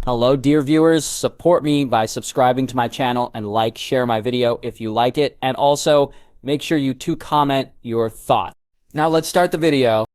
Hello dear viewers, support me by subscribing to my channel and share my video if you like it, and also make sure you comment your thoughts. Now let's start the video.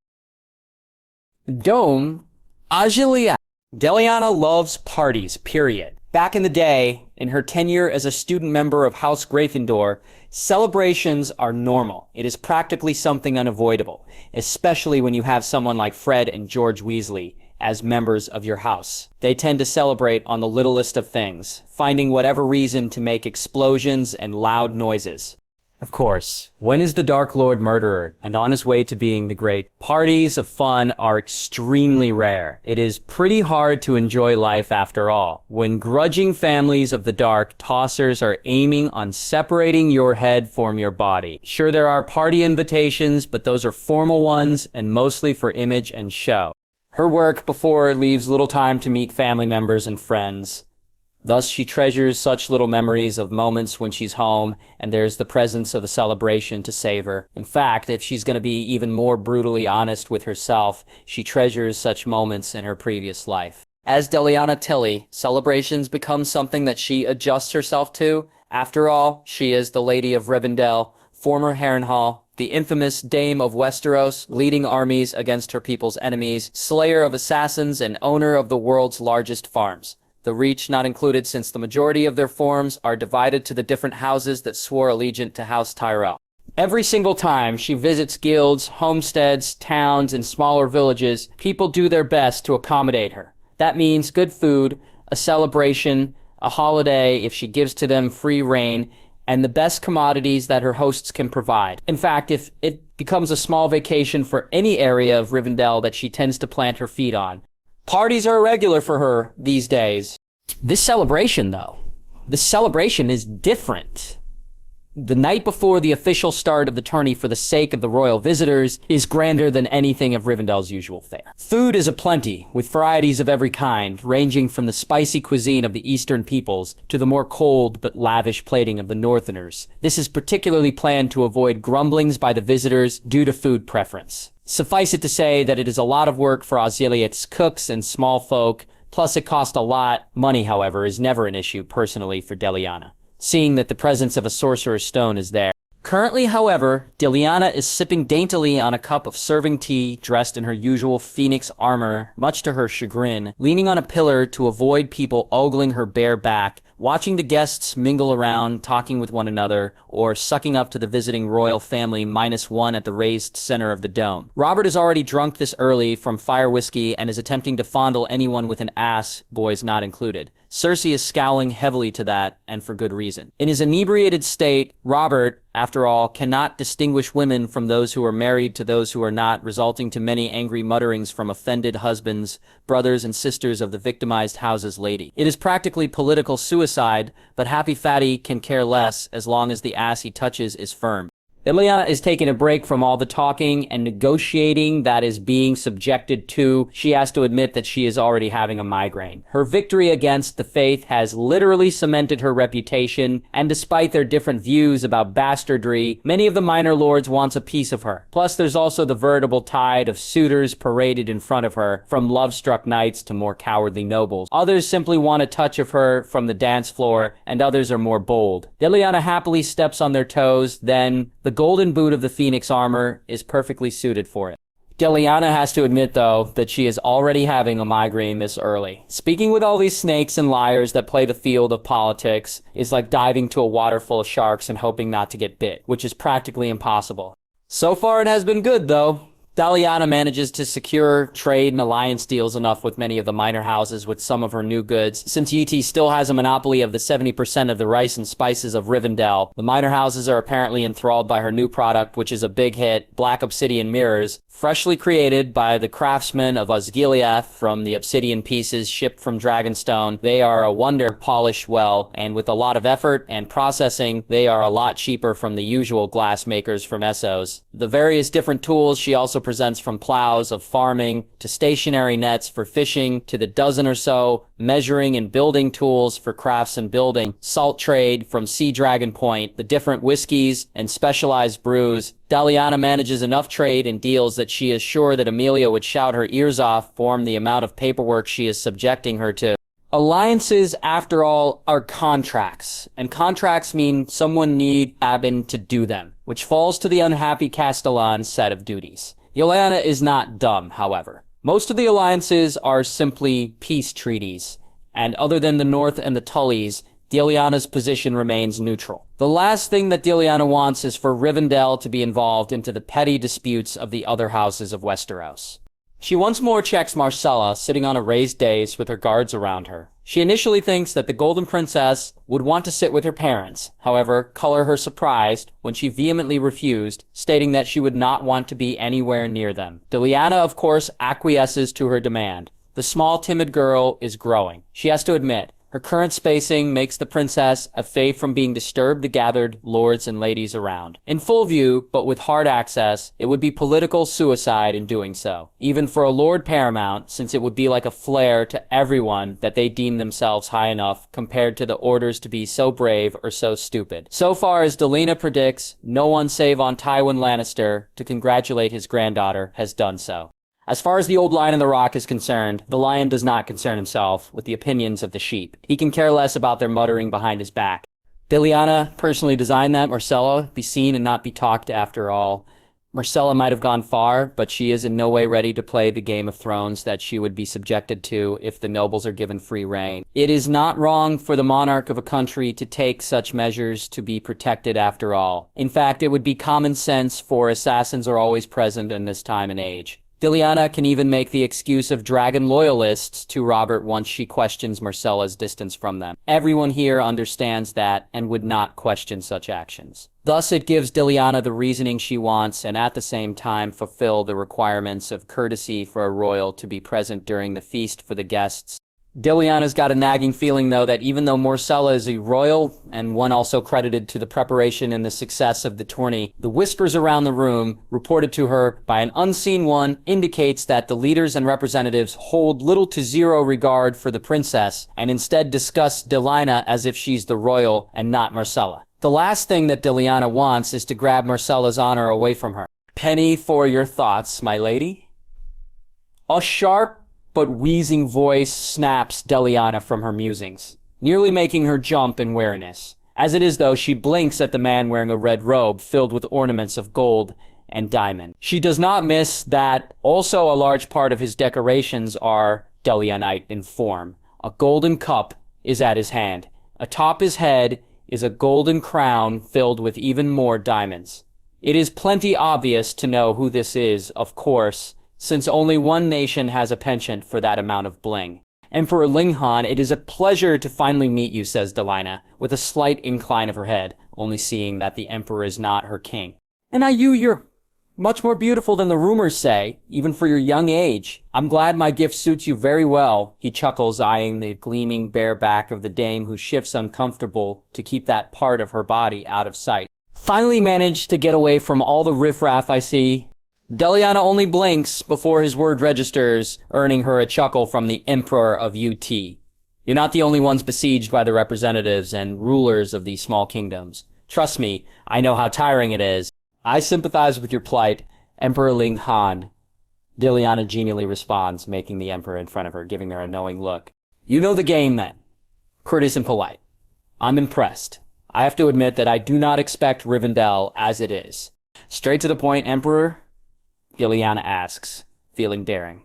Dome Agilia. Delana loves parties, period. Back in the day, in her tenure as a student member of House Gryffindor, celebrations are normal. It is practically something unavoidable, especially when you have someone like Fred and George Weasley as members of your house. They tend to celebrate on the littlest of things, finding whatever reason to make explosions and loud noises. Of course, when is the Dark Lord murderer and on his way to being the great? Parties of fun are extremely rare. It is pretty hard to enjoy life after all, when grudging families of the Dark Tossers are aiming on separating your head from your body. Sure, there are party invitations, but those are formal ones and mostly for image and show. Her work before leaves little time to meet family members and friends. Thus, she treasures such little memories of moments when she's home and there's the presence of a celebration to savor. In fact, if she's going to be even more brutally honest with herself, she treasures such moments in her previous life. As Delana Tully, celebrations become something that she adjusts herself to. After all, she is the Lady of Rivendell, former Harrenhal, the infamous Dame of Westeros, leading armies against her people's enemies, slayer of assassins, and owner of the world's largest farms. The Reach not included, since the majority of their forms are divided to the different houses that swore allegiance to House Tyrell. Every single time she visits guilds, homesteads, towns, and smaller villages, people do their best to accommodate her. That means good food, a celebration, a holiday if she gives to them free reign, and the best commodities that her hosts can provide. In fact, if it becomes a small vacation for any area of Rivendell that she tends to plant her feet on. Parties are regular for her these days. This celebration, though, is different. The night before the official start of the tourney for the sake of the royal visitors is grander than anything of Rivendell's usual fare. Food is aplenty, with varieties of every kind, ranging from the spicy cuisine of the eastern peoples to the more cold but lavish plating of the northerners. This is particularly planned to avoid grumblings by the visitors due to food preference. Suffice it to say that it is a lot of work for Osiliet's cooks and small folk, plus it costs a lot. Money, however, is never an issue personally for Delana, seeing that the presence of a sorcerer's stone is there. Currently, however, Delana is sipping daintily on a cup of serving tea, dressed in her usual phoenix armor, much to her chagrin, leaning on a pillar to avoid people ogling her bare back, watching the guests mingle around, talking with one another, or sucking up to the visiting royal family -1 at the raised center of the dome. Robert is already drunk this early from fire whiskey and is attempting to fondle anyone with an ass, boys not included. Cersei is scowling heavily to that, and for good reason. In his inebriated state, Robert, after all, cannot distinguish women from those who are married to those who are not, resulting to many angry mutterings from offended husbands, brothers, and sisters of the victimized house's lady. It is practically political suicide, but Happy Fatty can care less as long as the ass he touches is firm. Delana is taking a break from all the talking and negotiating that is being subjected to. She has to admit that she is already having a migraine. Her victory against the Faith has literally cemented her reputation, and despite their different views about bastardry, many of the minor lords wants a piece of her. Plus, there's also the veritable tide of suitors paraded in front of her, from love-struck knights to more cowardly nobles. Others simply want a touch of her from the dance floor, and others are more bold. Delana happily steps on their toes, then the golden boot of the Phoenix armor is perfectly suited for it. Delana has to admit, though, that she is already having a migraine this early. Speaking with all these snakes and liars that play the field of politics is like diving to a water full of sharks and hoping not to get bit, which is practically impossible. So far it has been good, though. Delana manages to secure trade and alliance deals enough with many of the minor houses with some of her new goods. Since Yeti still has a monopoly of the 70% of the rice and spices of Rivendell, the minor houses are apparently enthralled by her new product, which is a big hit, Black Obsidian Mirrors, freshly created by the craftsmen of Osgiliath from the obsidian pieces shipped from Dragonstone. They are a wonder polished well, and with a lot of effort and processing, they are a lot cheaper from the usual glass makers from Essos. The various different tools she also presents, from plows of farming to stationary nets for fishing to the dozen or so measuring and building tools for crafts and building, salt trade from Sea Dragon Point, the different whiskeys and specialized brews. Delana manages enough trade and deals that she is sure that Emilia would shout her ears off for the amount of paperwork she is subjecting her to. Alliances, after all, are contracts, and contracts mean someone need Abin to do them, which falls to the unhappy Castellan's set of duties. Delana is not dumb, however. Most of the alliances are simply peace treaties, and other than the North and the Tullys, Delana's position remains neutral. The last thing that Delana wants is for Rivendell to be involved into the petty disputes of the other houses of Westeros. She once more checks Myrcella sitting on a raised dais with her guards around her. She initially thinks that the Golden Princess would want to sit with her parents, however, color her surprised when she vehemently refused, stating that she would not want to be anywhere near them. Delana, of course, acquiesces to her demand. The small, timid girl is growing. She has to admit, her current spacing makes the princess a fay from being disturbed the gathered lords and ladies around. In full view, but with hard access, it would be political suicide in doing so, even for a Lord Paramount, since it would be like a flare to everyone that they deem themselves high enough compared to the orders to be so brave or so stupid. So far as Delana predicts, no one save on Tywin Lannister, to congratulate his granddaughter, has done so. As far as the old lion in the rock is concerned, the lion does not concern himself with the opinions of the sheep. He can care less about their muttering behind his back. Delana personally designed that Myrcella be seen and not be talked after all. Myrcella might have gone far, but she is in no way ready to play the Game of Thrones that she would be subjected to if the nobles are given free rein. It is not wrong for the monarch of a country to take such measures to be protected after all. In fact, it would be common sense, for assassins are always present in this time and age. Delana can even make the excuse of dragon loyalists to Robert once she questions Myrcella's distance from them. Everyone here understands that and would not question such actions. Thus, it gives Delana the reasoning she wants and at the same time fulfill the requirements of courtesy for a royal to be present during the feast for the guests. Delana's got a nagging feeling, though, that even though Myrcella is a royal, and one also credited to the preparation and the success of the tourney, the whispers around the room, reported to her by an unseen one, indicates that the leaders and representatives hold little to zero regard for the princess, and instead discuss Delana as if she's the royal and not Myrcella. The last thing that Delana wants is to grab Myrcella's honor away from her. Penny for your thoughts, my lady. A sharp but wheezing voice snaps Delana from her musings, nearly making her jump in weariness. As it is, though, she blinks at the man wearing a red robe filled with ornaments of gold and diamond. She does not miss that also a large part of his decorations are Delionite in form. A golden cup is at his hand. Atop his head is a golden crown filled with even more diamonds. It is plenty obvious to know who this is, of course, since only one nation has a penchant for that amount of bling. Emperor Linghan, it is a pleasure to finally meet you, says Delana, with a slight incline of her head, only seeing that the emperor is not her king. And you're much more beautiful than the rumors say, even for your young age. I'm glad my gift suits you very well, he chuckles, eyeing the gleaming bare back of the dame who shifts uncomfortable to keep that part of her body out of sight. Finally managed to get away from all the riffraff I see. Delana only blinks before his word registers, earning her a chuckle from the Emperor of UT. You're not the only ones besieged by the representatives and rulers of these small kingdoms. Trust me, I know how tiring it is. I sympathize with your plight, Emperor Ling Han. Delana genially responds, making the Emperor in front of her, giving her a knowing look. You know the game, then. Courteous and polite. I'm impressed. I have to admit that I do not expect Rivendell as it is. Straight to the point, Emperor? Delana asks, feeling daring.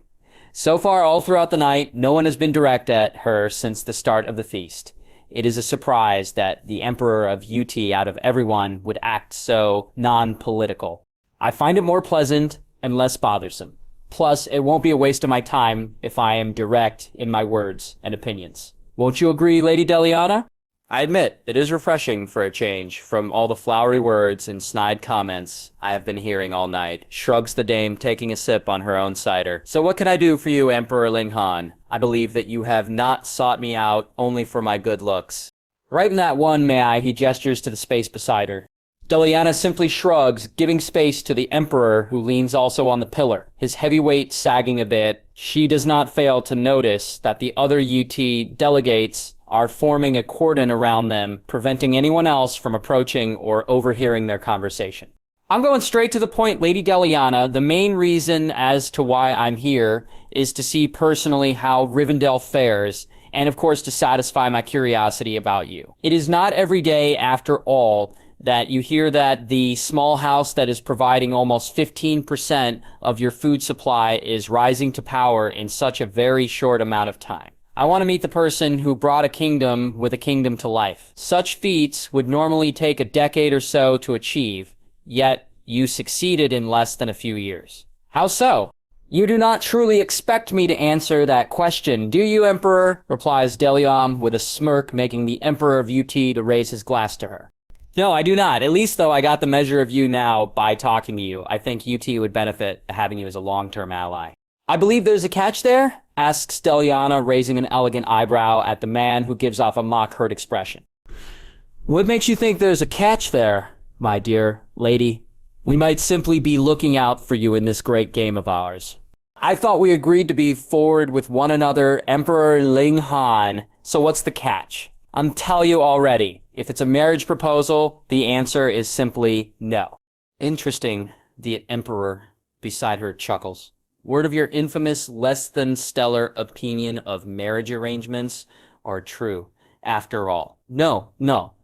So far, all throughout the night, no one has been direct at her since the start of the feast. It is a surprise that the Emperor of UT out of everyone would act so non-political. I find it more pleasant and less bothersome. Plus, it won't be a waste of my time if I am direct in my words and opinions. Won't you agree, Lady Delana? I admit, it is refreshing for a change from all the flowery words and snide comments I have been hearing all night, shrugs the dame, taking a sip on her own cider. So what can I do for you, Emperor Linghan? I believe that you have not sought me out only for my good looks. Right in that one, may I? He gestures to the space beside her. Delana simply shrugs, giving space to the Emperor, who leans also on the pillar, his heavy weight sagging a bit. She does not fail to notice that the other UT delegates are forming a cordon around them, preventing anyone else from approaching or overhearing their conversation. I'm going straight to the point, Lady Delana. The main reason as to why I'm here is to see personally how Rivendell fares and of course to satisfy my curiosity about you. It is not every day, after all, that you hear that the small house that is providing almost 15% of your food supply is rising to power in such a very short amount of time. I want to meet the person who brought a kingdom with a kingdom to life. Such feats would normally take a decade or so to achieve, yet you succeeded in less than a few years. How so? You do not truly expect me to answer that question, do you, Emperor? Replies Delion with a smirk, making the Emperor of UT to raise his glass to her. No, I do not. At least, though, I got the measure of you now by talking to you. I think UT would benefit having you as a long-term ally. I believe there's a catch there? Asks Deliana, raising an elegant eyebrow at the man who gives off a mock-hurt expression. What makes you think there's a catch there, my dear lady? We might simply be looking out for you in this great game of ours. I thought we agreed to be forward with one another, Emperor Ling Han, so what's the catch? I'm telling you already, if it's a marriage proposal, the answer is simply no. Interesting, the Emperor beside her chuckles. Word of your infamous, less-than-stellar opinion of marriage arrangements are true, after all. No,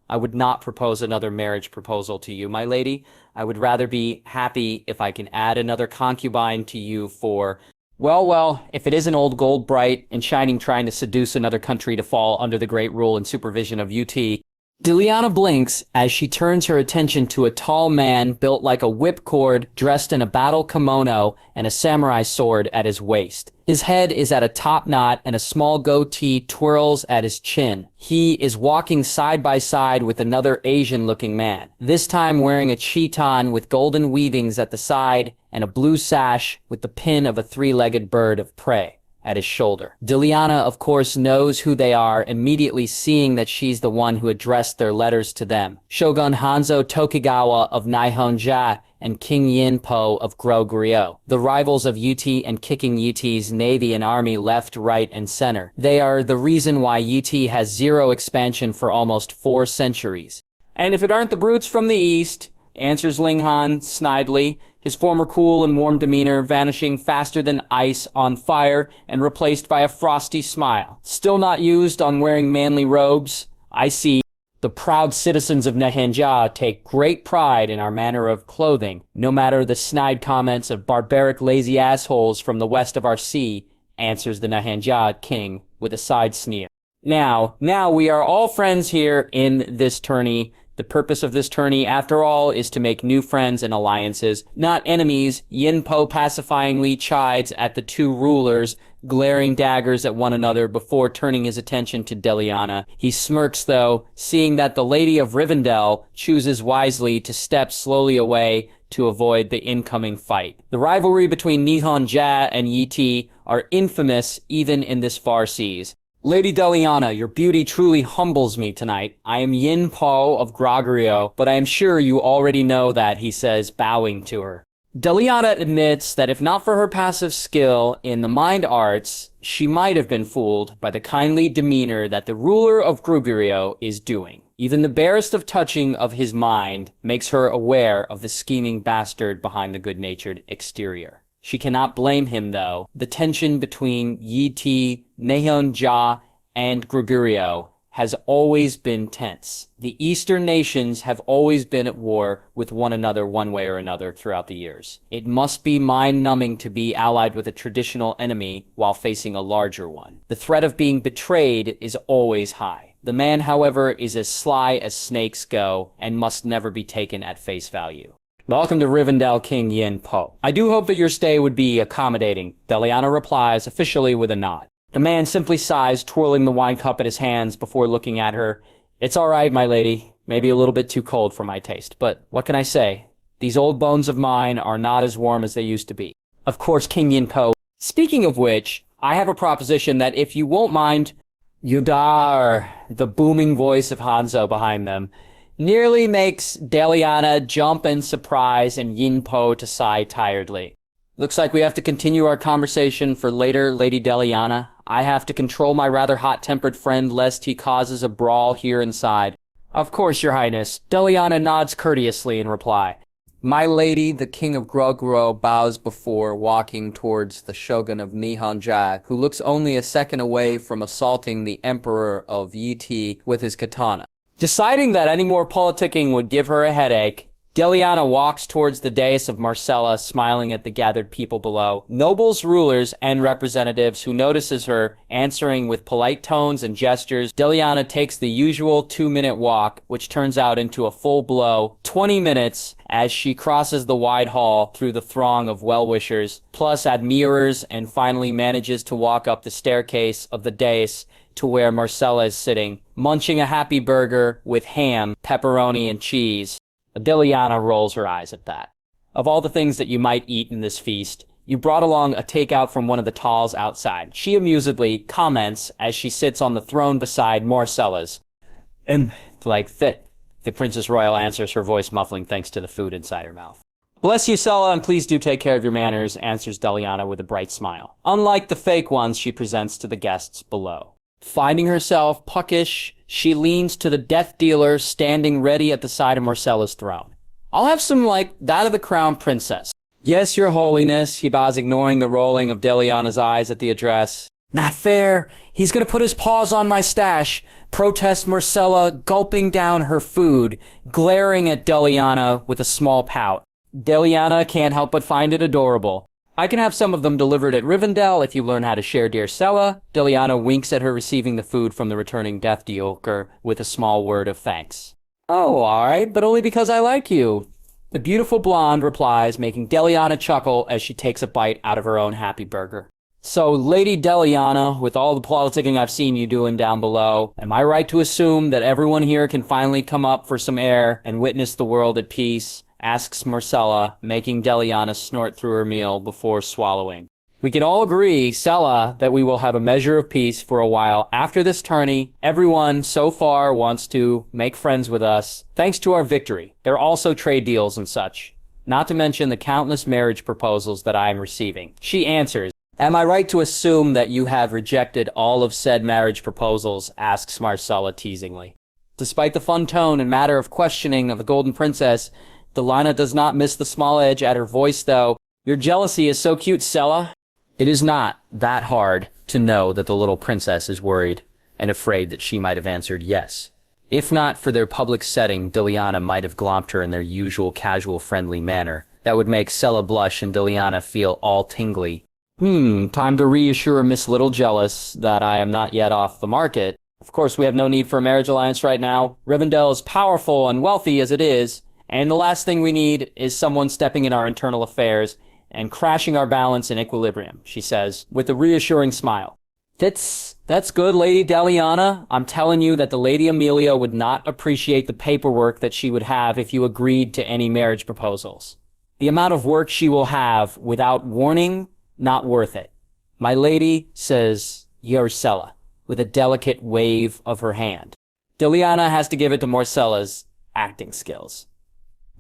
I would not propose another marriage proposal to you, my lady. I would rather be happy if I can add another concubine to you for, well, if it isn't old gold bright and shining trying to seduce another country to fall under the great rule and supervision of UT. Deliana blinks as she turns her attention to a tall man built like a whipcord, dressed in a battle kimono and a samurai sword at his waist. His head is at a top knot and a small goatee twirls at his chin. He is walking side by side with another Asian-looking man, this time wearing a chiton with golden weavings at the side and a blue sash with the pin of a three-legged bird of prey at his shoulder. Deliana, of course, knows who they are, immediately seeing that she's the one who addressed their letters to them. Shogun Hanzo Tokugawa of Nihonja and King Yin-Po of Goguryeo, the rivals of UT and kicking UT's navy and army left, right, and center. They are the reason why UT has zero expansion for almost 4 centuries. And if it aren't the brutes from the east, answers Ling Han snidely, his former cool and warm demeanor vanishing faster than ice on fire and replaced by a frosty smile. Still not used on wearing manly robes, I see. The proud citizens of Nihonja take great pride in our manner of clothing, no matter the snide comments of barbaric lazy assholes from the west of our sea, answers the Nihonja king with a side sneer. Now we are all friends here in this tourney. The purpose of this tourney, after all, is to make new friends and alliances, not enemies. Yin-Po pacifyingly chides at the two rulers, glaring daggers at one another before turning his attention to Deliana. He smirks, though, seeing that the Lady of Rivendell chooses wisely to step slowly away to avoid the incoming fight. The rivalry between Nihonja and Yi are infamous even in this far seas. Lady Deliana, your beauty truly humbles me tonight. I am Yin-Po of Goguryeo, but I am sure you already know that, he says, bowing to her. Deliana admits that if not for her passive skill in the mind arts, she might have been fooled by the kindly demeanor that the ruler of Goguryeo is doing. Even the barest of touching of his mind makes her aware of the scheming bastard behind the good-natured exterior. She cannot blame him, though. The tension between Yi, Nihonja, and Goguryeo has always been tense. The eastern nations have always been at war with one another one way or another throughout the years. It must be mind-numbing to be allied with a traditional enemy while facing a larger one. The threat of being betrayed is always high. The man, however, is as sly as snakes go and must never be taken at face value. Welcome to Rivendell, King Yin-Po. I do hope that your stay would be accommodating, Deliana replies, officially with a nod. The man simply sighs, twirling the wine cup in his hands before looking at her. It's all right, my lady. Maybe a little bit too cold for my taste, but what can I say? These old bones of mine are not as warm as they used to be. Of course, King Yin-Po. Speaking of which, I have a proposition that if you won't mind, Yudar, the booming voice of Hanzo behind them, nearly makes Deliana jump in surprise and Yin-Po to sigh tiredly. Looks like we have to continue our conversation for later, Lady Deliana. I have to control my rather hot-tempered friend lest he causes a brawl here inside. Of course, Your Highness. Deliana nods courteously in reply. My lady, the king of Grogro, bows before, walking towards the shogun of Nihonja, who looks only a second away from assaulting the emperor of Yiti with his katana. Deciding that any more politicking would give her a headache, Delana walks towards the dais of Myrcella, smiling at the gathered people below. Nobles, rulers, and representatives who notices her, answering with polite tones and gestures. Delana takes the usual 2-minute walk, which turns out into a full-blow 20 minutes as she crosses the wide hall through the throng of well-wishers, plus admirers, and finally manages to walk up the staircase of the dais to where Myrcella is sitting, munching a happy burger with ham, pepperoni, and cheese. Delana rolls her eyes at that. Of all the things that you might eat in this feast, you brought along a takeout from one of the talls outside. She amusedly comments as she sits on the throne beside Myrcella's. And the Princess Royal answers, her voice muffling thanks to the food inside her mouth. Bless you, Sella, and please do take care of your manners, answers Delana with a bright smile. Unlike the fake ones she presents to the guests below. Finding herself puckish, she leans to the death dealer standing ready at the side of Myrcella's throne. I'll have some like that of the crown princess. Yes, your holiness, he bows, ignoring the rolling of Delana's eyes at the address. Not fair. He's gonna put his paws on my stash, protests Myrcella, gulping down her food, glaring at Delana with a small pout. Delana can't help but find it adorable. I can have some of them delivered at Rivendell if you learn how to share, dear Sella. Delana winks at her, receiving the food from the returning death dealer with a small word of thanks. Oh, alright, but only because I like you. The beautiful blonde replies, making Delana chuckle as she takes a bite out of her own happy burger. So, Lady Delana, with all the politicking I've seen you doing down below, am I right to assume that everyone here can finally come up for some air and witness the world at peace? Asks Myrcella, making Delana snort through her meal before swallowing. We can all agree, Sella, that we will have a measure of peace for a while after this tourney. Everyone so far wants to make friends with us, thanks to our victory. There are also trade deals and such, not to mention the countless marriage proposals that I am receiving. She answers, am I right to assume that you have rejected all of said marriage proposals? Asks Myrcella teasingly. Despite the fun tone and matter of questioning of the Golden Princess, Delana does not miss the small edge at her voice, though. Your jealousy is so cute, Sella. It is not that hard to know that the little princess is worried and afraid that she might have answered yes. If not for their public setting, Delana might have glomped her in their usual casual friendly manner. That would make Sella blush and Delana feel all tingly. Time to reassure Miss Little Jealous that I am not yet off the market. Of course, we have no need for a marriage alliance right now. Rivendell is powerful and wealthy as it is. And the last thing we need is someone stepping in our internal affairs and crashing our balance and equilibrium, she says, with a reassuring smile. That's good, Lady Delana. I'm telling you that the Lady Amelia would not appreciate the paperwork that she would have if you agreed to any marriage proposals. The amount of work she will have without warning, not worth it. My lady, says Myrcella, with a delicate wave of her hand. Delana has to give it to Myrcella's acting skills.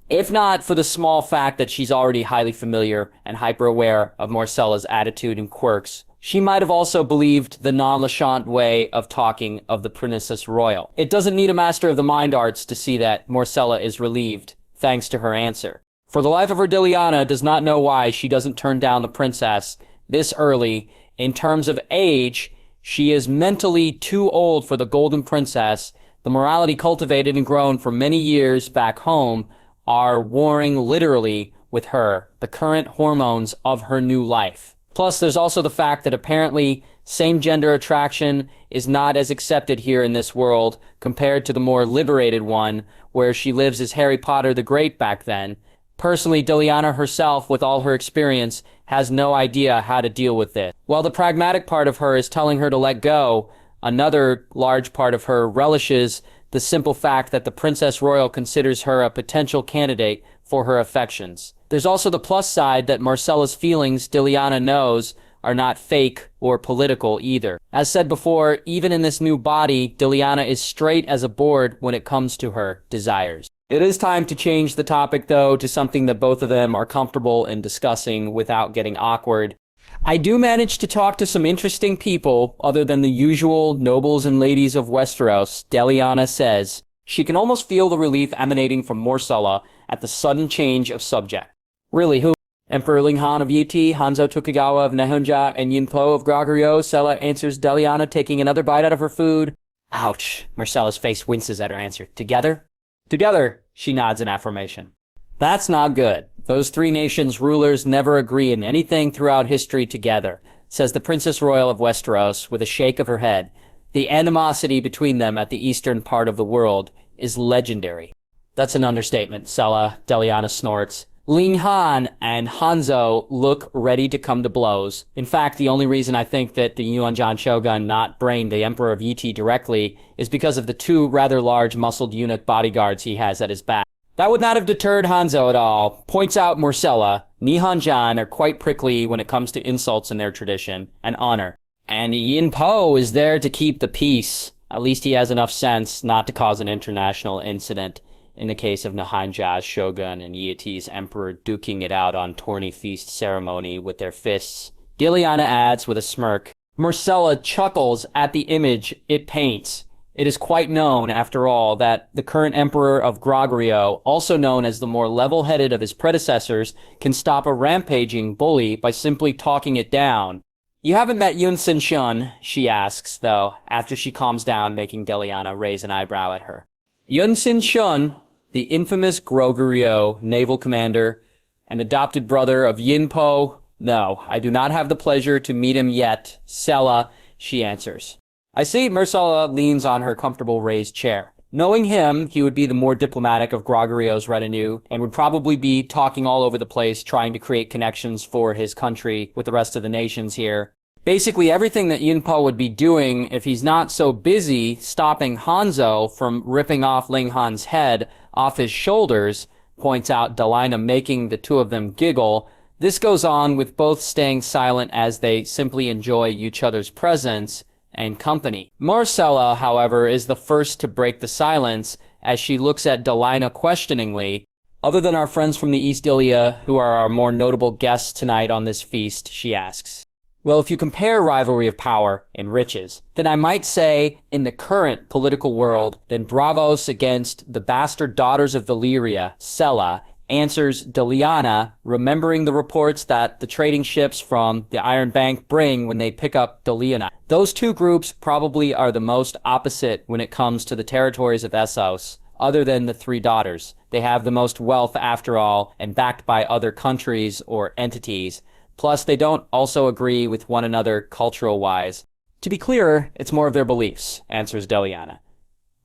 If not for the small fact that she's already highly familiar and hyper-aware of Myrcella's attitude and quirks, she might have also believed the nonchalant way of talking of the Princess Royal. It doesn't need a master of the mind arts to see that Myrcella is relieved, thanks to her answer. For the life of her, Delana does not know why she doesn't turn down the princess this early. In terms of age, she is mentally too old for the Golden Princess. The morality cultivated and grown for many years back home are warring literally with her, the current hormones of her new life. Plus, there's also the fact that apparently same-gender attraction is not as accepted here in this world compared to the more liberated one where she lives as Harry Potter the Great back then. Personally, Delana herself, with all her experience, has no idea how to deal with this. While the pragmatic part of her is telling her to let go, another large part of her relishes the simple fact that the Princess Royal considers her a potential candidate for her affections. There's also the plus side that Myrcella's feelings, Delana knows, are not fake or political either. As said before, even in this new body, Delana is straight as a board when it comes to her desires. It is time to change the topic, though, to something that both of them are comfortable in discussing without getting awkward. I do manage to talk to some interesting people, other than the usual nobles and ladies of Westeros, Delana says. She can almost feel the relief emanating from Myrcella at the sudden change of subject. Really, who? Emperor Linghan of Yiti, Hanzo Tokugawa of Nehonja, and Yinpo of Grogurio, Sella answers Deliana, taking another bite out of her food. Ouch. Myrcella's face winces at her answer. Together? Together, she nods in affirmation. That's not good. Those three nations' rulers never agree in anything throughout history together, says the Princess Royal of Westeros with a shake of her head. The animosity between them at the eastern part of the world is legendary. That's an understatement, Sella, Deliana snorts. Ling Han and Hanzo look ready to come to blows. In fact, the only reason I think that the Yuanzhan Shogun not brained the Emperor of Yiti directly is because of the two rather large muscled eunuch bodyguards he has at his back. That would not have deterred Hanzo at all, points out Myrcella. Nihonjan are quite prickly when it comes to insults in their tradition and honor. And Yinpo is there to keep the peace. At least he has enough sense not to cause an international incident. In the case of Nihonja's shogun and Yiti's emperor duking it out on tourney feast ceremony with their fists. Deliana adds with a smirk. Myrcella chuckles at the image it paints. It is quite known, after all, that the current emperor of Grogurio, also known as the more level-headed of his predecessors, can stop a rampaging bully by simply talking it down. You haven't met Yun Sin Shun, she asks, though, after she calms down, making Deliana raise an eyebrow at her. Yun Sin Shun, the infamous Grogurio naval commander and adopted brother of Yinpo. No, I do not have the pleasure to meet him yet. Sella, she answers. I see. Myrcella leans on her comfortable raised chair. Knowing him, he would be the more diplomatic of Grogurio's retinue and would probably be talking all over the place trying to create connections for his country with the rest of the nations here. Basically everything that Yinpo would be doing if he's not so busy stopping Hanzo from ripping off Ling Han's head off his shoulders, points out Delana, making the two of them giggle. This goes on with both staying silent as they simply enjoy each other's presence and company. Myrcella, however, is the first to break the silence as she looks at Delana questioningly. Other than our friends from the East Ilia, who are our more notable guests tonight on this feast, she asks. Well, if you compare rivalry of power and riches, then I might say, in the current political world, then Braavos against the bastard daughters of Valyria, Sella, answers Deliana, remembering the reports that the trading ships from the Iron Bank bring when they pick up Delana. Those two groups probably are the most opposite when it comes to the territories of Essos, other than the three daughters. They have the most wealth after all, and backed by other countries or entities. Plus, they don't also agree with one another cultural-wise. To be clearer, it's more of their beliefs, answers Deliana.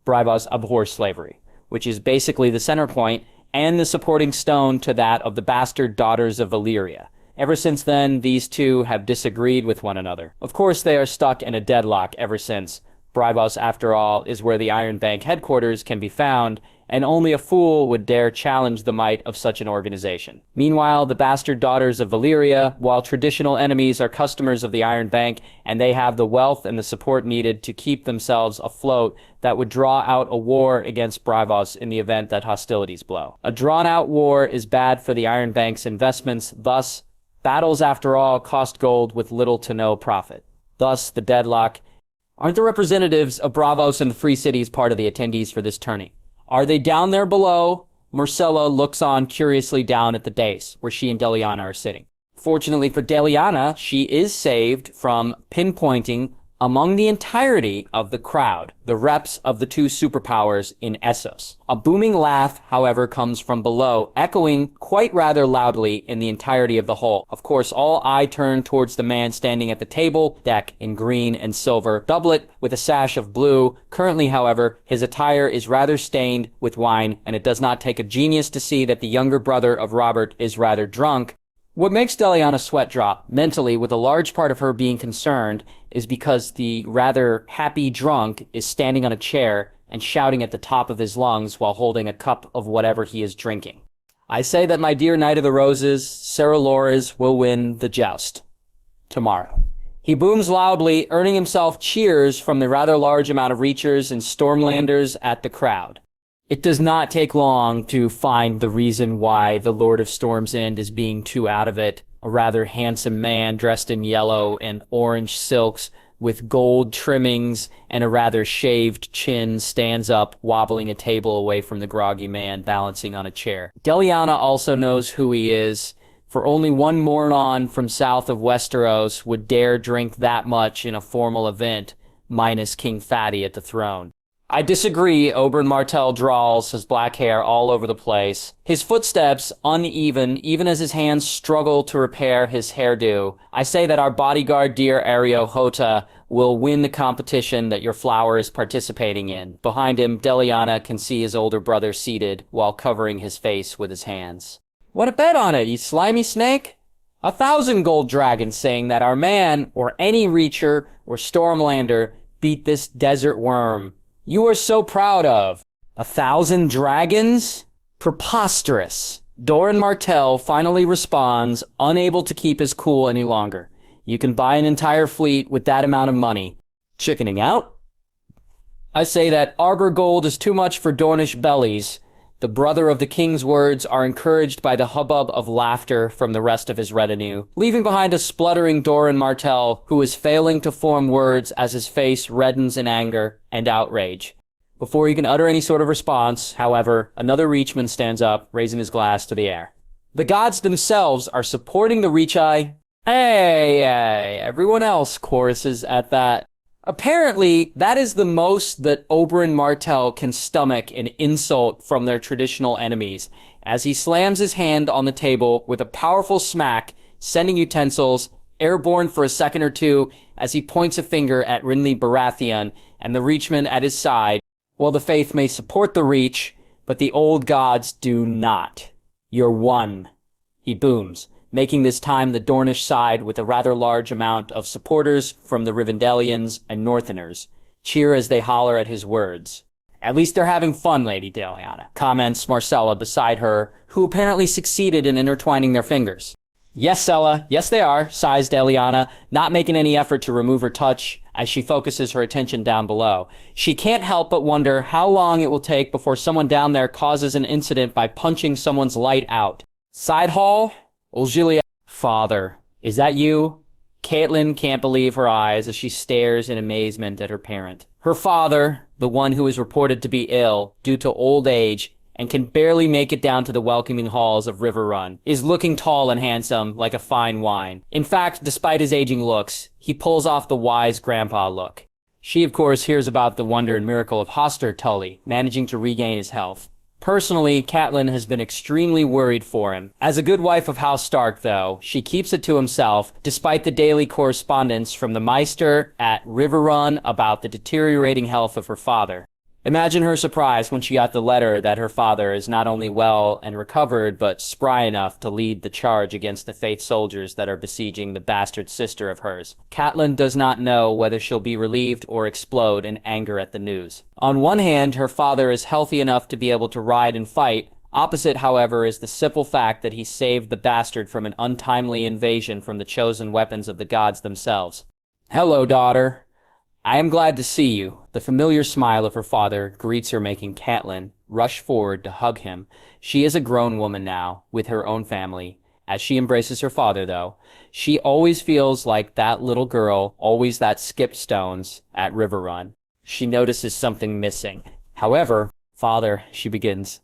Braavos abhors slavery, which is basically the center point and the supporting stone to that of the bastard daughters of Valyria. Ever since then, these two have disagreed with one another. Of course, they are stuck in a deadlock ever since. Braavos, after all, is where the Iron Bank headquarters can be found, and only a fool would dare challenge the might of such an organization. Meanwhile, the bastard daughters of Valyria, while traditional enemies, are customers of the Iron Bank, and they have the wealth and the support needed to keep themselves afloat that would draw out a war against Braavos in the event that hostilities blow. A drawn-out war is bad for the Iron Bank's investments, thus, battles, after all, cost gold with little to no profit. Thus, the deadlock. Aren't the representatives of Braavos and the Free Cities part of the attendees for this tourney? Are they down there below? Myrcella looks on curiously down at the dais, where she and Deliana are sitting. Fortunately for Deliana, she is saved from pinpointing among the entirety of the crowd, the reps of the two superpowers in Essos. A booming laugh, however, comes from below, echoing quite rather loudly in the entirety of the hall. Of course, all eye turn towards the man standing at the table, deck in green and silver, doublet with a sash of blue. Currently, however, his attire is rather stained with wine, and it does not take a genius to see that the younger brother of Robert is rather drunk. What makes Deliana sweat drop, mentally, with a large part of her being concerned, is because the rather happy drunk is standing on a chair and shouting at the top of his lungs while holding a cup of whatever he is drinking. I say that my dear Knight of the Roses, Sarah Loras, will win the joust. Tomorrow. He booms loudly, earning himself cheers from the rather large amount of Reachers and Stormlanders at the crowd. It does not take long to find the reason why the Lord of Storm's End is being too out of it. A rather handsome man dressed in yellow and orange silks, with gold trimmings and a rather shaved chin, stands up, wobbling a table away from the groggy man balancing on a chair. Delana also knows who he is, for only one moron from south of Westeros would dare drink that much in a formal event, minus King Fatty at the throne. I disagree, Oberin Martell drawls, his black hair all over the place. His footsteps uneven, even as his hands struggle to repair his hairdo. I say that our bodyguard dear Ario Hota will win the competition that your flower is participating in. Behind him, Delana can see his older brother seated, while covering his face with his hands. What a bet on it, you slimy snake? 1,000 gold dragons saying that our man, or any Reacher, or Stormlander, beat this desert worm you are so proud of. 1,000 dragons? Preposterous. Doran Martell finally responds, unable to keep his cool any longer. You can buy an entire fleet with that amount of money. Chickening out? I say that arbor gold is too much for Dornish bellies. The brother of the king's words are encouraged by the hubbub of laughter from the rest of his retinue, leaving behind a spluttering Doran Martell who is failing to form words as his face reddens in anger and outrage. Before he can utter any sort of response, however, another Reachman stands up, raising his glass to the air. The gods themselves are supporting the Reachai. Hey, everyone else choruses at that. Apparently, that is the most that Oberin Martell can stomach an insult from their traditional enemies, as he slams his hand on the table with a powerful smack, sending utensils airborne for a second or two as he points a finger at Renly Baratheon and the Reachman at his side. Well, the faith may support the Reach, but the old gods do not. You're one. He booms, making this time the Dornish side with a rather large amount of supporters from the Rivendelians and Northerners cheer as they holler at his words. At least they're having fun, Lady Delana, comments Myrcella beside her, who apparently succeeded in intertwining their fingers. Yes, Sella, yes they are, sighs Delana, not making any effort to remove her touch as she focuses her attention down below. She can't help but wonder how long it will take before someone down there causes an incident by punching someone's light out. Side hall? Ulgilia. Father, is that you? Caitlin can't believe her eyes as she stares in amazement at her parent. Her father, the one who is reported to be ill due to old age and can barely make it down to the welcoming halls of River Run, is looking tall and handsome like a fine wine. In fact, despite his aging looks, he pulls off the wise grandpa look. She, of course, hears about the wonder and miracle of Hoster Tully, managing to regain his health. Personally, Catelyn has been extremely worried for him. As a good wife of House Stark, though, she keeps it to himself, despite the daily correspondence from the Maester at River Run about the deteriorating health of her father. Imagine her surprise when she got the letter that her father is not only well and recovered, but spry enough to lead the charge against the Faith soldiers that are besieging the bastard sister of hers. Catelyn does not know whether she'll be relieved or explode in anger at the news. On one hand, her father is healthy enough to be able to ride and fight. Opposite, however, is the simple fact that he saved the bastard from an untimely invasion from the chosen weapons of the gods themselves. Hello, daughter. I am glad to see you. The familiar smile of her father greets her, making Catelyn rush forward to hug him. She is a grown woman now, with her own family. As she embraces her father, though, she always feels like that little girl, always that skipped stones at River Run. She notices something missing. However, father, she begins,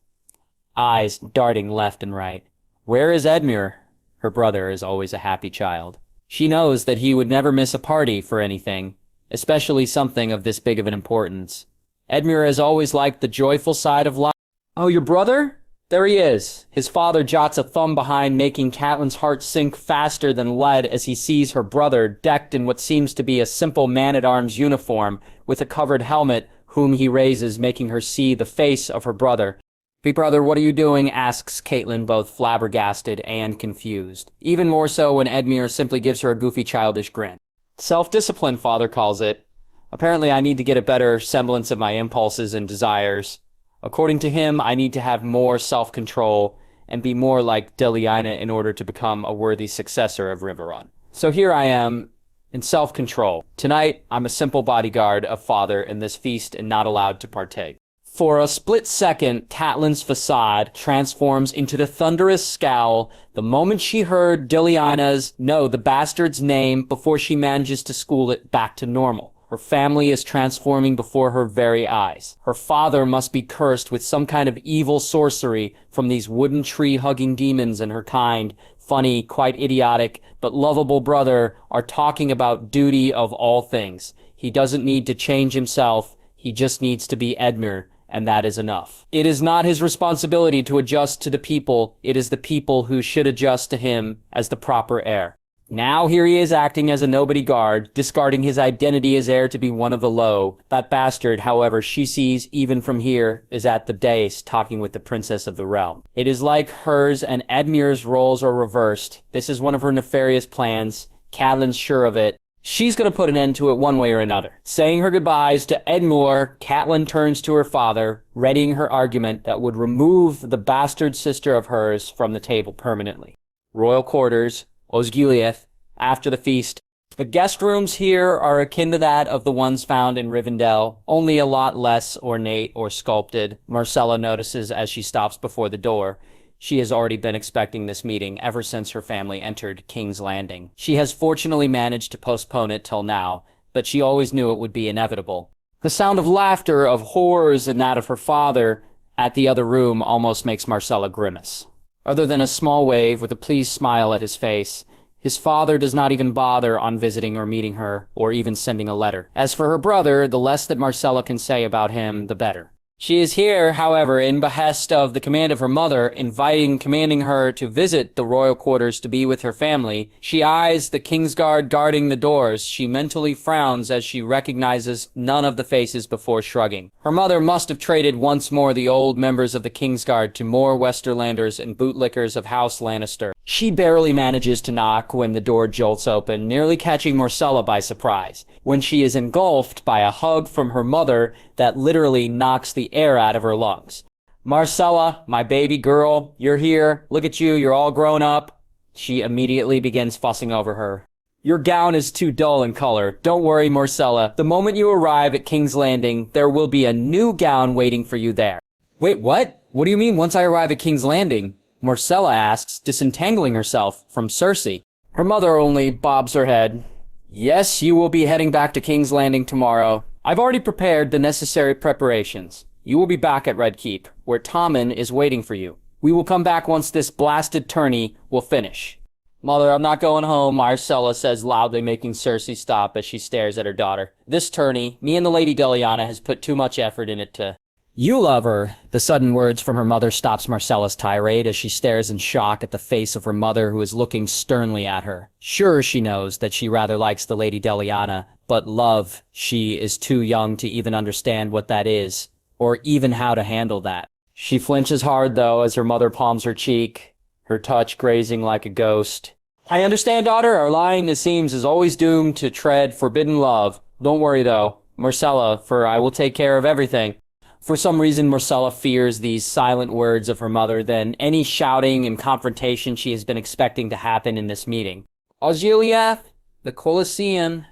eyes darting left and right. Where is Edmure? Her brother is always a happy child. She knows that he would never miss a party for anything, especially something of this big of an importance. Edmure has always liked the joyful side of life. Oh, your brother? There he is. His father jots a thumb behind, making Catelyn's heart sink faster than lead as he sees her brother decked in what seems to be a simple man-at-arms uniform with a covered helmet, whom he raises, making her see the face of her brother. Big brother, what are you doing? Asks Catelyn, both flabbergasted and confused. Even more so when Edmure simply gives her a goofy childish grin. Self-discipline, father calls it. Apparently I need to get a better semblance of my impulses and desires. According to him, I need to have more self-control and be more like Delana in order to become a worthy successor of Riverrun. So here I am, in self-control. Tonight, I'm a simple bodyguard of father in this feast and not allowed to partake. For a split second, Catelyn's facade transforms into the thunderous scowl the moment she heard the bastard's name before she manages to school it back to normal. Her family is transforming before her very eyes. Her father must be cursed with some kind of evil sorcery from these wooden tree-hugging demons, and her kind, funny, quite idiotic, but lovable brother are talking about duty of all things. He doesn't need to change himself, he just needs to be Edmure, and that is enough. It is not his responsibility to adjust to the people, it is the people who should adjust to him as the proper heir. Now here he is acting as a nobody guard, discarding his identity as heir to be one of the low. That bastard, however, she sees even from here, is at the dais talking with the princess of the realm. It is like hers and Edmure's roles are reversed. This is one of her nefarious plans. Catelyn's sure of it. She's going to put an end to it one way or another. Saying her goodbyes to Edmure, Catelyn turns to her father, readying her argument that would remove the bastard sister of hers from the table permanently. Royal quarters, Osgiliath, after the feast. The guest rooms here are akin to that of the ones found in Rivendell, only a lot less ornate or sculpted, Myrcella notices as she stops before the door. She has already been expecting this meeting ever since her family entered King's Landing. She has fortunately managed to postpone it till now, but she always knew it would be inevitable. The sound of laughter, of horrors, and that of her father at the other room almost makes Myrcella grimace. Other than a small wave with a pleased smile at his face, his father does not even bother on visiting or meeting her, or even sending a letter. As for her brother, the less that Myrcella can say about him, the better. She is here, however, in behest of the command of her mother, commanding her to visit the royal quarters to be with her family. She eyes the Kingsguard guarding the doors. She mentally frowns as she recognizes none of the faces before shrugging. Her mother must have traded once more the old members of the Kingsguard to more Westerlanders and bootlickers of House Lannister. She barely manages to knock when the door jolts open, nearly catching Myrcella by surprise, when she is engulfed by a hug from her mother that literally knocks the air out of her lungs. "Myrcella, my baby girl, you're here. Look at you, you're all grown up." She immediately begins fussing over her. "Your gown is too dull in color. Don't worry, Myrcella. The moment you arrive at King's Landing, there will be a new gown waiting for you there." "Wait, what? What do you mean once I arrive at King's Landing?" Myrcella asks, disentangling herself from Cersei. Her mother only bobs her head. "Yes, you will be heading back to King's Landing tomorrow. I've already prepared the necessary preparations. You will be back at Red Keep, where Tommen is waiting for you. We will come back once this blasted tourney will finish." "Mother, I'm not going home," Myrcella says loudly, making Cersei stop as she stares at her daughter. "This tourney, me and the Lady Delana has put too much effort in it to—" "You love her." The sudden words from her mother stops Myrcella's tirade as she stares in shock at the face of her mother, who is looking sternly at her. Sure, she knows that she rather likes the Lady Delana, but love, she is too young to even understand what that is, or even how to handle that. She flinches hard, though, as her mother palms her cheek, her touch grazing like a ghost. "I understand, daughter. Our line, it seems, is always doomed to tread forbidden love. Don't worry, though, Myrcella, for I will take care of everything." For some reason, Myrcella fears these silent words of her mother than any shouting and confrontation she has been expecting to happen in this meeting. Osgiliath, the Colosseum.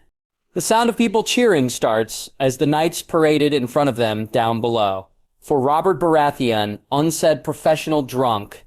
The sound of people cheering starts as the knights paraded in front of them down below. For Robert Baratheon, unsaid professional drunk,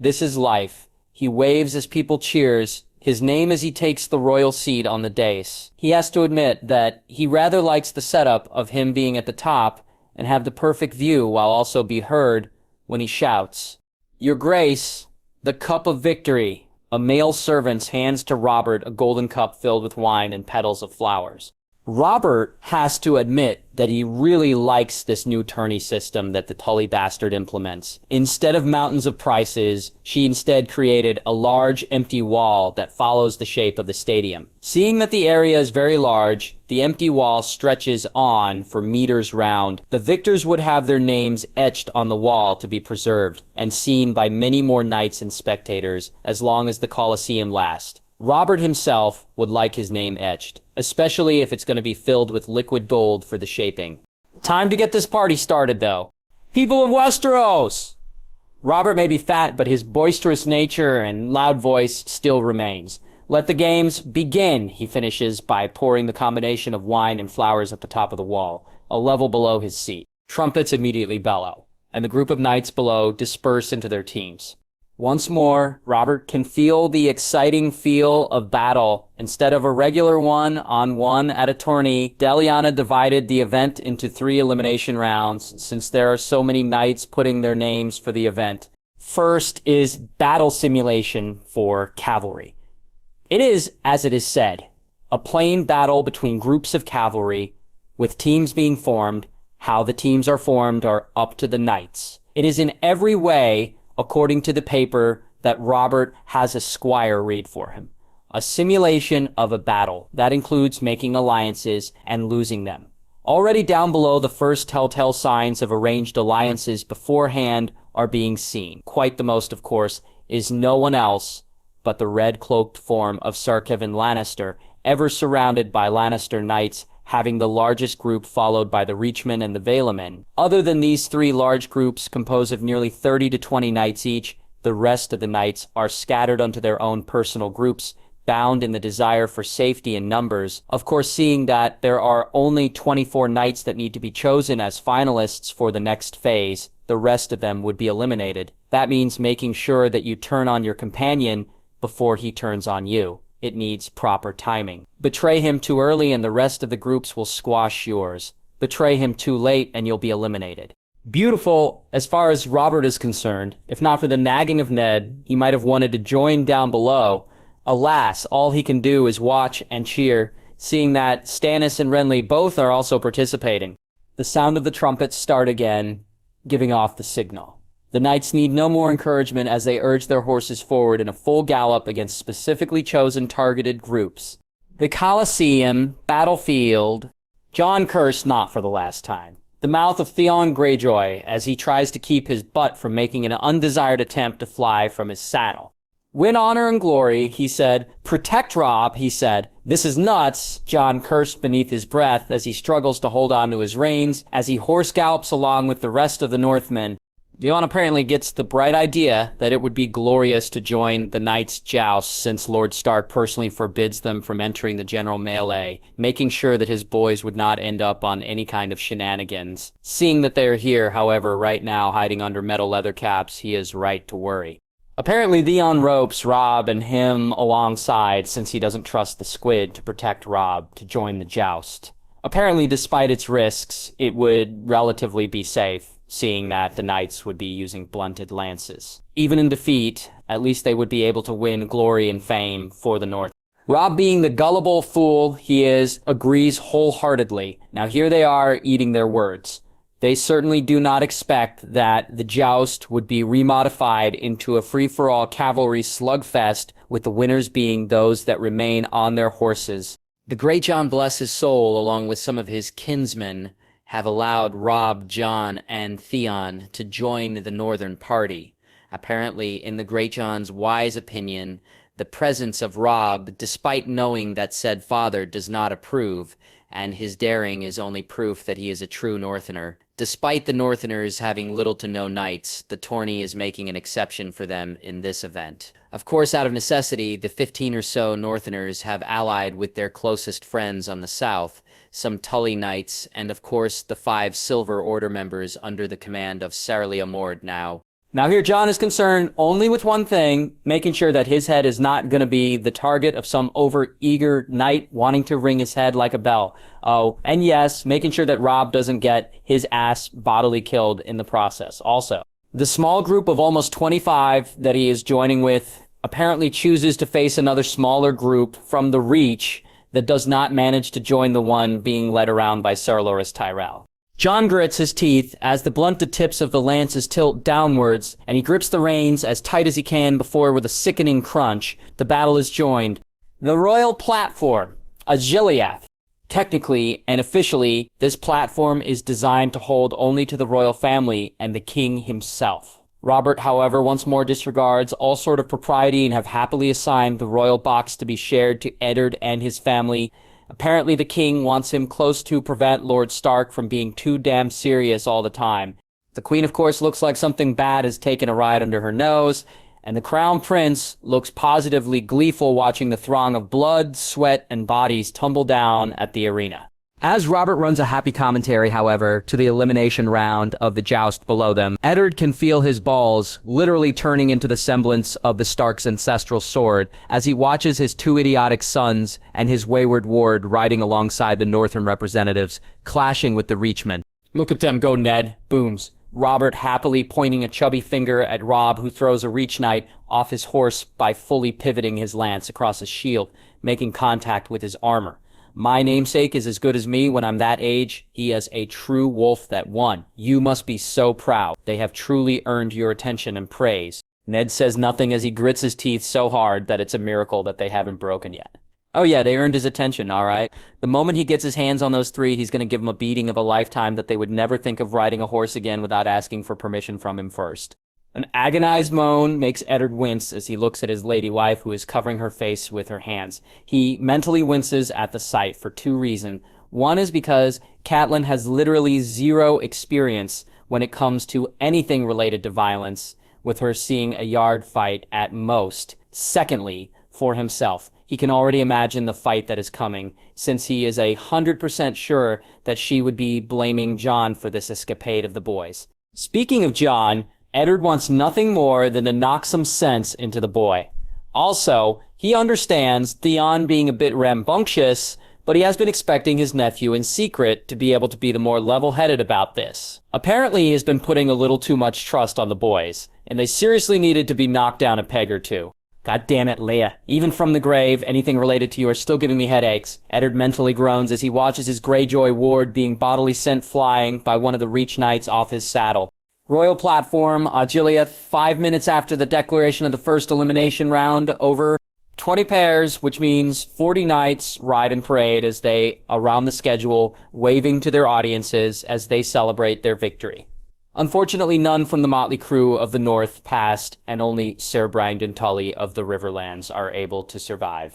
this is life. He waves as people cheers, his name as he takes the royal seat on the dais. He has to admit that he rather likes the setup of him being at the top and have the perfect view while also be heard when he shouts, "Your Grace, the cup of victory." A male servant hands to Robert a golden cup filled with wine and petals of flowers. Robert has to admit that he really likes this new tourney system that the Tully bastard implements. Instead of mountains of prices, she instead created a large empty wall that follows the shape of the stadium. Seeing that the area is very large, the empty wall stretches on for meters round. The victors would have their names etched on the wall to be preserved and seen by many more knights and spectators as long as the Colosseum lasts. Robert himself would like his name etched, especially if it's going to be filled with liquid gold for the shaping. Time to get this party started, though. "People of Westeros!" Robert may be fat, but his boisterous nature and loud voice still remains. "Let the games begin," he finishes by pouring the combination of wine and flowers at the top of the wall, a level below his seat. Trumpets immediately bellow, and the group of knights below disperse into their teams. Once more, Robert can feel the exciting feel of battle. Instead of a regular one-on-one at a tourney, Delana divided the event into 3 elimination rounds, since there are so many knights putting their names for the event. First is battle simulation for cavalry. It is, as it is said, a plain battle between groups of cavalry, with teams being formed. How the teams are formed are up to the knights. It is in every way, according to the paper that Robert has a squire read for him, a simulation of a battle. That includes making alliances and losing them. Already down below, the first telltale signs of arranged alliances beforehand are being seen. Quite the most, of course, is no one else but the red-cloaked form of Sir Kevin Lannister, ever surrounded by Lannister knights, having the largest group followed by the Reachmen and the Valemen. Other than these 3 large groups composed of nearly 30 to 20 knights each, the rest of the knights are scattered onto their own personal groups, bound in the desire for safety in numbers. Of course, seeing that there are only 24 knights that need to be chosen as finalists for the next phase, the rest of them would be eliminated. That means making sure that you turn on your companion before he turns on you. It needs proper timing. Betray him too early and the rest of the groups will squash yours. Betray him too late and you'll be eliminated. Beautiful as far as Robert is concerned. If not for the nagging of Ned, he might have wanted to join down below. Alas, all he can do is watch and cheer, seeing that Stannis and Renly both are also participating. The sound of the trumpets start again, giving off the signal. The knights need no more encouragement as they urge their horses forward in a full gallop against specifically chosen targeted groups. The Colosseum, battlefield, Jon cursed not for the last time. The mouth of Theon Greyjoy as he tries to keep his butt from making an undesired attempt to fly from his saddle. Win honor and glory, he said. Protect Robb, he said. This is nuts, Jon cursed beneath his breath as he struggles to hold on to his reins as he horse gallops along with the rest of the Northmen. Theon apparently gets the bright idea that it would be glorious to join the Knights' joust since Lord Stark personally forbids them from entering the general melee, making sure that his boys would not end up on any kind of shenanigans. Seeing that they are here, however, right now hiding under metal leather caps, he is right to worry. Apparently Theon ropes Robb and him alongside since he doesn't trust the squid to protect Robb to join the joust. Apparently, despite its risks, it would relatively be safe, seeing that the knights would be using blunted lances. Even in defeat, at least they would be able to win glory and fame for the North. Robb, being the gullible fool he is, agrees wholeheartedly. Now here they are eating their words. They certainly do not expect that the joust would be remodified into a free-for-all cavalry slugfest, with the winners being those that remain on their horses. The Great Jon, bless his soul, along with some of his kinsmen, have allowed Robb, Jon, and Theon to join the Northern Party. Apparently, in the Great Jon's wise opinion, the presence of Robb, despite knowing that said father does not approve, and his daring is only proof that he is a true Northerner. Despite the Northerners having little to no knights, the tourney is making an exception for them in this event. Of course, out of necessity, the 15 or so Northerners have allied with their closest friends on the south, some Tully knights, and of course the 5 Silver Order members under the command of Cersei Mord now. Now here Jon is concerned only with one thing, making sure that his head is not going to be the target of some over-eager knight wanting to ring his head like a bell. Oh, and yes, making sure that Robb doesn't get his ass bodily killed in the process also. The small group of almost 25 that he is joining with apparently chooses to face another smaller group from the Reach that does not manage to join the one being led around by Sir Loras Tyrell. Jon grits his teeth as the blunted tips of the lances tilt downwards, and he grips the reins as tight as he can before, with a sickening crunch, the battle is joined. The royal platform, a Gileath. Technically and officially, this platform is designed to hold only to the royal family and the king himself. Robert, however, once more disregards all sort of propriety and have happily assigned the royal box to be shared to Eddard and his family. Apparently the king wants him close to prevent Lord Stark from being too damn serious all the time. The queen, of course, looks like something bad has taken a ride under her nose, and the crown prince looks positively gleeful watching the throng of blood, sweat, and bodies tumble down at the arena. As Robert runs a happy commentary, however, to the elimination round of the joust below them, Eddard can feel his balls literally turning into the semblance of the Stark's ancestral sword as he watches his two idiotic sons and his wayward ward riding alongside the Northern representatives, clashing with the Reachmen. "Look at them go, Ned," booms Robert, happily pointing a chubby finger at Robb, who throws a Reach Knight off his horse by fully pivoting his lance across his shield, making contact with his armor. "My namesake is as good as me when I'm that age. He is a true wolf that won. You must be so proud. They have truly earned your attention and praise." Ned says nothing as he grits his teeth so hard that it's a miracle that they haven't broken yet. Oh yeah, they earned his attention, all right. The moment he gets his hands on those three, he's going to give them a beating of a lifetime that they would never think of riding a horse again without asking for permission from him first. An agonized moan makes Eddard wince as he looks at his lady wife, who is covering her face with her hands. He mentally winces at the sight for two reasons. One is because Catelyn has literally zero experience when it comes to anything related to violence, with her seeing a yard fight at most. Secondly, for himself, he can already imagine the fight that is coming, since he is 100% sure that she would be blaming Jon for this escapade of the boys. Speaking of Jon, Eddard wants nothing more than to knock some sense into the boy. Also, he understands Theon being a bit rambunctious, but he has been expecting his nephew in secret to be able to be the more level-headed about this. Apparently, he has been putting a little too much trust on the boys, and they seriously needed to be knocked down a peg or two. "God damn it, Leia. Even from the grave, anything related to you are still giving me headaches." Eddard mentally groans as he watches his Greyjoy ward being bodily sent flying by one of the Reach Knights off his saddle. Royal platform, Gilead, 5 minutes after the declaration of the first elimination round, over 20 pairs, which means 40 knights, ride in parade as they, around the schedule, waving to their audiences as they celebrate their victory. Unfortunately, none from the motley crew of the North passed, and only Ser Brandon Tully of the Riverlands are able to survive.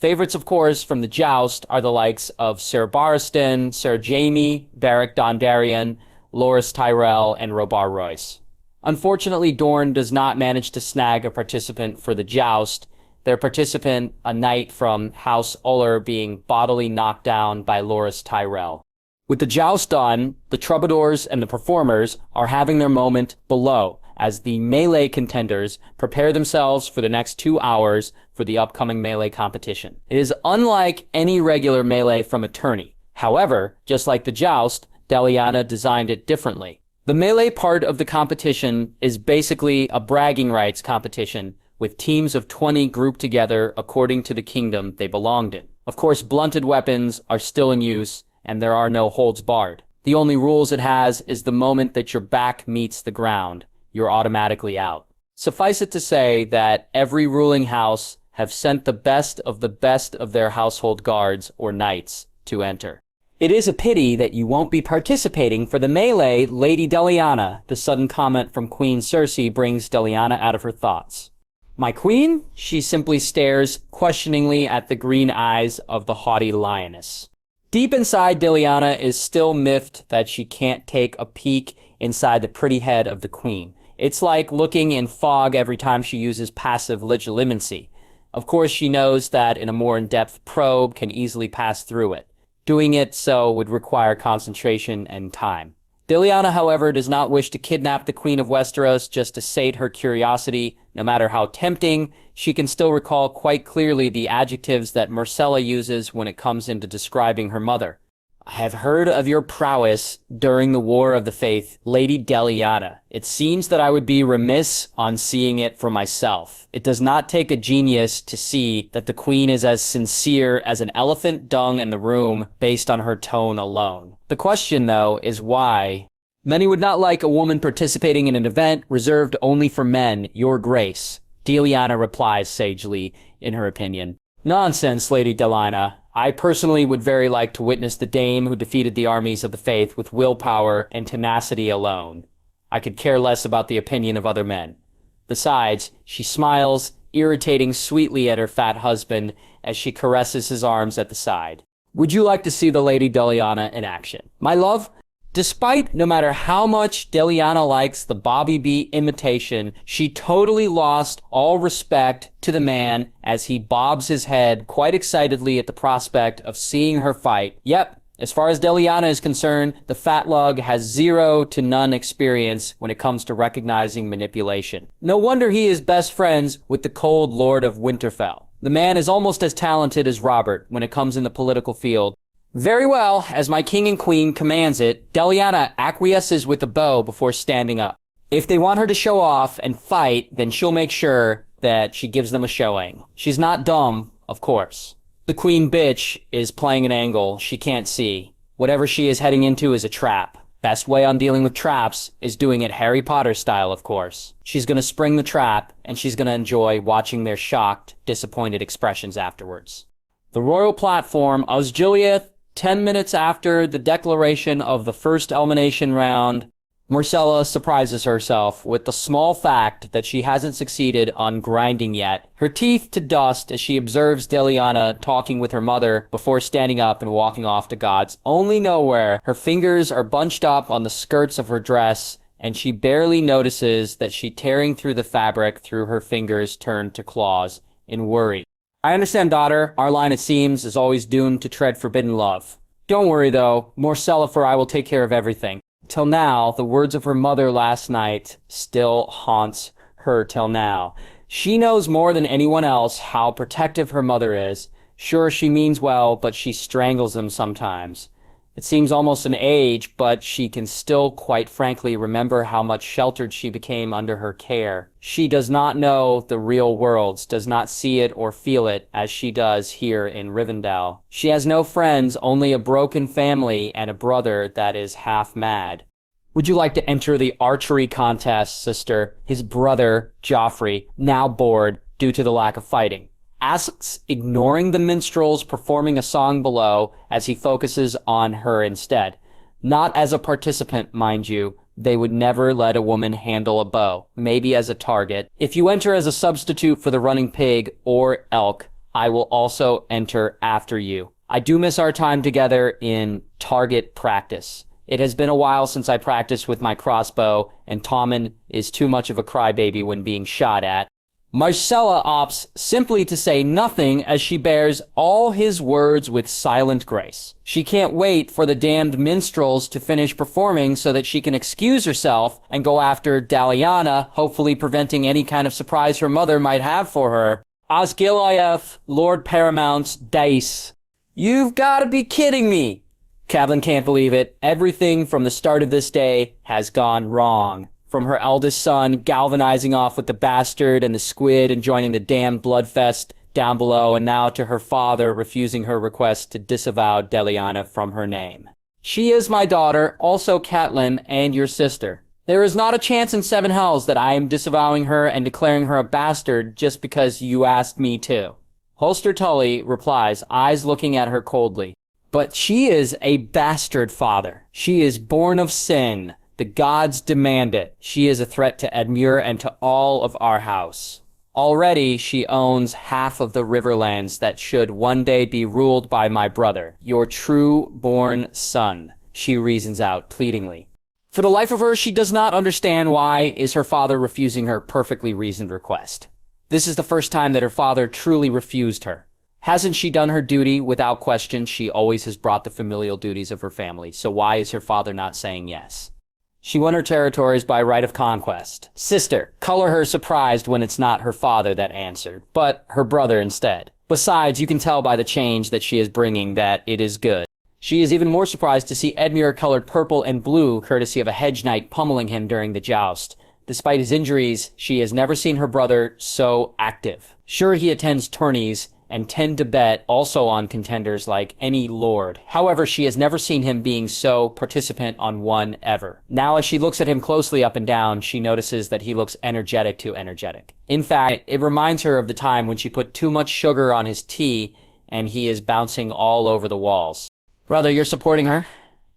Favorites, of course, from the joust are the likes of Ser Barristan, Ser Jaime, Beric Dondarrion, Loras Tyrell, and Robar Royce. Unfortunately, Dorne does not manage to snag a participant for the joust, their participant, a knight from House Uller, being bodily knocked down by Loras Tyrell. With the joust done, the troubadours and the performers are having their moment below, as the melee contenders prepare themselves for the next 2 hours for the upcoming melee competition. It is unlike any regular melee from a tourney. However, just like the joust, Delana designed it differently. The melee part of the competition is basically a bragging rights competition, with teams of 20 grouped together according to the kingdom they belonged in. Of course, blunted weapons are still in use, and there are no holds barred. The only rules it has is the moment that your back meets the ground, you're automatically out. Suffice it to say that every ruling house have sent the best of their household guards or knights to enter. "It is a pity that you won't be participating for the melee, Lady Delana," the sudden comment from Queen Cersei brings Delana out of her thoughts. "My queen?" She simply stares questioningly at the green eyes of the haughty lioness. Deep inside, Delana is still miffed that she can't take a peek inside the pretty head of the queen. It's like looking in fog every time she uses passive legilimency. Of course, she knows that in a more in-depth probe can easily pass through it. Doing it so would require concentration and time. Delana, however, does not wish to kidnap the Queen of Westeros just to sate her curiosity. No matter how tempting, she can still recall quite clearly the adjectives that Myrcella uses when it comes into describing her mother. "I have heard of your prowess during the War of the Faith, Lady Delana. It seems that I would be remiss on seeing it for myself. It does not take a genius to see that the queen is as sincere as an elephant dung in the room based on her tone alone. The question, though, is why? Many would not like a woman participating in an event reserved only for men, your grace." Delana replies sagely, in her opinion. "Nonsense, Lady Delana. I personally would very like to witness the dame who defeated the armies of the faith with willpower and tenacity alone. I could care less about the opinion of other men." Besides, she smiles, irritating sweetly at her fat husband as she caresses his arms at the side. "Would you like to see the Lady Delana in action?" "My love?" Despite no matter how much Delana likes the Bobby B imitation, she totally lost all respect to the man as he bobs his head quite excitedly at the prospect of seeing her fight. "Yep, As far as Delana is concerned, the fat lug has 0 to none experience when it comes to recognizing manipulation. No wonder he is best friends with the cold Lord of Winterfell. The man is almost as talented as Robert when it comes in the political field. Very well, as my king and queen commands it, Delana acquiesces with the bow before standing up. If they want her to show off and fight, then she'll make sure that she gives them a showing. She's not dumb, of course. The queen bitch is playing an angle she can't see. Whatever she is heading into is a trap. Best way on dealing with traps is doing it Harry Potter style, of course. She's gonna spring the trap, and she's gonna enjoy watching their shocked, disappointed expressions afterwards. The royal platform, Osgiliath, 10 minutes after the declaration of the first elimination round, Myrcella surprises herself with the small fact that she hasn't succeeded on grinding yet, her teeth to dust as she observes Delana talking with her mother before standing up and walking off to God's only nowhere. Her fingers are bunched up on the skirts of her dress, and she barely notices that she tearing through the fabric through her fingers turned to claws in worry. I understand, daughter. Our line, it seems, is always doomed to tread forbidden love. Don't worry, though. Myrcella, for I will take care of everything. Till now, the words of her mother last night still haunts her till now. She knows more than anyone else how protective her mother is. Sure, she means well, but she strangles them sometimes. It seems almost an age, but she can still, quite frankly, remember how much sheltered she became under her care. She does not know the real world, does not see it or feel it as she does here in Rivendell. She has no friends, only a broken family and a brother that is half mad. Would you like to enter the archery contest, sister? His brother, Joffrey, now bored due to the lack of fighting, asks, ignoring the minstrels performing a song below as he focuses on her instead. Not as a participant, mind you. They would never let a woman handle a bow, maybe as a target. If you enter as a substitute for the running pig or elk, I will also enter after you. I do miss our time together in target practice. It has been a while since I practiced with my crossbow, and Tommen is too much of a crybaby when being shot at. Myrcella opts simply to say nothing as she bears all his words with silent grace. She can't wait for the damned minstrels to finish performing so that she can excuse herself and go after Delana, hopefully preventing any kind of surprise her mother might have for her. Osgiliath, Lord Paramount's dice. You've gotta be kidding me! Catelyn can't believe it. Everything from the start of this day has gone wrong. From her eldest son galvanizing off with the bastard and the squid and joining the damned bloodfest down below, and now to her father refusing her request to disavow Delana from her name. She is my daughter, also Catelyn, and your sister. There is not a chance in seven hells that I am disavowing her and declaring her a bastard just because you asked me to. Holster Tully replies, eyes looking at her coldly. But she is a bastard, father. She is born of sin. The gods demand it. She is a threat to Edmure and to all of our house. Already, she owns half of the Riverlands that should one day be ruled by my brother, your true-born son, she reasons out pleadingly. For the life of her, she does not understand why is her father refusing her perfectly reasoned request. This is the first time that her father truly refused her. Hasn't she done her duty? Without question, she always has brought the familial duties of her family, so why is her father not saying yes? She won her territories by right of conquest. Sister, color her surprised when it's not her father that answered, but her brother instead. Besides, you can tell by the change that she is bringing that it is good. She is even more surprised to see Edmure colored purple and blue, courtesy of a hedge knight pummeling him during the joust. Despite his injuries, she has never seen her brother so active. Sure, he attends tourneys and tend to bet also on contenders like any lord. However, she has never seen him being so participant on one ever. Now, as she looks at him closely up and down, she notices that he looks energetic to energetic. In fact, it reminds her of the time when she put too much sugar on his tea and he is bouncing all over the walls. Brother, you're supporting her?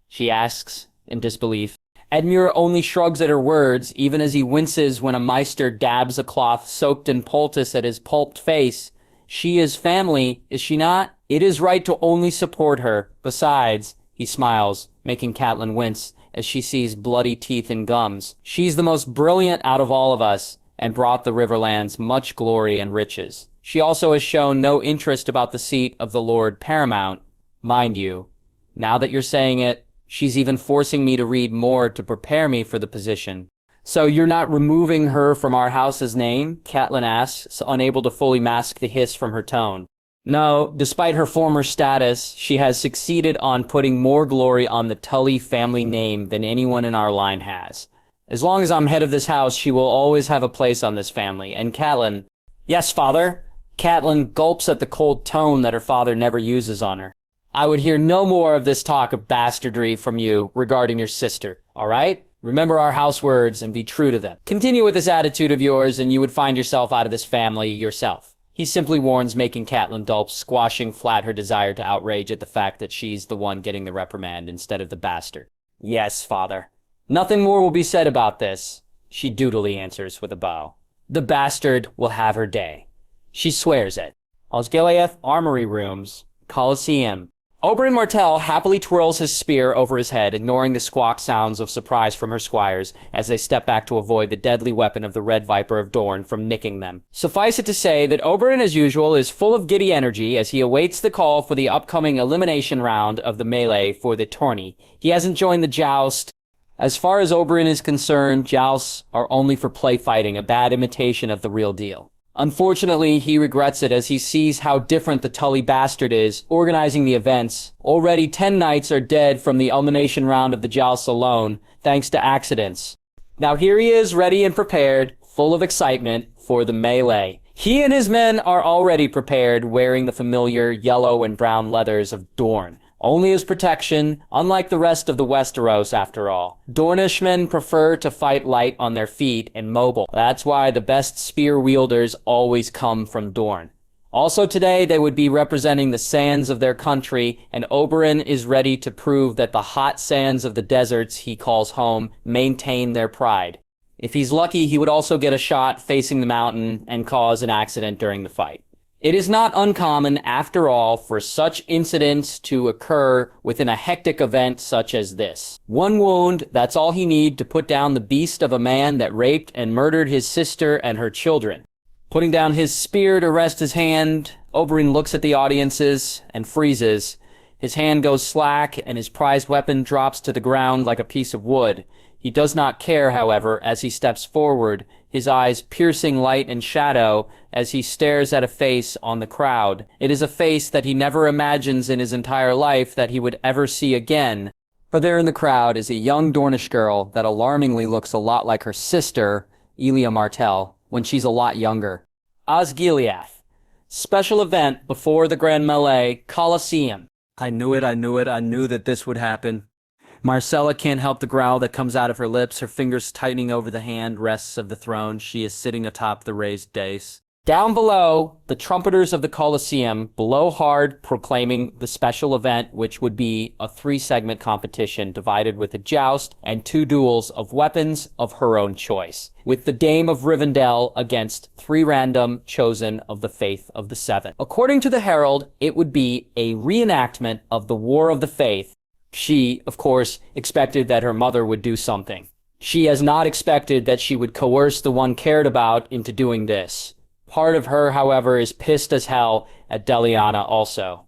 She asks in disbelief. Edmure only shrugs at her words, even as he winces when a Meister dabs a cloth soaked in poultice at his pulped face. She is family, is she not? It is right to only support her. Besides, he smiles, making Catelyn wince as she sees bloody teeth and gums. She's the most brilliant out of all of us, and brought the Riverlands much glory and riches. She also has shown no interest about the seat of the Lord Paramount. Mind you, Now that you're saying it, she's even forcing me to read more to prepare me for the position. So you're not removing her from our house's name? Catelyn asks, unable to fully mask the hiss from her tone. No, despite her former status, she has succeeded on putting more glory on the Tully family name than anyone in our line has. As long as I'm head of this house, she will always have a place on this family. And Catelyn... Yes, father. Catelyn gulps at the cold tone that her father never uses on her. I would hear no more of this talk of bastardry from you regarding your sister, all right? Remember our house words and be true to them. Continue with this attitude of yours and you would find yourself out of this family yourself. He simply warns, making Catelyn gulp, squashing flat her desire to outrage at the fact that she's the one getting the reprimand instead of the bastard. Yes, father. Nothing more will be said about this, she doodily answers with a bow. The bastard will have her day. She swears it. Osgiliath Armory Rooms, Coliseum. Oberin Martell happily twirls his spear over his head, ignoring the squawk sounds of surprise from her squires as they step back to avoid the deadly weapon of the Red Viper of Dorne from nicking them. Suffice it to say that Oberin, as usual, is full of giddy energy as he awaits the call for the upcoming elimination round of the melee for the tourney. He hasn't joined the joust. As far as Oberin is concerned, jousts are only for play fighting, a bad imitation of the real deal. Unfortunately, he regrets it as he sees how different the Tully bastard is, organizing the events. Already 10 knights are dead from the elimination round of the jousts alone, thanks to accidents. Now here he is, ready and prepared, full of excitement, for the melee. He and his men are already prepared, wearing the familiar yellow and brown leathers of Dorne. Only as protection, unlike the rest of the Westeros, after all. Dornish men prefer to fight light on their feet and mobile. That's why the best spear wielders always come from Dorne. Also today, they would be representing the sands of their country, and Oberin is ready to prove that the hot sands of the deserts he calls home maintain their pride. If he's lucky, he would also get a shot facing the mountain and cause an accident during the fight. It is not uncommon, after all, for such incidents to occur within a hectic event such as this. One wound, that's all he need to put down the beast of a man that raped and murdered his sister and her children. Putting down his spear to rest his hand, Oberyn looks at the audiences and freezes. His hand goes slack and his prized weapon drops to the ground like a piece of wood. He does not care, however, as he steps forward, his eyes piercing light and shadow as he stares at a face on the crowd. It is a face that he never imagines in his entire life that he would ever see again. For there in the crowd is a young Dornish girl that alarmingly looks a lot like her sister, Elia Martell, when she's a lot younger. Osgiliath. Special event before the Grand Melee, Coliseum. I knew it, I knew that this would happen. Myrcella can't help the growl that comes out of her lips, her fingers tightening over the hand rests of the throne. She is sitting atop the raised dais. Down below, the trumpeters of the Coliseum blow hard, proclaiming the special event, which would be a 3-segment competition divided with a joust and 2 duels of weapons of her own choice, with the Dame of Rivendell against 3 random chosen of the Faith of the Seven. According to the Herald, it would be a reenactment of the War of the Faith. She, of course, expected that her mother would do something. She has not expected that she would coerce the one cared about into doing this. Part of her, however, is pissed as hell at Delana also.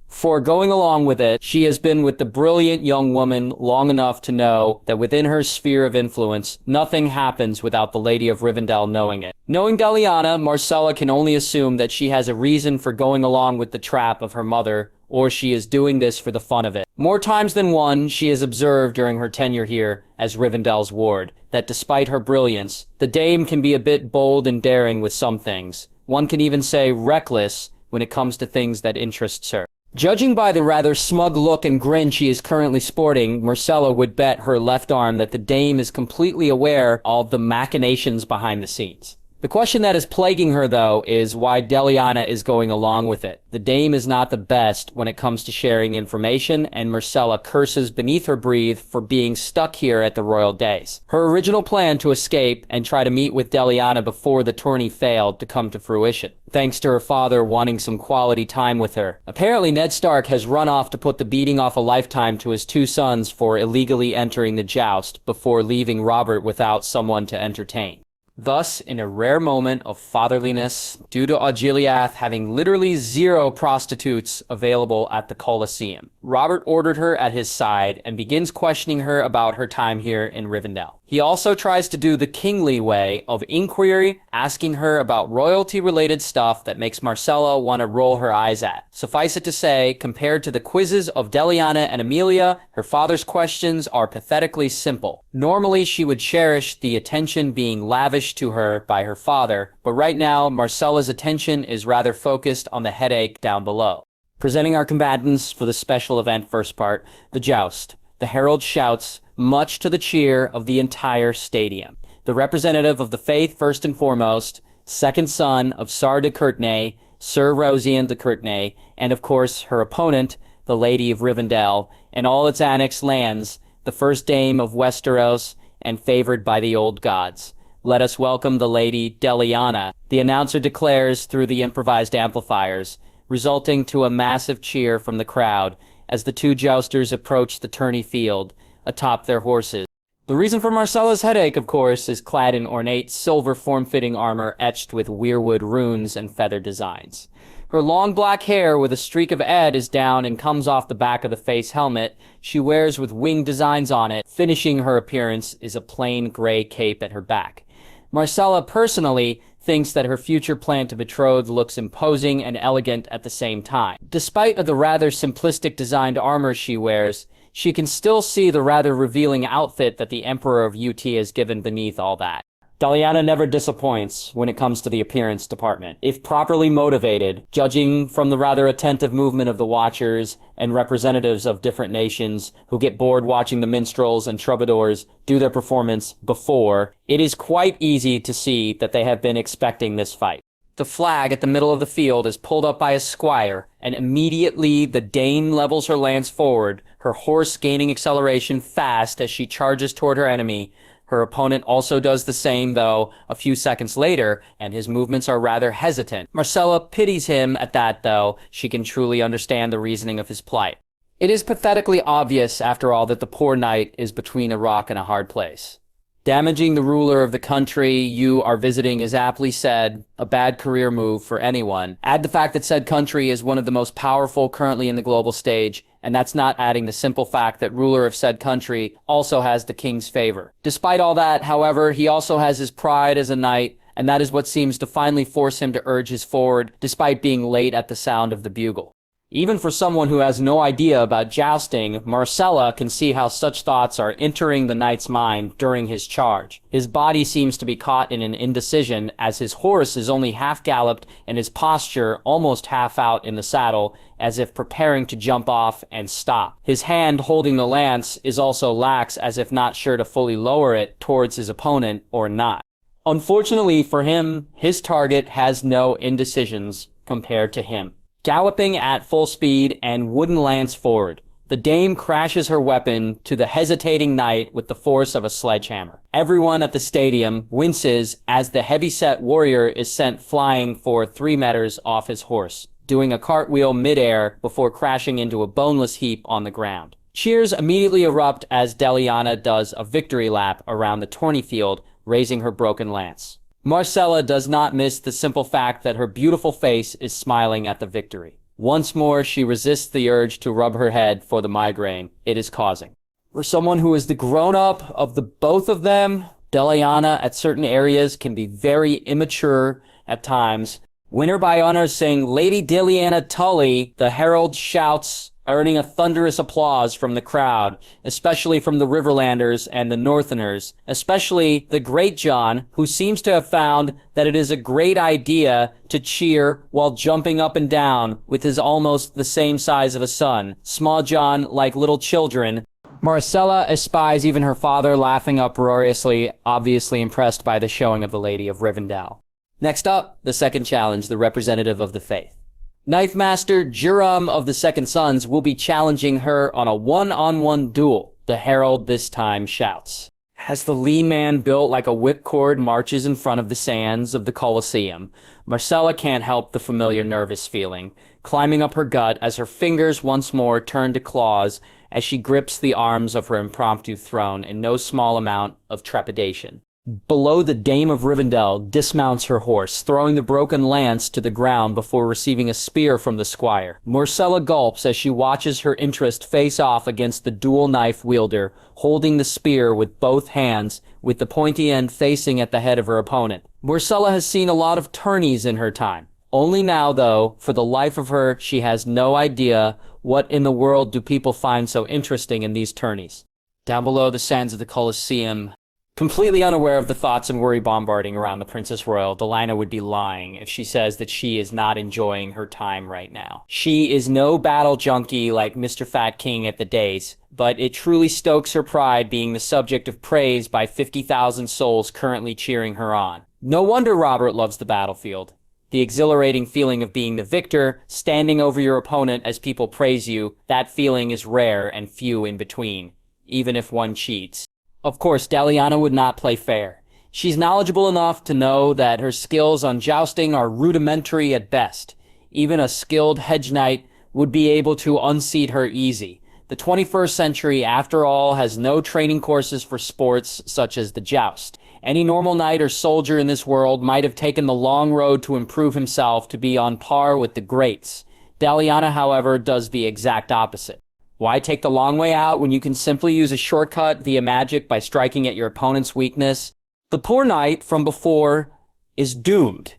For going along with it, she has been with the brilliant young woman long enough to know that within her sphere of influence, nothing happens without the Lady of Rivendell knowing it. Knowing Delana, Myrcella can only assume that she has a reason for going along with the trap of her mother, or she is doing this for the fun of it. More times than one, she has observed during her tenure here as Rivendell's ward, that despite her brilliance, the dame can be a bit bold and daring with some things. One can even say reckless when it comes to things that interests her. Judging by the rather smug look and grin she is currently sporting, Myrcella would bet her left arm that the dame is completely aware of the machinations behind the scenes. The question that is plaguing her, though, is why Delana is going along with it. The dame is not the best when it comes to sharing information, and Myrcella curses beneath her breath for being stuck here at the royal days. Her original plan to escape and try to meet with Delana before the tourney failed to come to fruition, thanks to her father wanting some quality time with her. Apparently, Ned Stark has run off to put the beating off a lifetime to his 2 sons for illegally entering the joust before leaving Robert without someone to entertain. Thus, in a rare moment of fatherliness, due to Augiliath having literally 0 prostitutes available at the Colosseum, Robert ordered her at his side and begins questioning her about her time here in Rivendell. He also tries to do the kingly way of inquiry, asking her about royalty-related stuff that makes Myrcella want to roll her eyes at. Suffice it to say, compared to the quizzes of Delana and Emilia, her father's questions are pathetically simple. Normally, she would cherish the attention being lavished to her by her father, but right now, Myrcella's attention is rather focused on the headache down below. Presenting our combatants for the special event first part, the joust. The herald shouts, much to the cheer of the entire stadium. The representative of the faith first and foremost, second son of Sar de Courtenay, Sir Rosian de Courtenay, and of course her opponent, the Lady of Rivendell, and all its annexed lands, the first dame of Westeros, and favored by the old gods. Let us welcome the Lady Delana, the announcer declares through the improvised amplifiers, resulting to a massive cheer from the crowd as the two jousters approach the tourney field atop their horses. The reason for Myrcella's headache, of course, is clad in ornate silver form-fitting armor etched with weirwood runes and feather designs. Her long black hair with a streak of Ed is down and comes off the back of the face helmet she wears with wing designs on it. Finishing her appearance is a plain gray cape at her back. Myrcella personally thinks that her future plan to betroth looks imposing and elegant at the same time. Despite the rather simplistic designed armor she wears, she can still see the rather revealing outfit that the Emperor of UT has given beneath all that. Delana never disappoints when it comes to the appearance department. If properly motivated, judging from the rather attentive movement of the Watchers and representatives of different nations who get bored watching the minstrels and troubadours do their performance before, it is quite easy to see that they have been expecting this fight. The flag at the middle of the field is pulled up by a squire, and immediately the Dane levels her lance forward, her horse gaining acceleration fast as she charges toward her enemy. Her opponent also does the same, though, a few seconds later, and his movements are rather hesitant. Myrcella pities him at that, though. She can truly understand the reasoning of his plight. It is pathetically obvious, after all, that the poor knight is between a rock and a hard place. Damaging the ruler of the country you are visiting is aptly said a bad career move for anyone. Add the fact that said country is one of the most powerful currently in the global stage, and that's not adding the simple fact that ruler of said country also has the king's favor. Despite all that, however, he also has his pride as a knight, and that is what seems to finally force him to urge his forward, despite being late at the sound of the bugle. Even for someone who has no idea about jousting, Myrcella can see how such thoughts are entering the knight's mind during his charge. His body seems to be caught in an indecision as his horse is only half galloped and his posture almost half out in the saddle, as if preparing to jump off and stop. His hand holding the lance is also lax, as if not sure to fully lower it towards his opponent or not. Unfortunately for him, his target has no indecisions compared to him. Galloping at full speed and wooden lance forward, the dame crashes her weapon to the hesitating knight with the force of a sledgehammer. Everyone at the stadium winces as the heavy-set warrior is sent flying for 3 meters off his horse, doing a cartwheel midair before crashing into a boneless heap on the ground. Cheers immediately erupt as Delana does a victory lap around the tourney field, raising her broken lance. Myrcella does not miss the simple fact that her beautiful face is smiling at the victory. Once more, she resists the urge to rub her head for the migraine it is causing. For someone who is the grown-up of the both of them, Delana at certain areas can be very immature at times. Winner by honor saying, "Lady Delana Tully," the herald shouts, earning a thunderous applause from the crowd, especially from the Riverlanders and the Northerners, especially the Great John, who seems to have found that it is a great idea to cheer while jumping up and down with his almost the same size of a son. Small John, like little children. Myrcella espies even her father laughing uproariously, obviously impressed by the showing of the Lady of Rivendell. Next up, the second challenge, the representative of the faith. Knife Master Juram of the Second Sons will be challenging her on a one-on-one duel, the herald this time shouts. As the lean man built like a whipcord marches in front of the sands of the Colosseum, Myrcella can't help the familiar nervous feeling, climbing up her gut as her fingers once more turn to claws as she grips the arms of her impromptu throne in no small amount of trepidation. Below, the Dame of Rivendell dismounts her horse, throwing the broken lance to the ground before receiving a spear from the squire. Myrcella gulps as she watches her interest face off against the dual knife wielder, holding the spear with both hands, with the pointy end facing at the head of her opponent. Myrcella has seen a lot of tourneys in her time. Only now, though, for the life of her, she has no idea what in the world do people find so interesting in these tourneys. Down below the sands of the Colosseum, completely unaware of the thoughts and worry bombarding around the Princess Royal, Delana would be lying if she says that she is not enjoying her time right now. She is no battle junkie like Mr. Fat King at the Days, but it truly stokes her pride being the subject of praise by 50,000 souls currently cheering her on. No wonder Robert loves the battlefield. The exhilarating feeling of being the victor, standing over your opponent as people praise you, that feeling is rare and few in between, even if one cheats. Of course, Delana would not play fair. She's knowledgeable enough to know that her skills on jousting are rudimentary at best. Even a skilled hedge knight would be able to unseat her easy. The 21st century, after all, has no training courses for sports such as the joust. Any normal knight or soldier in this world might have taken the long road to improve himself to be on par with the greats. Delana, however, does the exact opposite. Why take the long way out when you can simply use a shortcut via magic by striking at your opponent's weakness? The poor knight from before is doomed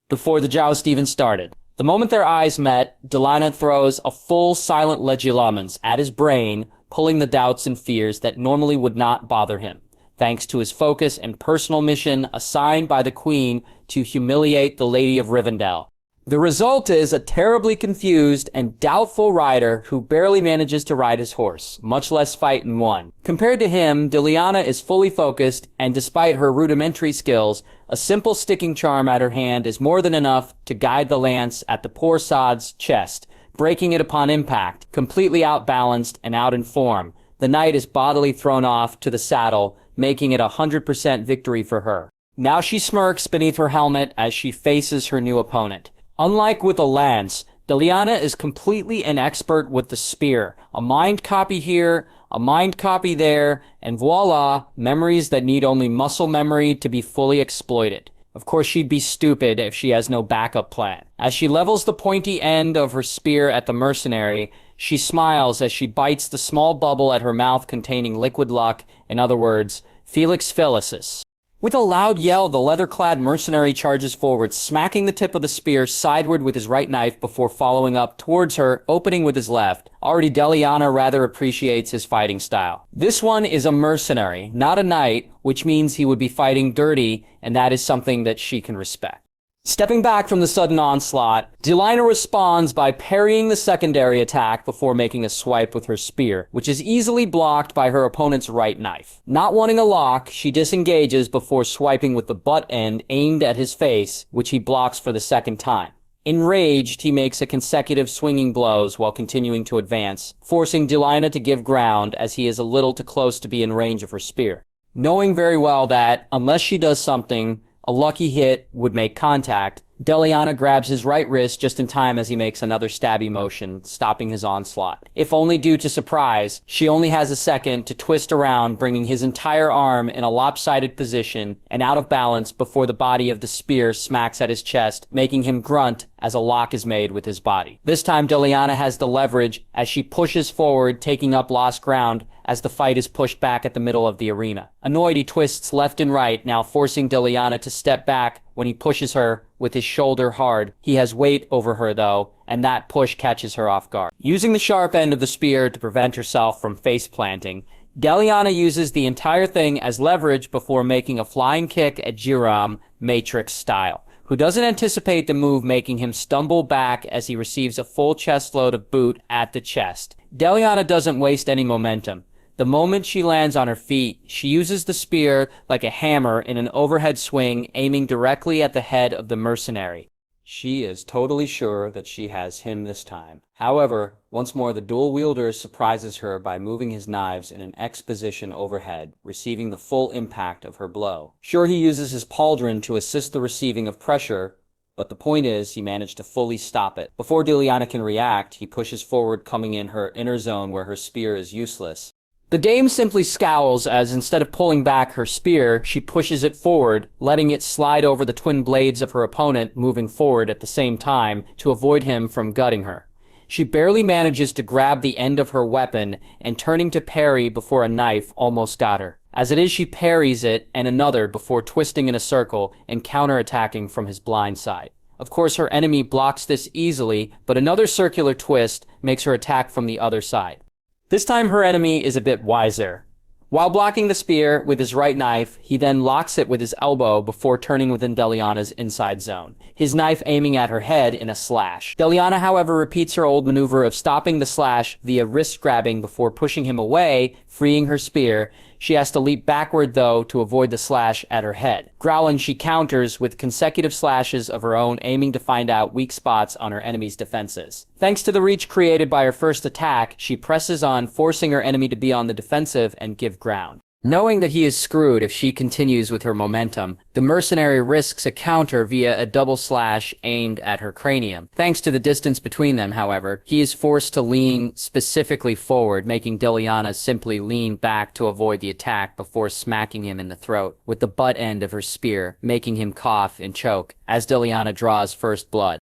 before the joust even started. The moment their eyes met, Delana throws a full silent legilimens at his brain, pulling the doubts and fears that normally would not bother him, thanks to his focus and personal mission assigned by the Queen to humiliate the Lady of Rivendell. The result is a terribly confused and doubtful rider who barely manages to ride his horse, much less fight in one. Compared to him, Delana is fully focused, and despite her rudimentary skills, a simple sticking charm at her hand is more than enough to guide the lance at the poor sod's chest, breaking it upon impact, completely outbalanced and out in form. The knight is bodily thrown off to the saddle, making it 100% victory for her. Now she smirks beneath her helmet as she faces her new opponent. Unlike with a lance, Delana is completely an expert with the spear. A mind copy here, a mind copy there, and voila, memories that need only muscle memory to be fully exploited. Of course, she'd be stupid if she has no backup plan. As she levels the pointy end of her spear at the mercenary, she smiles as she bites the small bubble at her mouth containing liquid luck, in other words, Felix Felicis. With a loud yell, the leather-clad mercenary charges forward, smacking the tip of the spear sideward with his right knife before following up towards her, opening with his left. Already Delana rather appreciates his fighting style. This one is a mercenary, not a knight, which means he would be fighting dirty, and that is something that she can respect. Stepping back from the sudden onslaught, Delana responds by parrying the secondary attack before making a swipe with her spear, which is easily blocked by her opponent's right knife. Not wanting a lock, she disengages before swiping with the butt end aimed at his face, which he blocks for the second time. Enraged, he makes a consecutive swinging blows while continuing to advance, forcing Delana to give ground as he is a little too close to be in range of her spear. Knowing very well that, unless she does something, a lucky hit would make contact, Delana grabs his right wrist just in time as he makes another stabby motion, stopping his onslaught. If only due to surprise, she only has a second to twist around, bringing his entire arm in a lopsided position and out of balance before the body of the spear smacks at his chest, making him grunt as a lock is made with his body. This time Delana has the leverage as she pushes forward, taking up lost ground as the fight is pushed back at the middle of the arena. Annoyed, he twists left and right, now forcing Delana to step back when he pushes her with his shoulder hard. He has weight over her though, and that push catches her off guard. Using the sharp end of the spear to prevent herself from face planting, Delana uses the entire thing as leverage before making a flying kick at Jiram, Matrix style, who doesn't anticipate the move, making him stumble back as he receives a full chest load of boot at the chest. Delana doesn't waste any momentum. The moment she lands on her feet, she uses the spear like a hammer in an overhead swing, aiming directly at the head of the mercenary. She is totally sure that she has him this time. However, once more the dual wielder surprises her by moving his knives in an X position overhead, receiving the full impact of her blow. Sure, he uses his pauldron to assist the receiving of pressure, but the point is he managed to fully stop it. Before Delana can react, he pushes forward, coming in her inner zone where her spear is useless. The dame simply scowls as instead of pulling back her spear, she pushes it forward, letting it slide over the twin blades of her opponent, moving forward at the same time to avoid him from gutting her. She barely manages to grab the end of her weapon and turning to parry before a knife almost got her. As it is, she parries it and another before twisting in a circle and counterattacking from his blind side. Of course, her enemy blocks this easily, but another circular twist makes her attack from the other side. This time her enemy is a bit wiser. While blocking the spear with his right knife, he then locks it with his elbow before turning within Delana's inside zone, his knife aiming at her head in a slash. Delana, however, repeats her old maneuver of stopping the slash via wrist grabbing before pushing him away, freeing her spear. She has to leap backward, though, to avoid the slash at her head. Growling, she counters with consecutive slashes of her own, aiming to find out weak spots on her enemy's defenses. Thanks to the reach created by her first attack, she presses on, forcing her enemy to be on the defensive and give ground. Knowing that he is screwed if she continues with her momentum, the mercenary risks a counter via a double slash aimed at her cranium. Thanks to the distance between them, however, he is forced to lean specifically forward, making Delana simply lean back to avoid the attack before smacking him in the throat with the butt end of her spear, making him cough and choke as Delana draws first blood.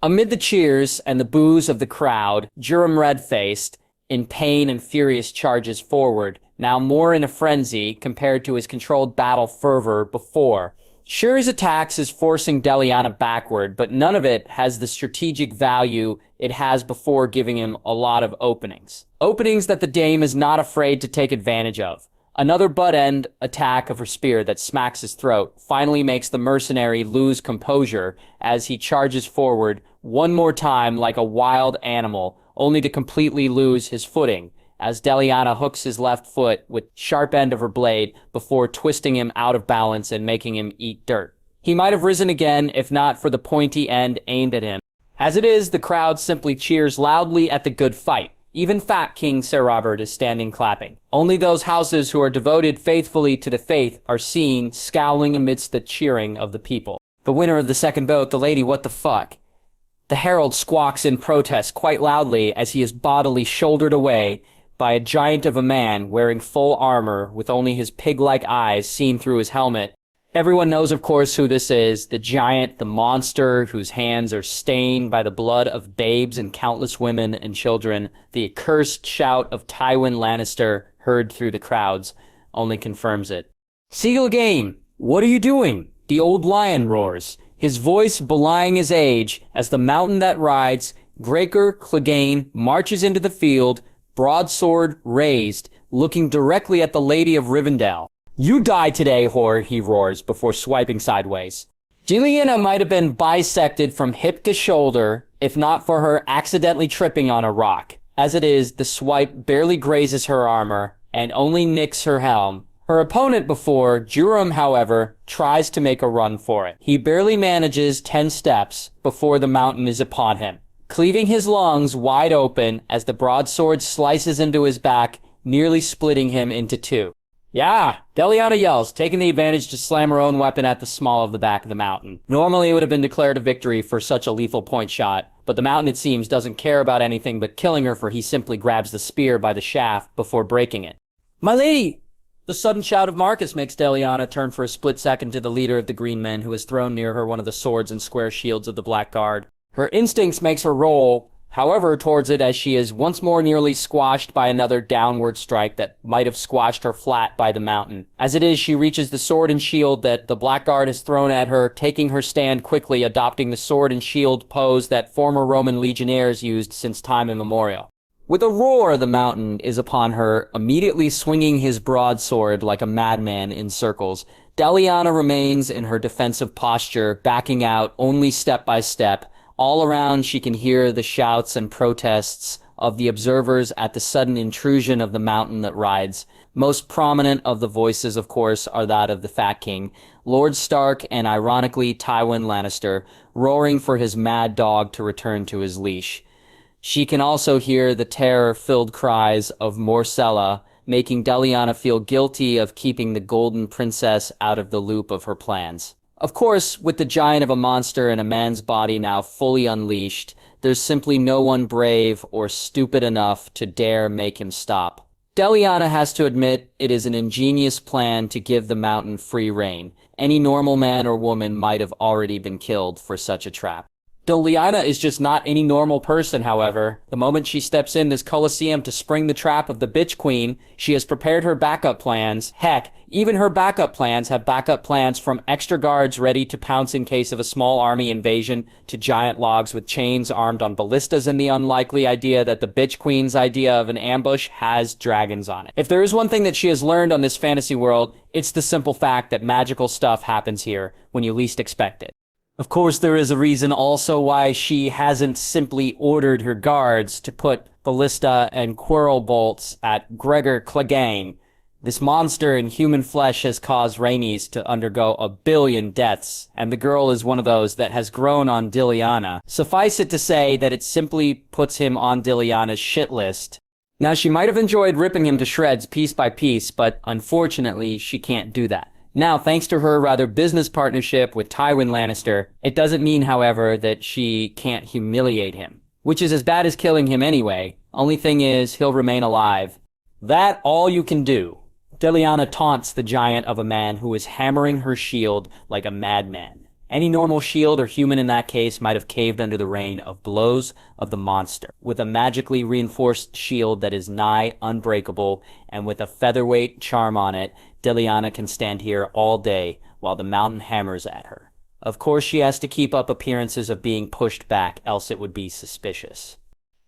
Amid the cheers and the boos of the crowd, Juram red-faced, in pain and furious charges forward, now more in a frenzy compared to his controlled battle fervor before. Sure, his attacks is forcing Delana backward, but none of it has the strategic value it has before, giving him a lot of openings. Openings that the dame is not afraid to take advantage of. Another butt-end attack of her spear that smacks his throat finally makes the mercenary lose composure as he charges forward one more time like a wild animal, only to completely lose his footing, as Delana hooks his left foot with sharp end of her blade before twisting him out of balance and making him eat dirt. He might have risen again if not for the pointy end aimed at him. As it is, the crowd simply cheers loudly at the good fight. Even Fat King Sir Robert is standing clapping. Only those houses who are devoted faithfully to the faith are seen scowling amidst the cheering of the people. The winner of the second bout, the lady what the fuck. The herald squawks in protest quite loudly as he is bodily shouldered away by a giant of a man wearing full armor with only his pig-like eyes seen through his helmet. Everyone knows, of course, who this is, the giant, the monster whose hands are stained by the blood of babes and countless women and children. The accursed shout of Tywin Lannister, heard through the crowds, only confirms it. "Seagull Game, what are you doing?" the old lion roars, his voice belying his age as the mountain that rides, Gregor Clegane, marches into the field, broadsword raised, looking directly at the Lady of Rivendell. "You die today, whore," he roars before swiping sideways. Delana might have been bisected from hip to shoulder if not for her accidentally tripping on a rock. As it is, the swipe barely grazes her armor and only nicks her helm. Her opponent before, Juram, however, tries to make a run for it. He barely manages 10 steps before the mountain is upon him, cleaving his lungs wide open as the broadsword slices into his back, nearly splitting him into two. "Yeah," Delana yells, taking the advantage to slam her own weapon at the small of the back of the mountain. Normally it would have been declared a victory for such a lethal point shot, but the mountain, it seems, doesn't care about anything but killing her, for he simply grabs the spear by the shaft before breaking it. "My lady!" The sudden shout of Marcus makes Delana turn for a split second to the leader of the Green Men, who has thrown near her one of the swords and square shields of the Black Guard. Her instincts makes her roll, however, towards it as she is once more nearly squashed by another downward strike that might have squashed her flat by the mountain. As it is, she reaches the sword and shield that the Blackguard has thrown at her, taking her stand quickly, adopting the sword and shield pose that former Roman legionnaires used since time immemorial. With a roar, the mountain is upon her, immediately swinging his broadsword like a madman in circles. Delana remains in her defensive posture, backing out only step by step. All around, she can hear the shouts and protests of the observers at the sudden intrusion of the mountain that rides. Most prominent of the voices, of course, are that of the Fat King, Lord Stark, and ironically Tywin Lannister, roaring for his mad dog to return to his leash. She can also hear the terror-filled cries of Myrcella, making Delana feel guilty of keeping the Golden Princess out of the loop of her plans. Of course, with the giant of a monster in a man's body now fully unleashed, there's simply no one brave or stupid enough to dare make him stop. Delana has to admit it is an ingenious plan to give the mountain free rein. Any normal man or woman might have already been killed for such a trap. Delana is just not any normal person, however. The moment she steps in this Colosseum to spring the trap of the bitch queen, she has prepared her backup plans. Heck, even her backup plans have backup plans from extra guards ready to pounce in case of a small army invasion to giant logs with chains armed on ballistas and the unlikely idea that the bitch queen's idea of an ambush has dragons on it. If there is one thing that she has learned on this fantasy world, it's the simple fact that magical stuff happens here when you least expect it. Of course, there is a reason also why she hasn't simply ordered her guards to put ballista and quarrel bolts at Gregor Clegane. This monster in human flesh has caused Rhaenys to undergo 1 billion deaths, and the girl is one of those that has grown on Delana. Suffice it to say that it simply puts him on Delana's shit list. Now, she might have enjoyed ripping him to shreds piece by piece, but unfortunately, she can't do that. Now, thanks to her rather business partnership with Tywin Lannister, it doesn't mean, however, that she can't humiliate him, which is as bad as killing him anyway. Only thing is, he'll remain alive. That all you can do. Delana taunts the giant of a man who is hammering her shield like a madman. Any normal shield or human in that case might have caved under the rain of blows of the monster. With a magically reinforced shield that is nigh unbreakable and with a featherweight charm on it, Delana can stand here all day while the mountain hammers at her. Of course, she has to keep up appearances of being pushed back, else it would be suspicious.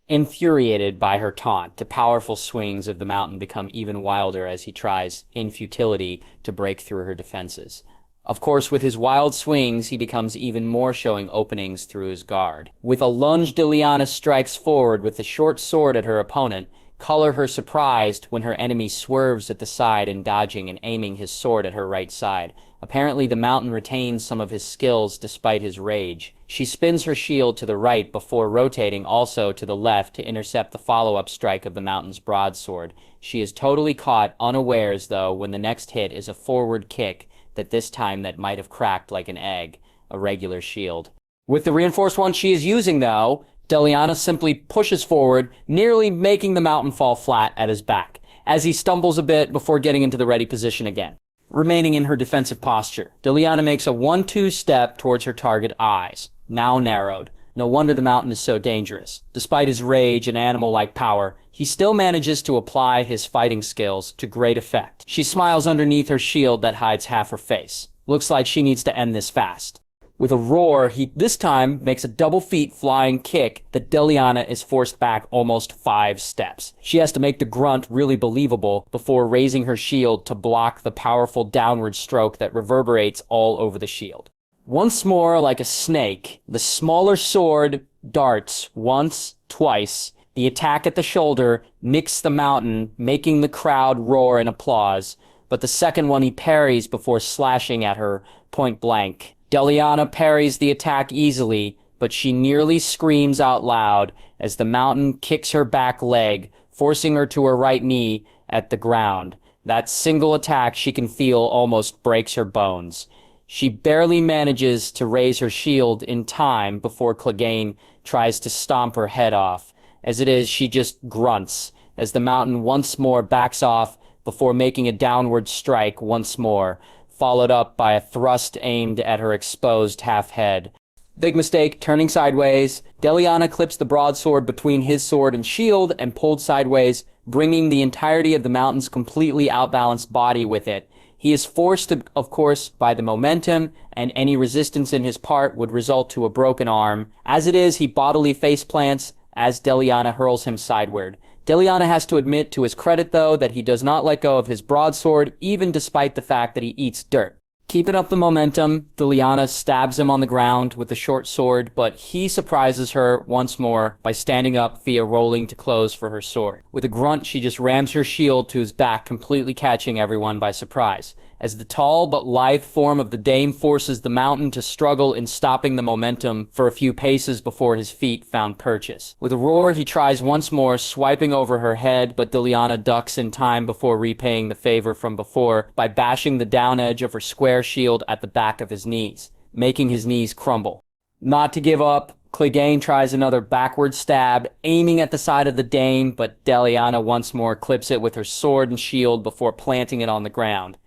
Infuriated by her taunt, the powerful swings of the mountain become even wilder as he tries, in futility, to break through her defenses. Of course, with his wild swings, he becomes even more showing openings through his guard. With a lunge, Delana strikes forward with the short sword at her opponent. Color her surprised when her enemy swerves at the side and dodging and aiming his sword at her right side. Apparently, the mountain retains some of his skills despite his rage. She spins her shield to the right before rotating also to the left to intercept the follow-up strike of the mountain's broadsword. She is totally caught unawares, though, when the next hit is a forward kick this time that might have cracked like an egg, a regular shield. With the reinforced one she is using, though, Delana simply pushes forward, nearly making the mountain fall flat at his back, as he stumbles a bit before getting into the ready position again. Remaining in her defensive posture, Delana makes a 1-2 step towards her target eyes, now narrowed. No wonder the mountain is so dangerous. Despite his rage and animal-like power, he still manages to apply his fighting skills to great effect. She smiles underneath her shield that hides half her face. Looks like she needs to end this fast. With a roar, he this time makes a double feet flying kick that Delana is forced back almost 5 steps. She has to make the grunt really believable before raising her shield to block the powerful downward stroke that reverberates all over the shield. Once more, like a snake, the smaller sword darts once, twice. The attack at the shoulder nicks the mountain, making the crowd roar in applause, but the second one he parries before slashing at her point blank. Delana parries the attack easily, but she nearly screams out loud as the mountain kicks her back leg, forcing her to her right knee at the ground. That single attack she can feel almost breaks her bones. She barely manages to raise her shield in time before Clegane tries to stomp her head off. As it is, she just grunts as the mountain once more backs off before making a downward strike once more, followed up by a thrust aimed at her exposed half-head. Big mistake, turning sideways. Delana clips the broadsword between his sword and shield and pulled sideways, bringing the entirety of the mountain's completely outbalanced body with it. He is forced, of course, by the momentum, and any resistance in his part would result to a broken arm. As it is, he bodily faceplants as Delana hurls him sideward. Delana has to admit to his credit, though, that he does not let go of his broadsword, even despite the fact that he eats dirt. Keeping up the momentum, Delana stabs him on the ground with the short sword, but he surprises her once more by standing up via rolling to close for her sword. With a grunt, she just rams her shield to his back, completely catching everyone by surprise. As the tall but lithe form of the dame forces the mountain to struggle in stopping the momentum for a few paces before his feet found purchase. With a roar, he tries once more, swiping over her head, but Delana ducks in time before repaying the favor from before by bashing the down edge of her square shield at the back of his knees, making his knees crumble. Not to give up, Clegane tries another backward stab, aiming at the side of the Dane, but Delana once more clips it with her sword and shield before planting it on the ground.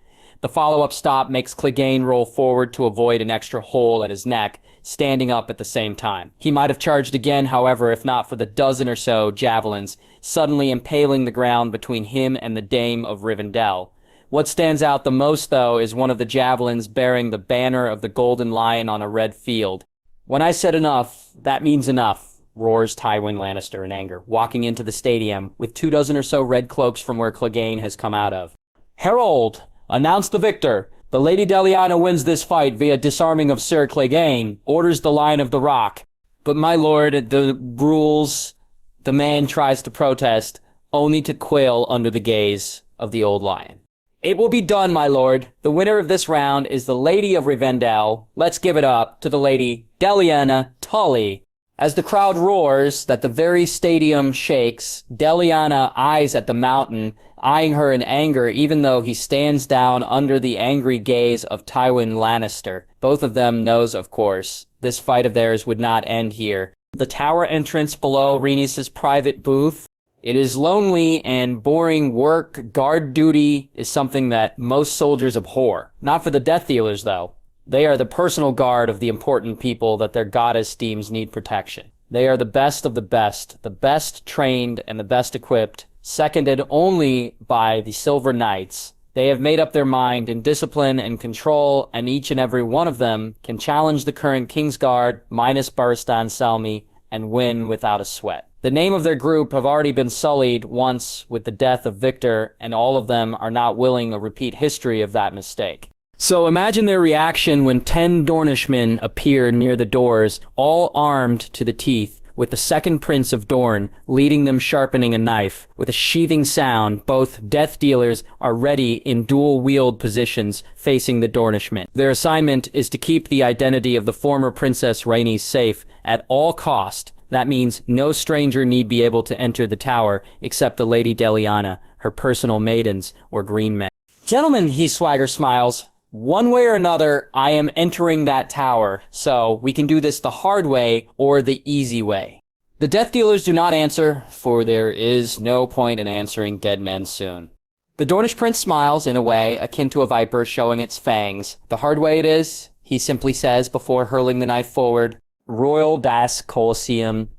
The follow-up stop makes Clegane roll forward to avoid an extra hole at his neck, standing up at the same time. He might have charged again, however, if not for the dozen or so javelins, suddenly impaling the ground between him and the Dame of Rivendell. What stands out the most, though, is one of the javelins bearing the banner of the Golden Lion on a red field. "When I said enough, that means enough," roars Tywin Lannister in anger, walking into the stadium with 24 or so red cloaks from where Clegane has come out of. "Herald, announce the victor. The Lady Delana wins this fight via disarming of Sir Clegane, orders the Lion of the Rock." "But my lord, the rules..." The man tries to protest, only to quail under the gaze of the old lion. "It will be done, my lord. The winner of this round is the Lady of Rivendell. Let's give it up to the Lady Delana Tully." As the crowd roars that the very stadium shakes, Delana eyes at the mountain, eyeing her in anger even though he stands down under the angry gaze of Tywin Lannister. Both of them knows, of course, this fight of theirs would not end here. The tower entrance below Rhaenys' private booth. It is lonely and boring work. Guard duty is something that most soldiers abhor. Not for the Death Dealers, though. They are the personal guard of the important people that their goddess deems need protection. They are the best of the best trained and the best equipped, seconded only by the Silver Knights. They have made up their mind in discipline and control, and each and every one of them can challenge the current Kingsguard, minus Barristan Selmy, and win without a sweat. The name of their group have already been sullied once with the death of Victor, and all of them are not willing to repeat history of that mistake. So imagine their reaction when 10 Dornishmen appear near the doors, all armed to the teeth, with the second Prince of Dorne leading them sharpening a knife. With a sheathing sound, both Death Dealers are ready in dual-wield positions facing the Dornishmen. Their assignment is to keep the identity of the former Princess Rhaenys safe at all cost. That means no stranger need be able to enter the tower except the Lady Delana, her personal maidens, or green men. "Gentlemen," he swagger smiles, "one way or another, I am entering that tower, so we can do this the hard way or the easy way." The Death Dealers do not answer, for there is no point in answering dead men soon. The Dornish prince smiles in a way akin to a viper showing its fangs. "The hard way it is," he simply says before hurling the knife forward. "Royal Das Colosseum,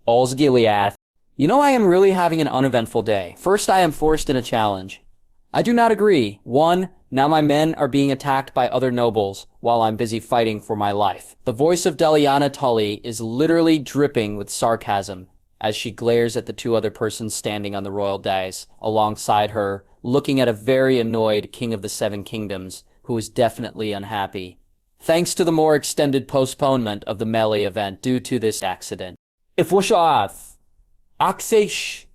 All's Gilead." "You know, I am really having an uneventful day. First, I am forced in a challenge." "I do not agree. 1. Now my men are being attacked by other nobles, while I'm busy fighting for my life." The voice of Delana Tully is literally dripping with sarcasm as she glares at the 2 other persons standing on the royal dais alongside her, looking at a very annoyed King of the Seven Kingdoms, who is definitely unhappy. Thanks to the more extended postponement of the melee event due to this accident. "If Wushath, Aksesh,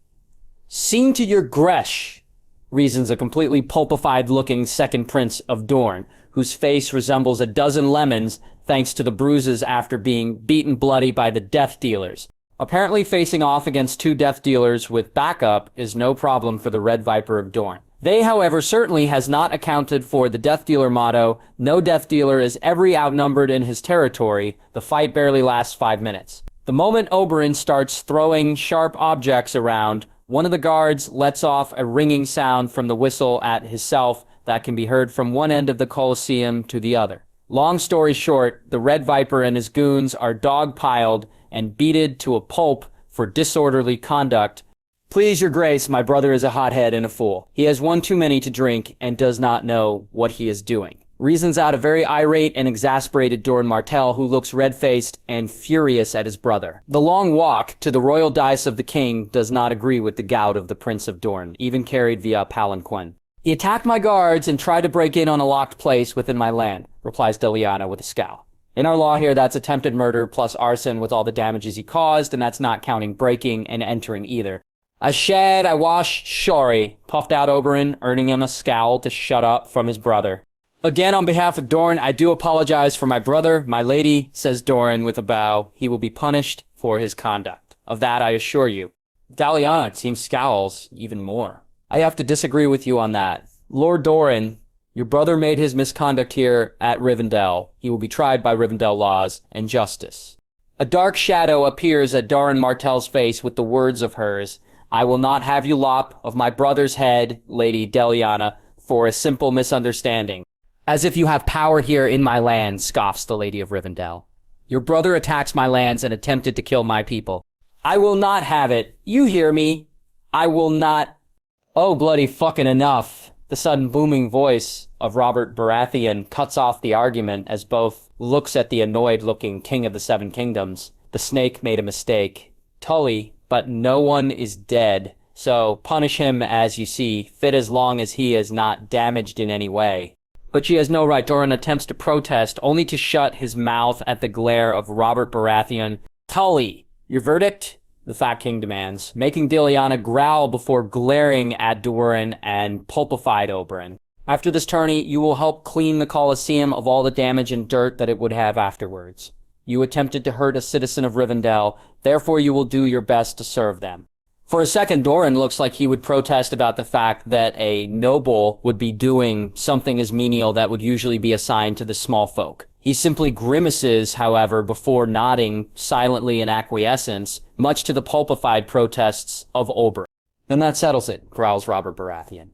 seen to your Gresh," reasons a completely pulpified-looking second Prince of Dorne, whose face resembles a dozen lemons thanks to the bruises after being beaten bloody by the Death Dealers. Apparently facing off against 2 Death Dealers with backup is no problem for the Red Viper of Dorne. They, however, certainly has not accounted for the Death Dealer motto, "No Death Dealer is ever outnumbered in his territory. The fight barely lasts 5 minutes." The moment Oberin starts throwing sharp objects around, one of the guards lets off a ringing sound from the whistle at himself that can be heard from one end of the Colosseum to the other. Long story short, the Red Viper and his goons are dog-piled and beaten to a pulp for disorderly conduct. "Please, your grace, my brother is a hothead and a fool. He has one too many to drink and does not know what he is doing," reasons out a very irate and exasperated Doran Martell, who looks red-faced and furious at his brother. The long walk to the royal dais of the king does not agree with the gout of the Prince of Dorne, even carried via palanquin. "He attacked my guards and tried to break in on a locked place within my land," replies Delana with a scowl. "In our law here, that's attempted murder plus arson with all the damages he caused, and that's not counting breaking and entering either." "I shed, I wash, sorry," puffed out Oberin, earning him a scowl to shut up from his brother. "Again, on behalf of Dorne, I do apologize for my brother, my lady," says Doran with a bow. "He will be punished for his conduct. Of that I assure you." Delana, it seems, scowls even more. "I have to disagree with you on that. Lord Doran, your brother made his misconduct here at Rivendell. He will be tried by Rivendell laws and justice." A dark shadow appears at Doran Martell's face with the words of hers, "I will not have you lop of my brother's head, Lady Delana, for a simple misunderstanding." "As if you have power here in my land," scoffs the Lady of Rivendell. "Your brother attacks my lands and attempted to kill my people. I will not have it. You hear me? I will not." "Oh, bloody fucking enough." The sudden booming voice of Robert Baratheon cuts off the argument as both looks at the annoyed-looking King of the Seven Kingdoms. "The snake made a mistake. Tully, but no one is dead, so punish him as you see fit as long as he is not damaged in any way." But she has no right. Doran attempts to protest, only to shut his mouth at the glare of Robert Baratheon. "Tully, your verdict?" the Fat King demands, making Delana growl before glaring at Doran and pulpified Oberin. "After this tourney, you will help clean the Colosseum of all the damage and dirt that it would have afterwards. You attempted to hurt a citizen of Rivendell, therefore you will do your best to serve them." For a second, Doran looks like he would protest about the fact that a noble would be doing something as menial that would usually be assigned to the small folk. He simply grimaces, however, before nodding silently in acquiescence, much to the pulpified protests of Oberin. "Then that settles it," growls Robert Baratheon.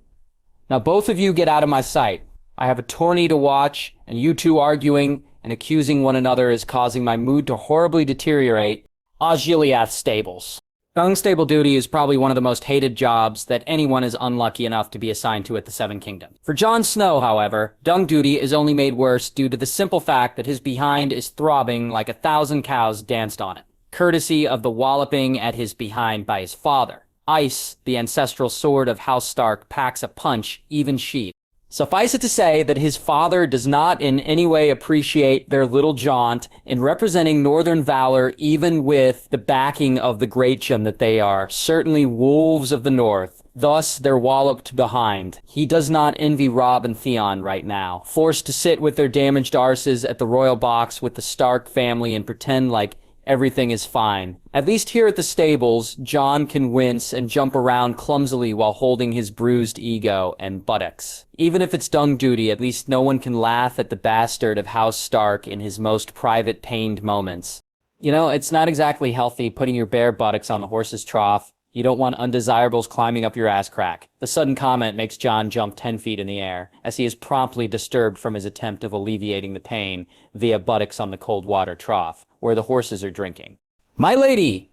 "Now both of you get out of my sight. I have a tourney to watch, and you two arguing and accusing one another is causing my mood to horribly deteriorate. Osgiliath stables." Dung stable duty is probably one of the most hated jobs that anyone is unlucky enough to be assigned to at the Seven Kingdoms. For Jon Snow, however, dung duty is only made worse due to the simple fact that his behind is throbbing like 1,000 cows danced on it, courtesy of the walloping at his behind by his father. Ice, the ancestral sword of House Stark, packs a punch even sheath. Suffice it to say that his father does not in any way appreciate their little jaunt in representing northern valor, even with the backing of the Greatchum that they are, certainly wolves of the north. Thus, they're walloped behind. He does not envy Robb and Theon right now, forced to sit with their damaged arses at the royal box with the Stark family and pretend like everything is fine. At least here at the stables, Jon can wince and jump around clumsily while holding his bruised ego and buttocks. Even if it's dung duty, at least no one can laugh at the bastard of House Stark in his most private pained moments. You know, it's not exactly healthy putting your bare buttocks on the horse's trough. You don't want undesirables climbing up your ass crack. The sudden comment makes Jon jump 10 feet in the air, as he is promptly disturbed from his attempt of alleviating the pain via buttocks on the cold water trough, where the horses are drinking. "My lady!"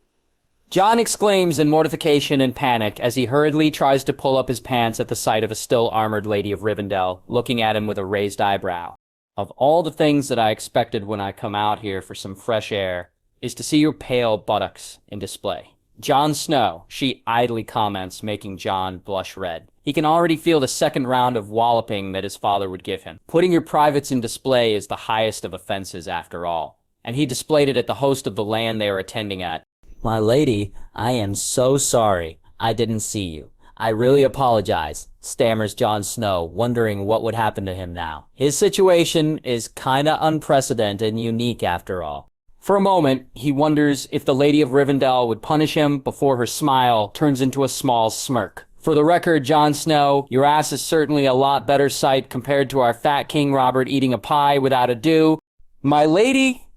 Jon exclaims in mortification and panic as he hurriedly tries to pull up his pants at the sight of a still armored Lady of Rivendell, looking at him with a raised eyebrow. "Of all the things that I expected when I come out here for some fresh air, is to see your pale buttocks in display." "Jon Snow," she idly comments, making Jon blush red. He can already feel the second round of walloping that his father would give him. Putting your privates in display is the highest of offenses after all, and he displayed it at the host of the land they are attending at. "My lady, I am so sorry. I didn't see you. I really apologize," stammers Jon Snow, wondering what would happen to him now. His situation is kinda unprecedented and unique after all. For a moment, he wonders if the Lady of Rivendell would punish him before her smile turns into a small smirk. "For the record, Jon Snow, your ass is certainly a lot better sight compared to our fat King Robert eating a pie without ado." "My lady?"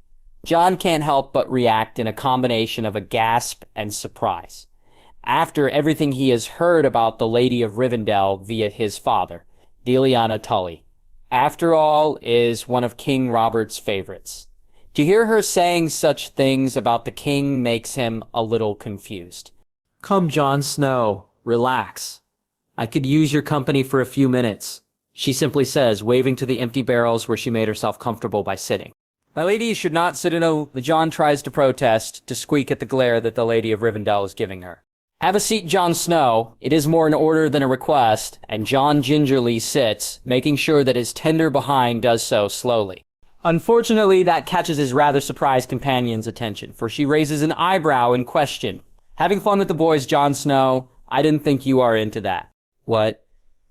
Jon can't help but react in a combination of a gasp and surprise. After everything he has heard about the Lady of Rivendell via his father, Delana Tully, after all, is one of King Robert's favorites. To hear her saying such things about the king makes him a little confused. "Come, Jon Snow, relax. I could use your company for a few minutes," she simply says, waving to the empty barrels where she made herself comfortable by sitting. "My lady should not sit in a..." Jon tries to protest, to squeak at the glare that the Lady of Rivendell is giving her. "Have a seat, Jon Snow. It is more an order than a request," and Jon gingerly sits, making sure that his tender behind does so slowly. Unfortunately, that catches his rather surprised companion's attention, for she raises an eyebrow in question. "Having fun with the boys, Jon Snow? I didn't think you are into that." "What?"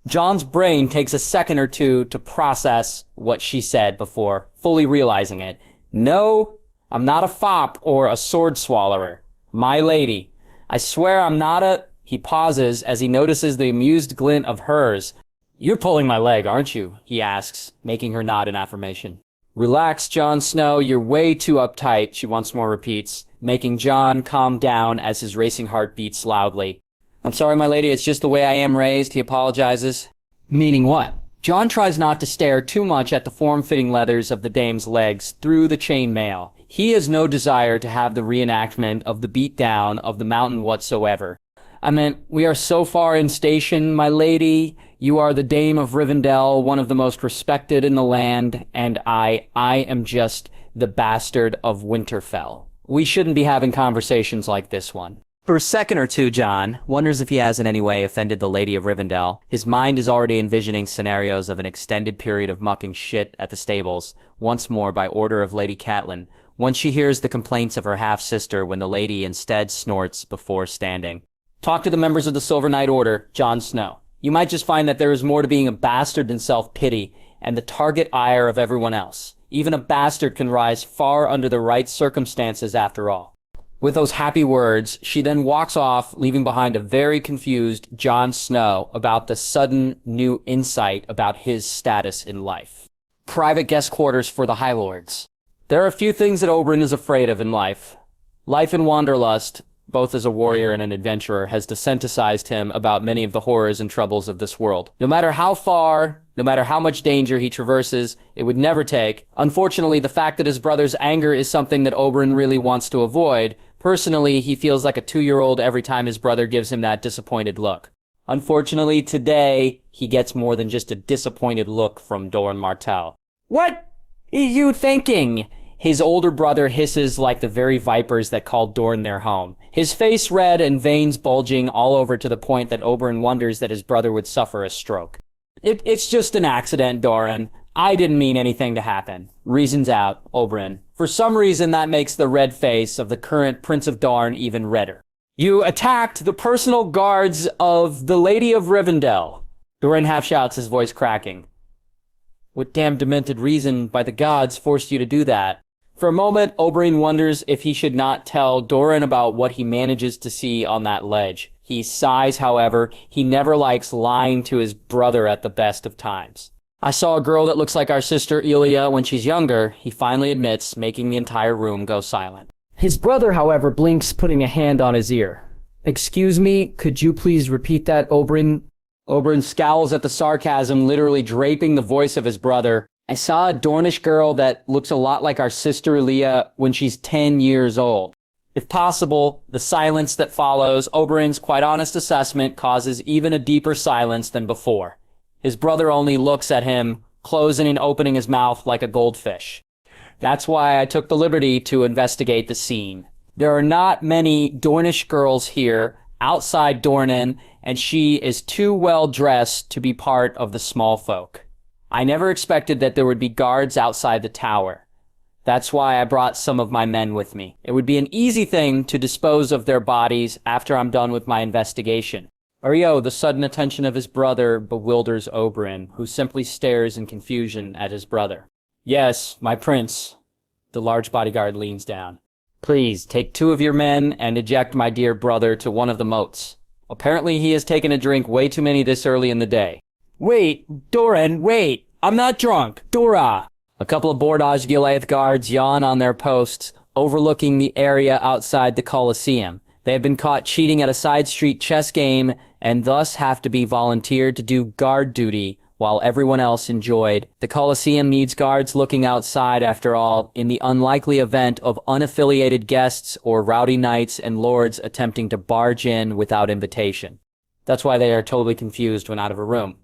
Jon's brain takes a second or two to process what she said before fully realizing it. "No, I'm not a fop or a sword swallower. My lady. I swear I'm not a..." He pauses as he notices the amused glint of hers. "You're pulling my leg, aren't you?" he asks, making her nod in affirmation. Relax, Jon Snow, you're way too uptight, she once more repeats, making Jon calm down as his racing heart beats loudly. I'm sorry, my lady, it's just the way I am raised, he apologizes. Meaning what? Jon tries not to stare too much at the form-fitting leathers of the dame's legs through the chainmail. He has no desire to have the reenactment of the beatdown of the mountain whatsoever. I meant, we are so far in station, my lady. You are the Dame of Rivendell, one of the most respected in the land, and I am just the bastard of Winterfell. We shouldn't be having conversations like this one. For a second or two, Jon wonders if he has in any way offended the Lady of Rivendell. His mind is already envisioning scenarios of an extended period of mucking shit at the stables, once more by order of Lady Catelyn, once she hears the complaints of her half-sister when the lady instead snorts before standing. Talk to the members of the Silver Knight Order, Jon Snow. You might just find that there is more to being a bastard than self-pity and the target ire of everyone else. Even a bastard can rise far under the right circumstances after all. With those happy words, she then walks off, leaving behind a very confused Jon Snow about the sudden new insight about his status in life. Private guest quarters for the High Lords. There are a few things that Oberin is afraid of in life. Life in Wanderlust, both as a warrior and an adventurer, has desensitized him about many of the horrors and troubles of this world. No matter how far, no matter how much danger he traverses, it would never take. Unfortunately, the fact that his brother's anger is something that Oberin really wants to avoid. Personally, he feels like a 2-year-old every time his brother gives him that disappointed look. Unfortunately, today, he gets more than just a disappointed look from Doran Martell. What are you thinking? His older brother hisses like the very vipers that called Dorne their home. His face red and veins bulging all over to the point that Oberin wonders that his brother would suffer a stroke. It's just an accident, Doran. I didn't mean anything to happen. Reasons out, Oberin. For some reason, that makes the red face of the current Prince of Dorne even redder. You attacked the personal guards of the Lady of Rivendell. Doran half shouts, his voice cracking. What damn demented reason by the gods forced you to do that? For a moment, Oberyn wonders if he should not tell Doran about what he manages to see on that ledge. He sighs, however. He never likes lying to his brother at the best of times. I saw a girl that looks like our sister Elia when she's younger, he finally admits, making the entire room go silent. His brother, however, blinks, putting a hand on his ear. Excuse me, could you please repeat that, Oberyn? Oberyn scowls at the sarcasm, literally draping the voice of his brother. I saw a Dornish girl that looks a lot like our sister Leah when she's 10 years old. If possible, the silence that follows Oberyn's quite honest assessment causes even a deeper silence than before. His brother only looks at him, closing and opening his mouth like a goldfish. That's why I took the liberty to investigate the scene. There are not many Dornish girls here outside Dornan, and she is too well dressed to be part of the small folk. I never expected that there would be guards outside the tower. That's why I brought some of my men with me. It would be an easy thing to dispose of their bodies after I'm done with my investigation. The sudden attention of his brother bewilders Oberyn, who simply stares in confusion at his brother. Yes, my prince. The large bodyguard leans down. Please, take 2 of your men and eject my dear brother to one of the moats. Apparently he has taken a drink way too many this early in the day. Wait, Doran, wait! I'm not drunk! Dora! A couple of Bordage Gileath guards yawn on their posts, overlooking the area outside the Colosseum. They have been caught cheating at a side street chess game, and thus have to be volunteered to do guard duty while everyone else enjoyed. The Colosseum needs guards looking outside, after all, in the unlikely event of unaffiliated guests or rowdy knights and lords attempting to barge in without invitation. That's why they are totally confused when out of a room.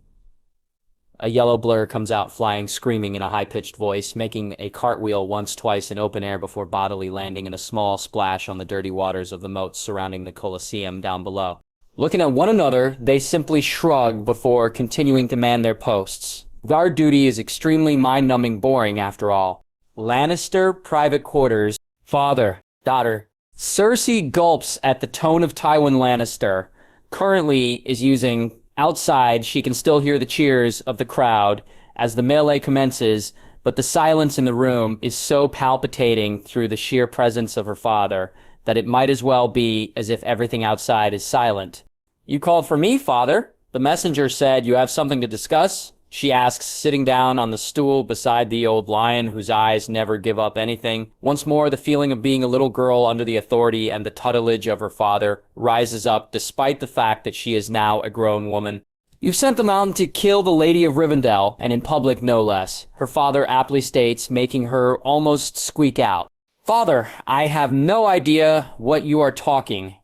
A yellow blur comes out flying, screaming in a high-pitched voice, making a cartwheel once-twice in open air before bodily landing in a small splash on the dirty waters of the moats surrounding the Colosseum down below. Looking at one another, they simply shrug before continuing to man their posts. Guard duty is extremely mind-numbing boring, after all. Lannister private quarters. Father. Daughter. Cersei gulps at the tone of Tywin Lannister. Currently is using... Outside, she can still hear the cheers of the crowd as the melee commences, but the silence in the room is so palpitating through the sheer presence of her father that it might as well be as if everything outside is silent. You called for me, father. The messenger said you have something to discuss. She asks, sitting down on the stool beside the old lion whose eyes never give up anything. Once more, the feeling of being a little girl under the authority and the tutelage of her father rises up despite the fact that she is now a grown woman. "You've sent them out to kill the Lady of Rivendell, and in public no less," her father aptly states, making her almost squeak out. "Father, I have no idea what you are talking."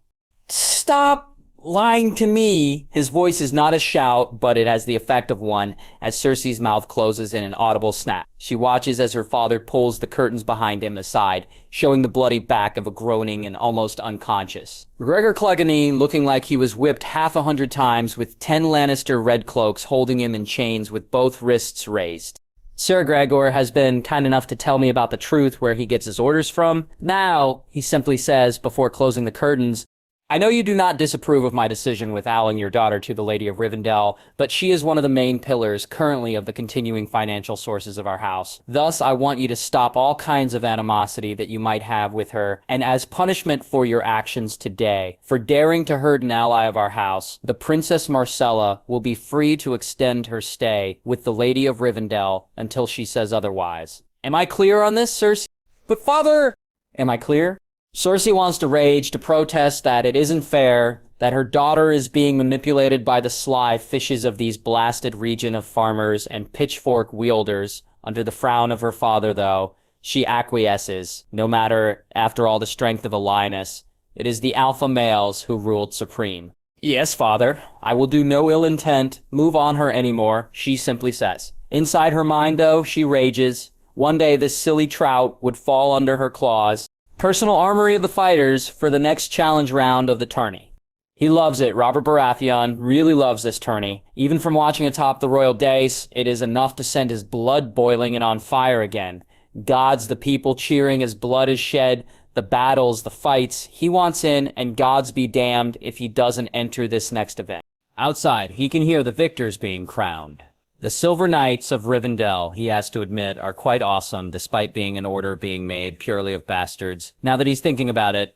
"Stop lying to me." His voice is not a shout, but it has the effect of one as Cersei's mouth closes in an audible snap. She watches as her father pulls the curtains behind him aside, showing the bloody back of a groaning and almost unconscious Gregor Clegane, looking like he was whipped 100 times with 10 Lannister red cloaks holding him in chains with both wrists raised. "Sir Gregor has been kind enough to tell me about the truth where he gets his orders from. Now," he simply says before closing the curtains, "I know you do not disapprove of my decision with allying your daughter to the Lady of Rivendell, but she is one of the main pillars currently of the continuing financial sources of our house. Thus, I want you to stop all kinds of animosity that you might have with her, and as punishment for your actions today, for daring to hurt an ally of our house, the Princess Myrcella will be free to extend her stay with the Lady of Rivendell until she says otherwise. Am I clear on this, Cersei?" "But father—" "Am I clear?" Cersei wants to rage, to protest that it isn't fair, that her daughter is being manipulated by the sly fishes of these blasted region of farmers and pitchfork wielders. Under the frown of her father, though, she acquiesces, no matter, after all, the strength of a lioness. It is the alpha males who ruled supreme. "Yes, father, I will do no ill intent, move on her anymore," she simply says. Inside her mind, though, she rages. One day this silly trout would fall under her claws. Personal armory of the fighters for the next challenge round of the tourney. He loves it. Robert Baratheon really loves this tourney. Even from watching atop the royal dais, it is enough to send his blood boiling and on fire again. Gods, the people cheering as blood is shed, the battles, the fights. He wants in, and gods be damned if he doesn't enter this next event. Outside, he can hear the victors being crowned. The Silver Knights of Rivendell, he has to admit, are quite awesome, despite being an order being made purely of bastards. Now that he's thinking about it,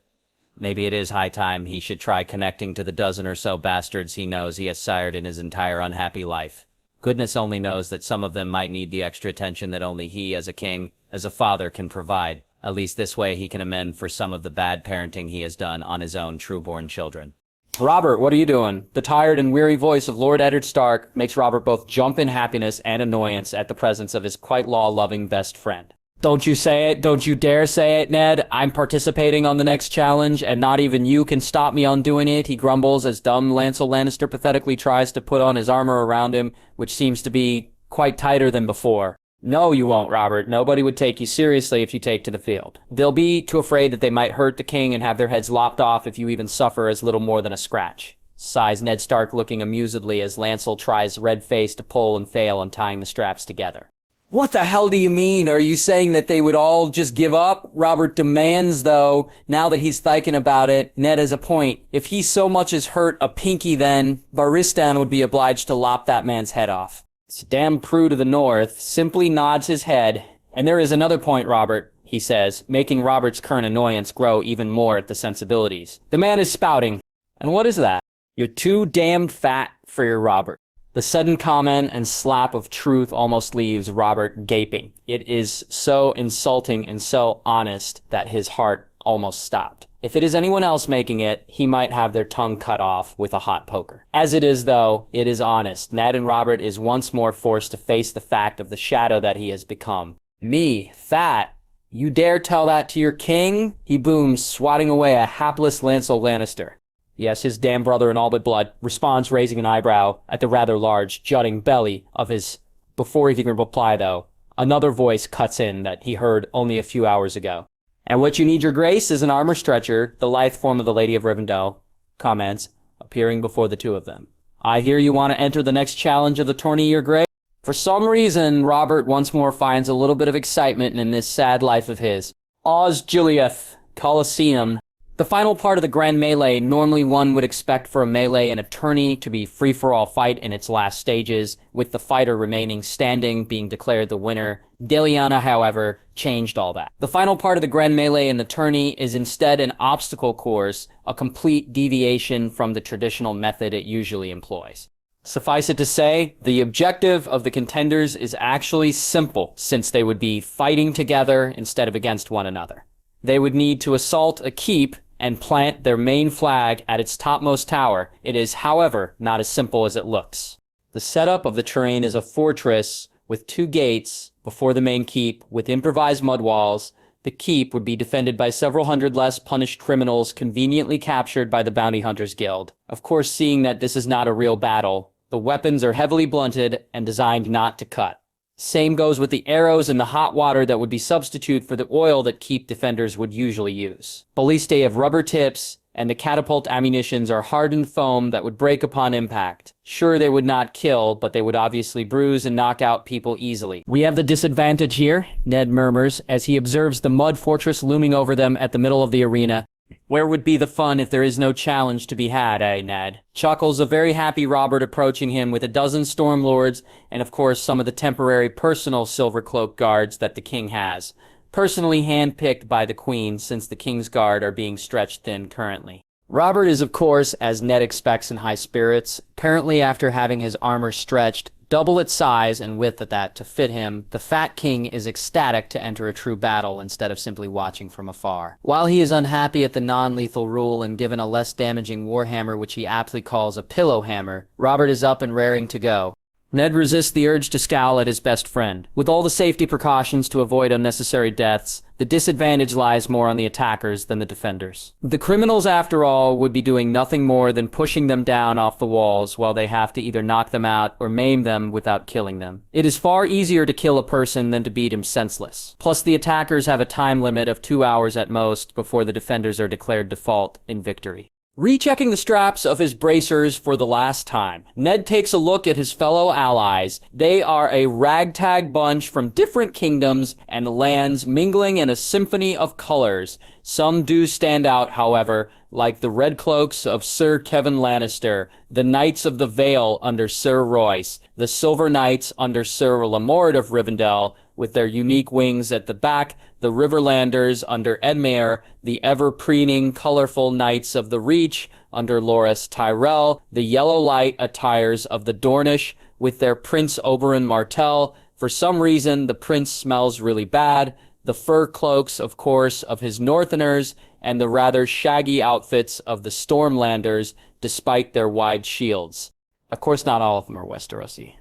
maybe it is high time he should try connecting to the dozen or so bastards he knows he has sired in his entire unhappy life. Goodness only knows that some of them might need the extra attention that only he, as a king, as a father, can provide. At least this way he can amend for some of the bad parenting he has done on his own true-born children. "Robert, what are you doing?" The tired and weary voice of Lord Eddard Stark makes Robert both jump in happiness and annoyance at the presence of his quite law-loving best friend. "Don't you say it. Don't you dare say it, Ned. I'm participating on the next challenge, and not even you can stop me on doing it," he grumbles as dumb Lancel Lannister pathetically tries to put on his armor around him, which seems to be quite tighter than before. "No, you won't, Robert. Nobody would take you seriously if you take to the field. They'll be too afraid that they might hurt the king and have their heads lopped off if you even suffer as little more than a scratch," sighs Ned Stark, looking amusedly as Lancel tries red-faced to pull and fail on tying the straps together. "What the hell do you mean? Are you saying that they would all just give up?" Robert demands, though, now that he's thinking about it. Ned has a point. If he so much as hurt a pinky, then Barristan would be obliged to lop that man's head off. Damn Prue to the north simply nods his head. "And there is another point, Robert," he says, making Robert's current annoyance grow even more at the sensibilities. The man is spouting. "And what is that?" "You're too damned fat for your Robert." The sudden comment and slap of truth almost leaves Robert gaping. It is so insulting and so honest that his heart almost stopped. If it is anyone else making it, he might have their tongue cut off with a hot poker. As it is, though, it is honest. Ned and Robert is once more forced to face the fact of the shadow that he has become. "Me, fat? You dare tell that to your king?" he booms, swatting away a hapless Lancel Lannister. Yes, his damn brother in all but blood responds, raising an eyebrow at the rather large, jutting belly of his... Before he can reply, though, another voice cuts in that he heard only a few hours ago. "And what you need, your grace, is an armor stretcher," the lithe form of the Lady of Rivendell comments, appearing before the two of them. "I hear you want to enter the next challenge of the tourney, your grace?" For some reason, Robert once more finds a little bit of excitement in this sad life of his. Osgiliath Colosseum. The final part of the Grand Melee, normally one would expect for a melee in a tourney to be free-for-all fight in its last stages, with the fighter remaining standing, being declared the winner. Delana, however, changed all that. The final part of the Grand Melee in the tourney is instead an obstacle course, a complete deviation from the traditional method it usually employs. Suffice it to say, the objective of the contenders is actually simple, since they would be fighting together instead of against one another. They would need to assault a keep and plant their main flag at its topmost tower. It is, however, not as simple as it looks. The setup of the terrain is a fortress with 2 gates before the main keep with improvised mud walls. The keep would be defended by several hundred less punished criminals conveniently captured by the Bounty Hunters Guild. Of course, seeing that this is not a real battle, the weapons are heavily blunted and designed not to cut. Same goes with the arrows and the hot water that would be substitute for the oil that keep defenders would usually use. Ballistae have rubber tips, and the catapult ammunitions are hardened foam that would break upon impact. Sure, they would not kill, but they would obviously bruise and knock out people easily. "We have the disadvantage here," Ned murmurs, as he observes the mud fortress looming over them at the middle of the arena. "Where would be the fun if there is no challenge to be had, eh, Ned?" Chuckles a very happy Robert, approaching him with a dozen Stormlords and, of course, some of the temporary personal Silver Cloak guards that the king has. Personally handpicked by the Queen, since the King's Guard are being stretched thin currently. Robert is, of course, as Ned expects, in high spirits. Currently, after having his armor stretched double its size and width at that to fit him, the Fat King is ecstatic to enter a true battle instead of simply watching from afar. While he is unhappy at the non-lethal rule and given a less damaging warhammer which he aptly calls a pillow hammer, Robert is up and raring to go. Ned resists the urge to scowl at his best friend. With all the safety precautions to avoid unnecessary deaths, the disadvantage lies more on the attackers than the defenders. The criminals, after all, would be doing nothing more than pushing them down off the walls while they have to either knock them out or maim them without killing them. It is far easier to kill a person than to beat him senseless. Plus, the attackers have a time limit of 2 hours at most before the defenders are declared default in victory. Rechecking the straps of his bracers for the last time, Ned takes a look at his fellow allies. They are a ragtag bunch from different kingdoms and lands mingling in a symphony of colors. Some do stand out, however, like the Red Cloaks of Sir Kevin Lannister, the Knights of the Vale under Sir Royce, the Silver Knights under Sir Lamord of Rivendell, with their unique wings at the back, the Riverlanders under Edmure, the ever-preening, colorful Knights of the Reach under Loras Tyrell, the yellow light attires of the Dornish with their Prince Oberin Martell. For some reason, the prince smells really bad. The fur cloaks, of course, of his Northerners, and the rather shaggy outfits of the Stormlanders, despite their wide shields. Of course, not all of them are Westerosi.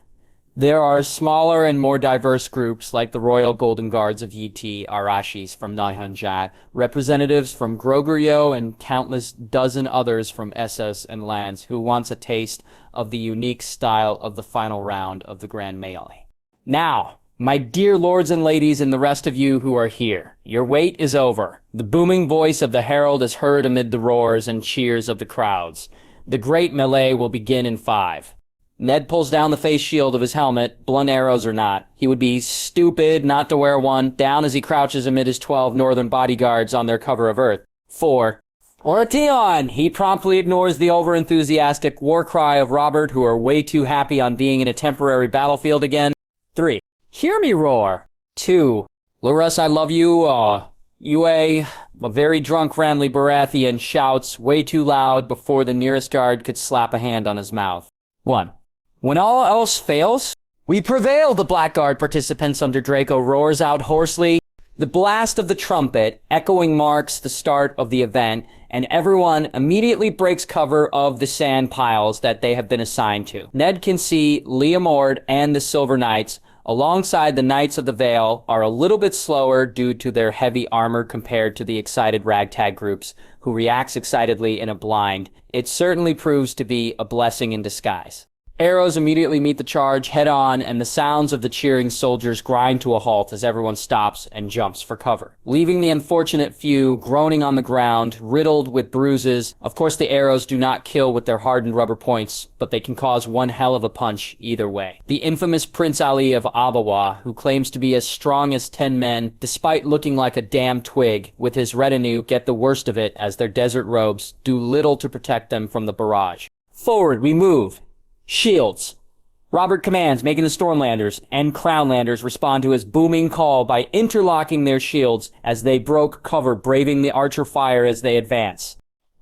There are smaller and more diverse groups like the Royal Golden Guards of Yi Arashis from Nihonjat, representatives from Grogurio, and countless dozen others from Essos and Lance who wants a taste of the unique style of the final round of the Grand Melee. Now, my dear lords and ladies and the rest of you who are here, your wait is over. The booming voice of the herald is heard amid the roars and cheers of the crowds. The great melee will begin in 5. Ned pulls down the face shield of his helmet, blunt arrows or not. He would be stupid not to wear one, down as he crouches amid his 12 northern bodyguards on their cover of earth. 4. Oration! He promptly ignores the over-enthusiastic war cry of Robert, who are way too happy on being in a temporary battlefield again. 3. Hear me roar! 2. Loras, I love you, Uwe, a very drunk Ramley Baratheon shouts way too loud before the nearest guard could slap a hand on his mouth. 1. When all else fails, we prevail, the Blackguard participants under Draco roars out hoarsely. The blast of the trumpet, echoing, marks the start of the event, and everyone immediately breaks cover of the sand piles that they have been assigned to. Ned can see Leomord and the Silver Knights, alongside the Knights of the Vale, are a little bit slower due to their heavy armor compared to the excited ragtag groups, who reacts excitedly in a blind. It certainly proves to be a blessing in disguise. Arrows immediately meet the charge head-on, and the sounds of the cheering soldiers grind to a halt as everyone stops and jumps for cover, leaving the unfortunate few groaning on the ground, riddled with bruises. Of course, the arrows do not kill with their hardened rubber points, but they can cause one hell of a punch either way. The infamous Prince Ali of Abawa, who claims to be as strong as 10 men, despite looking like a damn twig, with his retinue get the worst of it as their desert robes do little to protect them from the barrage. Forward we move. Shields. Robert commands, making the Stormlanders and Crownlanders respond to his booming call by interlocking their shields as they broke cover, braving the archer fire as they advance.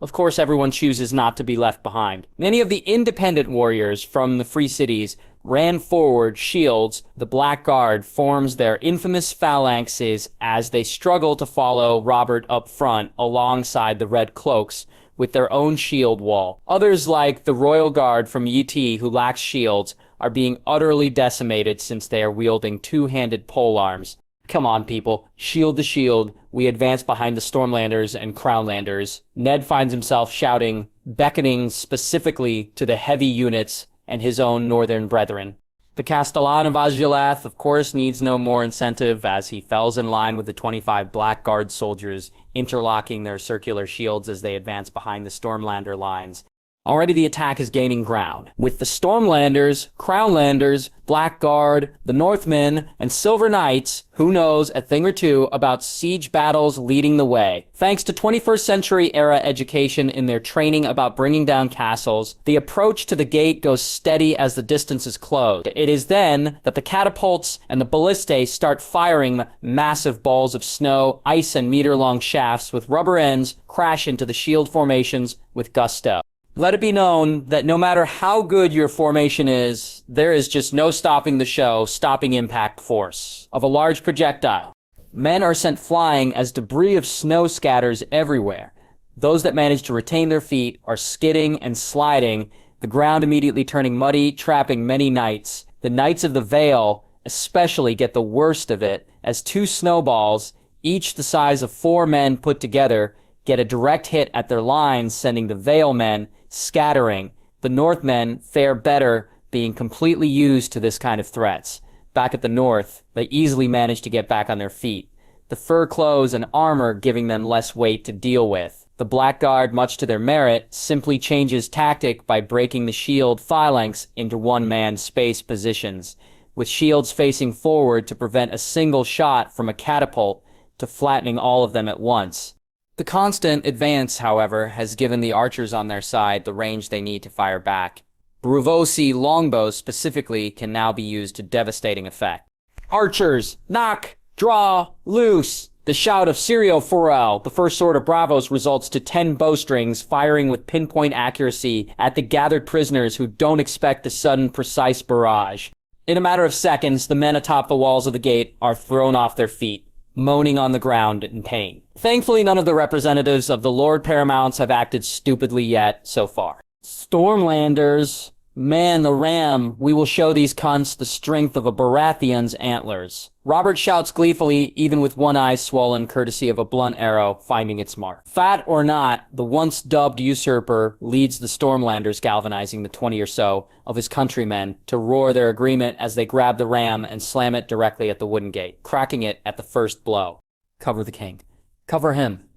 Of course, everyone chooses not to be left behind. Many of the independent warriors from the free cities ran forward shields. The Black Guard forms their infamous phalanxes as they struggle to follow Robert up front alongside the Red Cloaks with their own shield wall. Others, like the Royal Guard from Yt, who lacks shields, are being utterly decimated since they are wielding two-handed polearms. Come on, people. Shield to shield. We advance behind the Stormlanders and Crownlanders. Ned finds himself shouting, beckoning specifically to the heavy units and his own northern brethren. The Castellan of Azulath, of course, needs no more incentive as he fells in line with the 25 Black Guard soldiers, interlocking their circular shields as they advance behind the Stormlander lines. Already the attack is gaining ground, with the Stormlanders, Crownlanders, Black Guard, the Northmen, and Silver Knights, who knows a thing or two about siege battles, leading the way. Thanks to 21st century era education in their training about bringing down castles, the approach to the gate goes steady as the distance is closed. It is then that the catapults and the ballistae start firing massive balls of snow, ice, and meter-long shafts with rubber ends crash into the shield formations with gusto. Let it be known that no matter how good your formation is, there is just no stopping the show, stopping impact force of a large projectile. Men are sent flying as debris of snow scatters everywhere. Those that manage to retain their feet are skidding and sliding, the ground immediately turning muddy, trapping many knights. The Knights of the Vale especially get the worst of it, as two snowballs, each the size of 4 men put together, get a direct hit at their lines, sending the Vale men scattering. The Northmen fare better, being completely used to this kind of threats. Back at the north, they easily manage to get back on their feet, the fur clothes and armor giving them less weight to deal with. The Black Guard, much to their merit, simply changes tactic by breaking the shield phalanx into one-man space positions, with shields facing forward to prevent a single shot from a catapult to flattening all of them at once. The constant advance, however, has given the archers on their side the range they need to fire back. Bruvosi longbows specifically can now be used to devastating effect. Archers, knock, draw, loose! The shout of Sirio Forel, the first sword of Bravos, results to 10 bowstrings firing with pinpoint accuracy at the gathered prisoners who don't expect the sudden, precise barrage. In a matter of seconds, the men atop the walls of the gate are thrown off their feet, moaning on the ground in pain. Thankfully, none of the representatives of the Lord Paramounts have acted stupidly yet so far. Stormlanders, man the ram, we will show these cunts the strength of a Baratheon's antlers. Robert shouts gleefully, even with one eye swollen courtesy of a blunt arrow finding its mark. Fat or not, the once dubbed usurper leads the Stormlanders, galvanizing the 20 or so of his countrymen to roar their agreement as they grab the ram and slam it directly at the wooden gate, cracking it at the first blow. Cover the king. Cover him.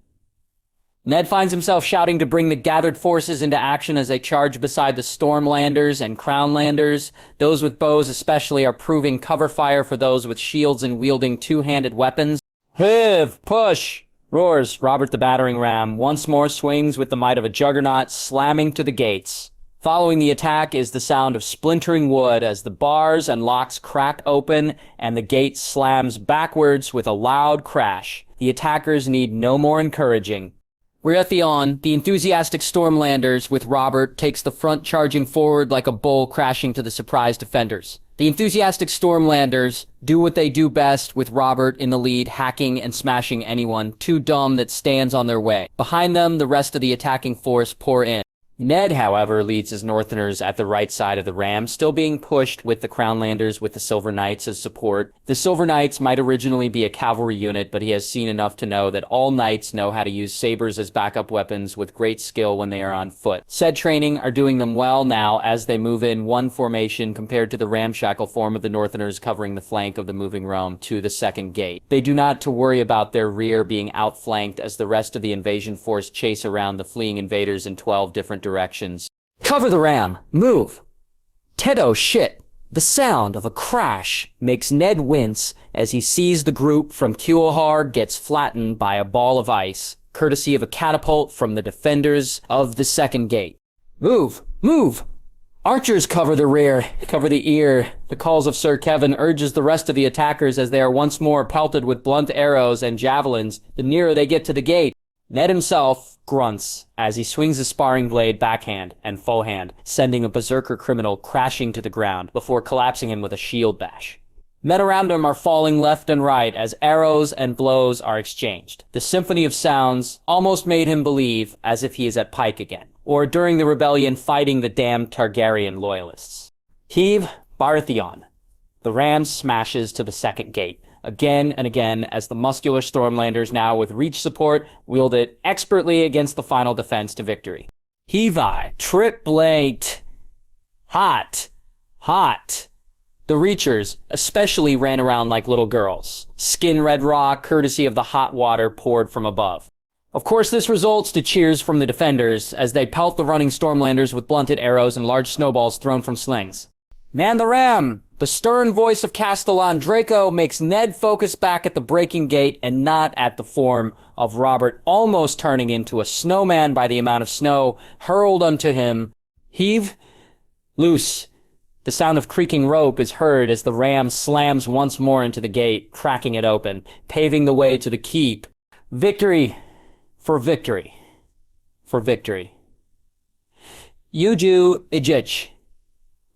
Ned finds himself shouting to bring the gathered forces into action as they charge beside the Stormlanders and Crownlanders. Those with bows especially are proving cover fire for those with shields and wielding two-handed weapons. Hiv! Push! Roars Robert the battering ram, once more swings with the might of a juggernaut, slamming to the gates. Following the attack is the sound of splintering wood as the bars and locks crack open and the gate slams backwards with a loud crash. The attackers need no more encouraging. Raytheon, the enthusiastic Stormlanders with Robert, takes the front, charging forward like a bull crashing to the surprised defenders. The enthusiastic Stormlanders do what they do best, with Robert in the lead, hacking and smashing anyone too dumb that stands on their way. Behind them, the rest of the attacking force pour in. Ned, however, leads his Northerners at the right side of the ram, still being pushed with the Crownlanders with the Silver Knights as support. The Silver Knights might originally be a cavalry unit, but he has seen enough to know that all knights know how to use sabers as backup weapons with great skill when they are on foot. Said training are doing them well now as they move in one formation compared to the ramshackle form of the Northerners covering the flank of the moving Rome to the second gate. They do not to worry about their rear being outflanked as the rest of the invasion force chase around the fleeing invaders in 12 different directions. Cover the ram! Move! Tedo shit! The sound of a crash makes Ned wince as he sees the group from Kuohar gets flattened by a ball of ice, courtesy of a catapult from the defenders of the second gate. Move! Move! Archers cover the rear, cover the ear. The calls of Sir Kevin urges the rest of the attackers as they are once more pelted with blunt arrows and javelins the nearer they get to the gate. Ned himself grunts as he swings his sparring blade backhand and forehand, sending a berserker criminal crashing to the ground before collapsing him with a shield bash. Men around him are falling left and right as arrows and blows are exchanged. The symphony of sounds almost made him believe as if he is at Pike again, or during the rebellion fighting the damned Targaryen loyalists. Heave Baratheon. The ram smashes to the second gate, again and again as the muscular Stormlanders, now with reach support, wield it expertly against the final defense to victory. Heavai. Trip blade. Hot. Hot. The Reachers especially ran around like little girls, skin red raw courtesy of the hot water poured from above. Of course, this results to cheers from the defenders as they pelt the running Stormlanders with blunted arrows and large snowballs thrown from slings. Man the ram! The stern voice of Castellan Draco makes Ned focus back at the breaking gate and not at the form of Robert almost turning into a snowman by the amount of snow hurled unto him. Heave loose. The sound of creaking rope is heard as the ram slams once more into the gate, cracking it open, paving the way to the keep. Victory for victory for victory. Ejection.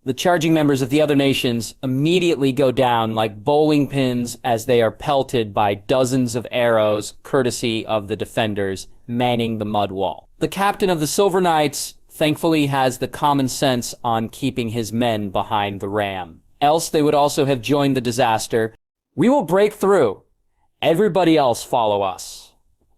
The charging members of the other nations immediately go down like bowling pins as they are pelted by dozens of arrows, courtesy of the defenders manning the mud wall. The captain of the Silver Knights thankfully has the common sense on keeping his men behind the ram. Else they would also have joined the disaster. We will break through. Everybody else follow us.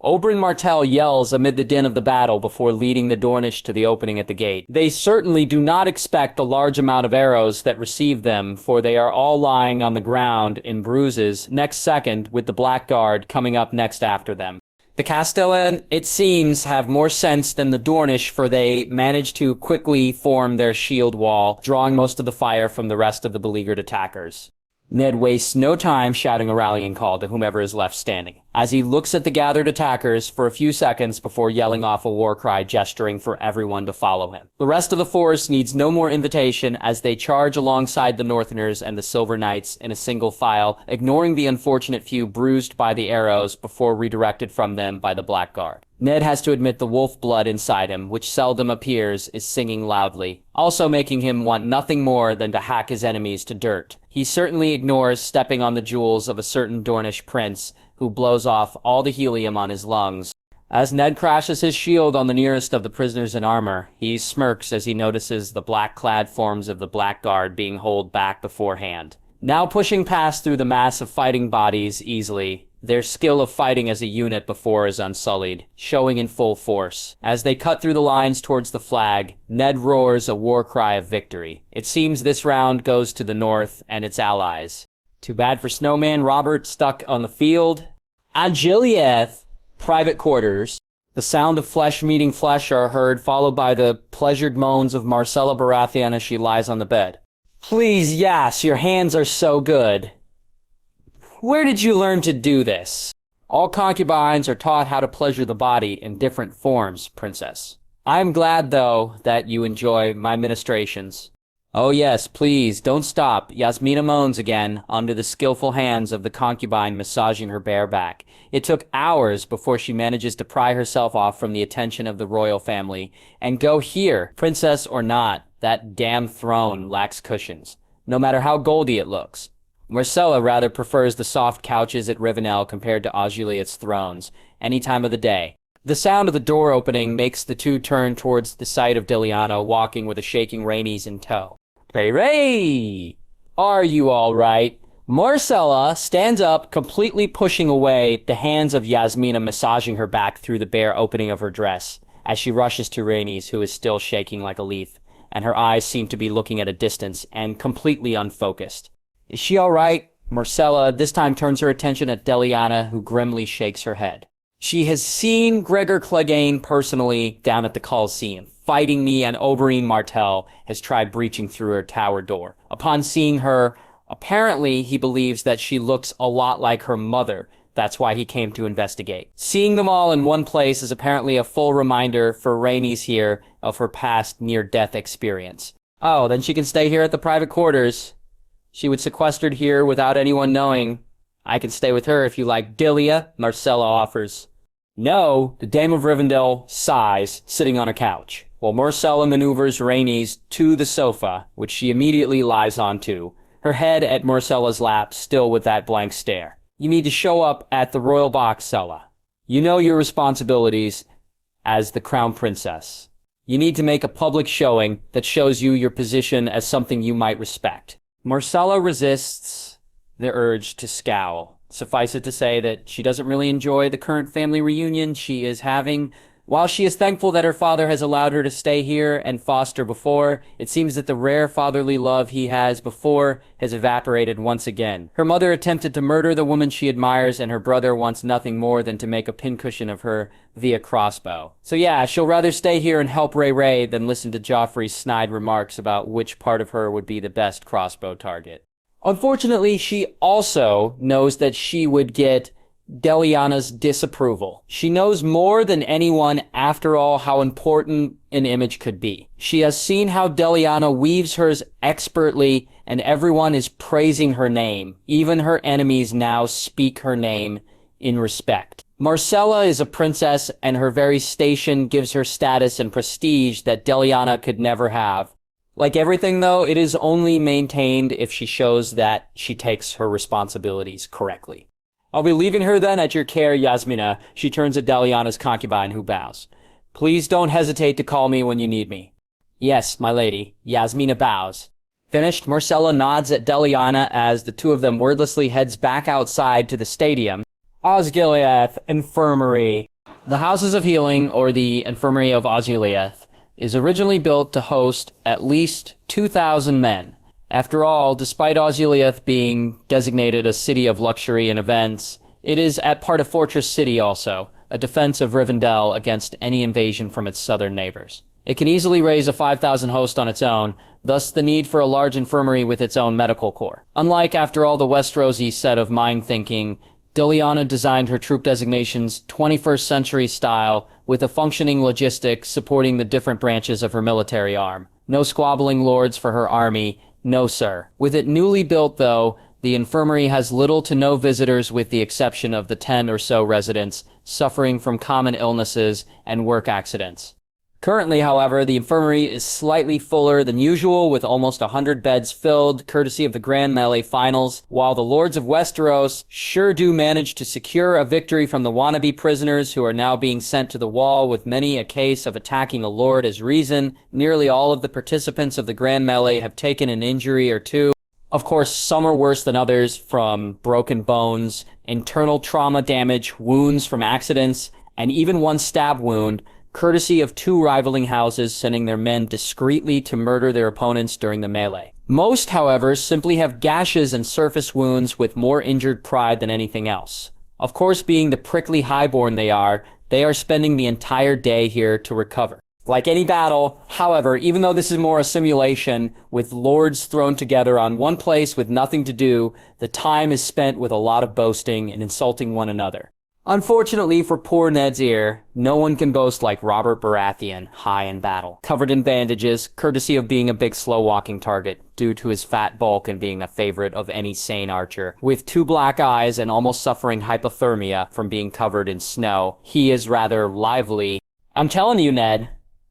Oberin Martell yells amid the din of the battle before leading the Dornish to the opening at the gate. They certainly do not expect a large amount of arrows that receive them, for they are all lying on the ground in bruises next second, with the Blackguard coming up next after them. The Castellan, it seems, have more sense than the Dornish, for they manage to quickly form their shield wall, drawing most of the fire from the rest of the beleaguered attackers. Ned wastes no time shouting a rallying call to whomever is left standing, as he looks at the gathered attackers for a few seconds before yelling off a war cry, gesturing for everyone to follow him. The rest of the force needs no more invitation as they charge alongside the Northerners and the Silver Knights in a single file, ignoring the unfortunate few bruised by the arrows before redirected from them by the Blackguard. Ned has to admit the wolf blood inside him, which seldom appears, is singing loudly, also making him want nothing more than to hack his enemies to dirt. He certainly ignores stepping on the jewels of a certain Dornish prince, who blows off all the helium on his lungs. As Ned crashes his shield on the nearest of the prisoners in armor, he smirks as he notices the black-clad forms of the Blackguard being hauled back beforehand. Now pushing past through the mass of fighting bodies easily, their skill of fighting as a unit before is unsullied, showing in full force. As they cut through the lines towards the flag, Ned roars a war cry of victory. It seems this round goes to the North and its allies. Too bad for Snowman Robert stuck on the field. Agilieth, private quarters. The sound of flesh meeting flesh are heard, followed by the pleasured moans of Myrcella Baratheon as she lies on the bed. Please, yes, your hands are so good. Where did you learn to do this? All concubines are taught how to pleasure the body in different forms, princess. I am glad, though, that you enjoy my ministrations. Oh yes, please, don't stop. Yasmina moans again, under the skillful hands of the concubine massaging her bare back. It took hours before she manages to pry herself off from the attention of the royal family, and go here, princess or not, that damn throne lacks cushions, no matter how goldy it looks. Myrcella rather prefers the soft couches at Rivendell compared to Osgiliath's thrones, any time of the day. The sound of the door opening makes the two turn towards the sight of Delana walking with a shaking Rhaenys in tow. Ray! Are you all right? Myrcella stands up, completely pushing away the hands of Yasmina massaging her back through the bare opening of her dress, as she rushes to Rhaenys, who is still shaking like a leaf, and her eyes seem to be looking at a distance and completely unfocused. Is she all right? Myrcella this time turns her attention at Delana, who grimly shakes her head. She has seen Gregor Clegane personally down at the Coliseum, fighting me, and Oberin Martell has tried breaching through her tower door. Upon seeing her, apparently he believes that she looks a lot like her mother. That's why he came to investigate. Seeing them all in one place is apparently a full reminder for Rhaenys here of her past near-death experience. Oh, then she can stay here at the private quarters. She was sequestered here without anyone knowing. I can stay with her if you like, Dilia, Myrcella offers. No, the Dame of Rivendell sighs, sitting on a couch, while Myrcella maneuvers Rhaenys to the sofa, which she immediately lies onto, her head at Myrcella's lap, still with that blank stare. You need to show up at the royal box, Cella. You know your responsibilities as the crown princess. You need to make a public showing that shows you your position as something you might respect. Myrcella resists the urge to scowl. Suffice it to say that she doesn't really enjoy the current family reunion she is having. While she is thankful that her father has allowed her to stay here and foster before, it seems that the rare fatherly love he has before has evaporated once again. Her mother attempted to murder the woman she admires, and her brother wants nothing more than to make a pincushion of her via crossbow. So yeah, she'll rather stay here and help Ray than listen to Joffrey's snide remarks about which part of her would be the best crossbow target. Unfortunately, she also knows that she would get Delana's disapproval. She knows more than anyone, after all, how important an image could be. She has seen how Delana weaves hers expertly, and everyone is praising her name. Even her enemies now speak her name in respect. Myrcella is a princess, and her very station gives her status and prestige that Delana could never have. Like everything, though, it is only maintained if she shows that she takes her responsibilities correctly. I'll be leaving her then at your care, Yasmina. She turns to Delana's concubine, who bows. Please don't hesitate to call me when you need me. Yes, my lady. Yasmina bows. Finished, Myrcella nods at Delana as the two of them wordlessly heads back outside to the stadium. Osgiliath Infirmary. The Houses of Healing, or the Infirmary of Osgiliath, is originally built to host at least 2,000 men. After all, despite Osgiliath being designated a city of luxury and events, it is at part a fortress city also, a defense of Rivendell against any invasion from its southern neighbors. It can easily raise a 5,000 host on its own, thus the need for a large infirmary with its own medical corps. Unlike, after all, the Westerosi set of mind thinking, Delana designed her troop designations 21st century style, with a functioning logistics supporting the different branches of her military arm. No squabbling lords for her army. No, sir. With it newly built, though, the infirmary has little to no visitors with the exception of the 10 or so residents suffering from common illnesses and work accidents. Currently, however, the infirmary is slightly fuller than usual, with almost 100 beds filled, courtesy of the Grand Melee Finals, while the Lords of Westeros sure do manage to secure a victory from the wannabe prisoners who are now being sent to the wall, with many a case of attacking a lord as reason. Nearly all of the participants of the Grand Melee have taken an injury or two. Of course, some are worse than others, from broken bones, internal trauma damage, wounds from accidents, and even one stab wound, courtesy of two rivaling houses sending their men discreetly to murder their opponents during the melee. Most, however, simply have gashes and surface wounds with more injured pride than anything else. Of course, being the prickly highborn they are spending the entire day here to recover. Like any battle, however, even though this is more a simulation, with lords thrown together on one place with nothing to do, the time is spent with a lot of boasting and insulting one another. Unfortunately for poor Ned's ear, no one can boast like Robert Baratheon, high in battle, covered in bandages, courtesy of being a big slow-walking target, due to his fat bulk and being a favorite of any sane archer. With 2 black eyes and almost suffering hypothermia from being covered in snow, he is rather lively. I'm telling you, Ned,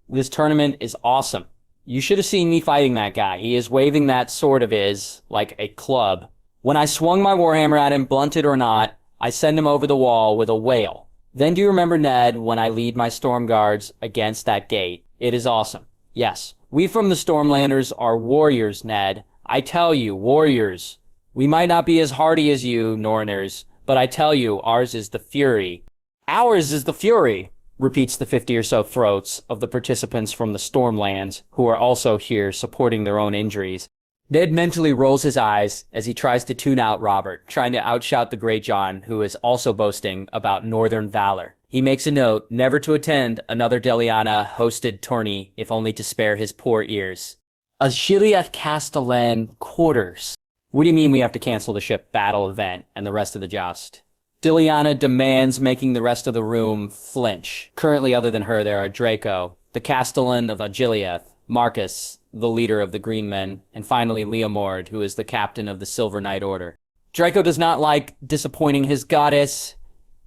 this tournament is awesome. You should have seen me fighting that guy. He is waving that sword of his like a club. When I swung my warhammer at him, blunted or not, I send him over the wall with a wail. Then do you remember, Ned, when I lead my storm guards against that gate? It is awesome. Yes, we from the Stormlanders are warriors, Ned. I tell you, warriors. We might not be as hardy as you, Norners, but I tell you, ours is the fury. Ours is the fury, repeats the 50 or so throats of the participants from the Stormlands, who are also here supporting their own injuries. Ned mentally rolls his eyes as he tries to tune out Robert, trying to outshout the Great John, who is also boasting about northern valor. He makes a note never to attend another Delana-hosted tourney, if only to spare his poor ears. Osgiliath Castellan quarters. What do you mean we have to cancel the ship battle event and the rest of the joust? Delana demands, making the rest of the room flinch. Currently, other than her, there are Draco, the Castellan of Osgiliath, Marcus, the leader of the Green Men, and finally Leomord, who is the captain of the Silver Knight Order. Draco does not like disappointing his goddess.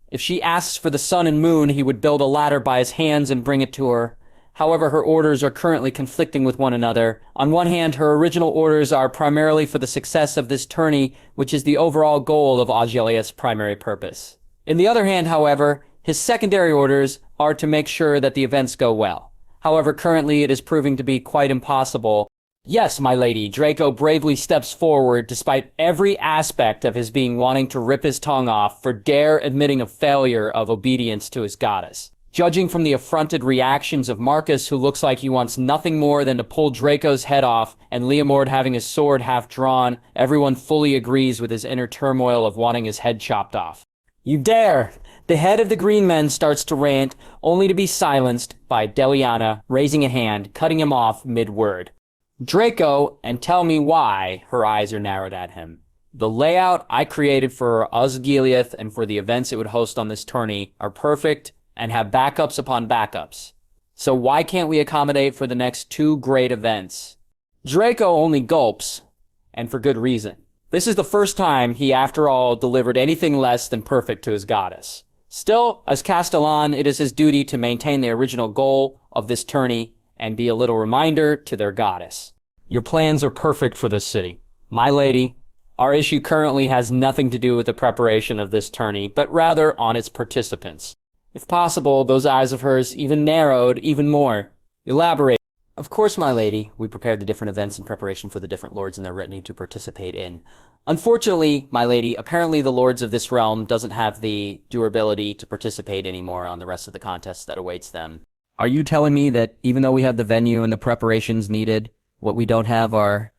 If she asks for the sun and moon, he would build a ladder by his hands and bring it to her. However, her orders are currently conflicting with one another. On one hand, her original orders are primarily for the success of this tourney, which is the overall goal of Augelia's primary purpose. In the other hand, however, his secondary orders are to make sure that the events go well. However, currently it is proving to be quite impossible. Yes, my lady, Draco bravely steps forward despite every aspect of his being wanting to rip his tongue off for dare admitting a failure of obedience to his goddess. Judging from the affronted reactions of Marcus, who looks like he wants nothing more than to pull Draco's head off, and Leomord having his sword half drawn, everyone fully agrees with his inner turmoil of wanting his head chopped off. You dare! The head of the Green Men starts to rant, only to be silenced by Delana raising a hand, cutting him off mid-word. Draco, and tell me why, her eyes are narrowed at him. The layout I created for Osgiliath and for the events it would host on this tourney are perfect and have backups upon backups. So why can't we accommodate for the next two great events? Draco only gulps, and for good reason. This is the first time he, after all, delivered anything less than perfect to his goddess. Still, as Castellan, it is his duty to maintain the original goal of this tourney and be a little reminder to their goddess. Your plans are perfect for this city. My lady, our issue currently has nothing to do with the preparation of this tourney, but rather on its participants. If possible, those eyes of hers even narrowed even more. Elaborate. Of course, my lady, we prepared the different events in preparation for the different lords and their retinue to participate in. Unfortunately, my lady, apparently the lords of this realm doesn't have the durability to participate anymore on the rest of the contests that awaits them. Are you telling me that even though we have the venue and the preparations needed, what we don't have are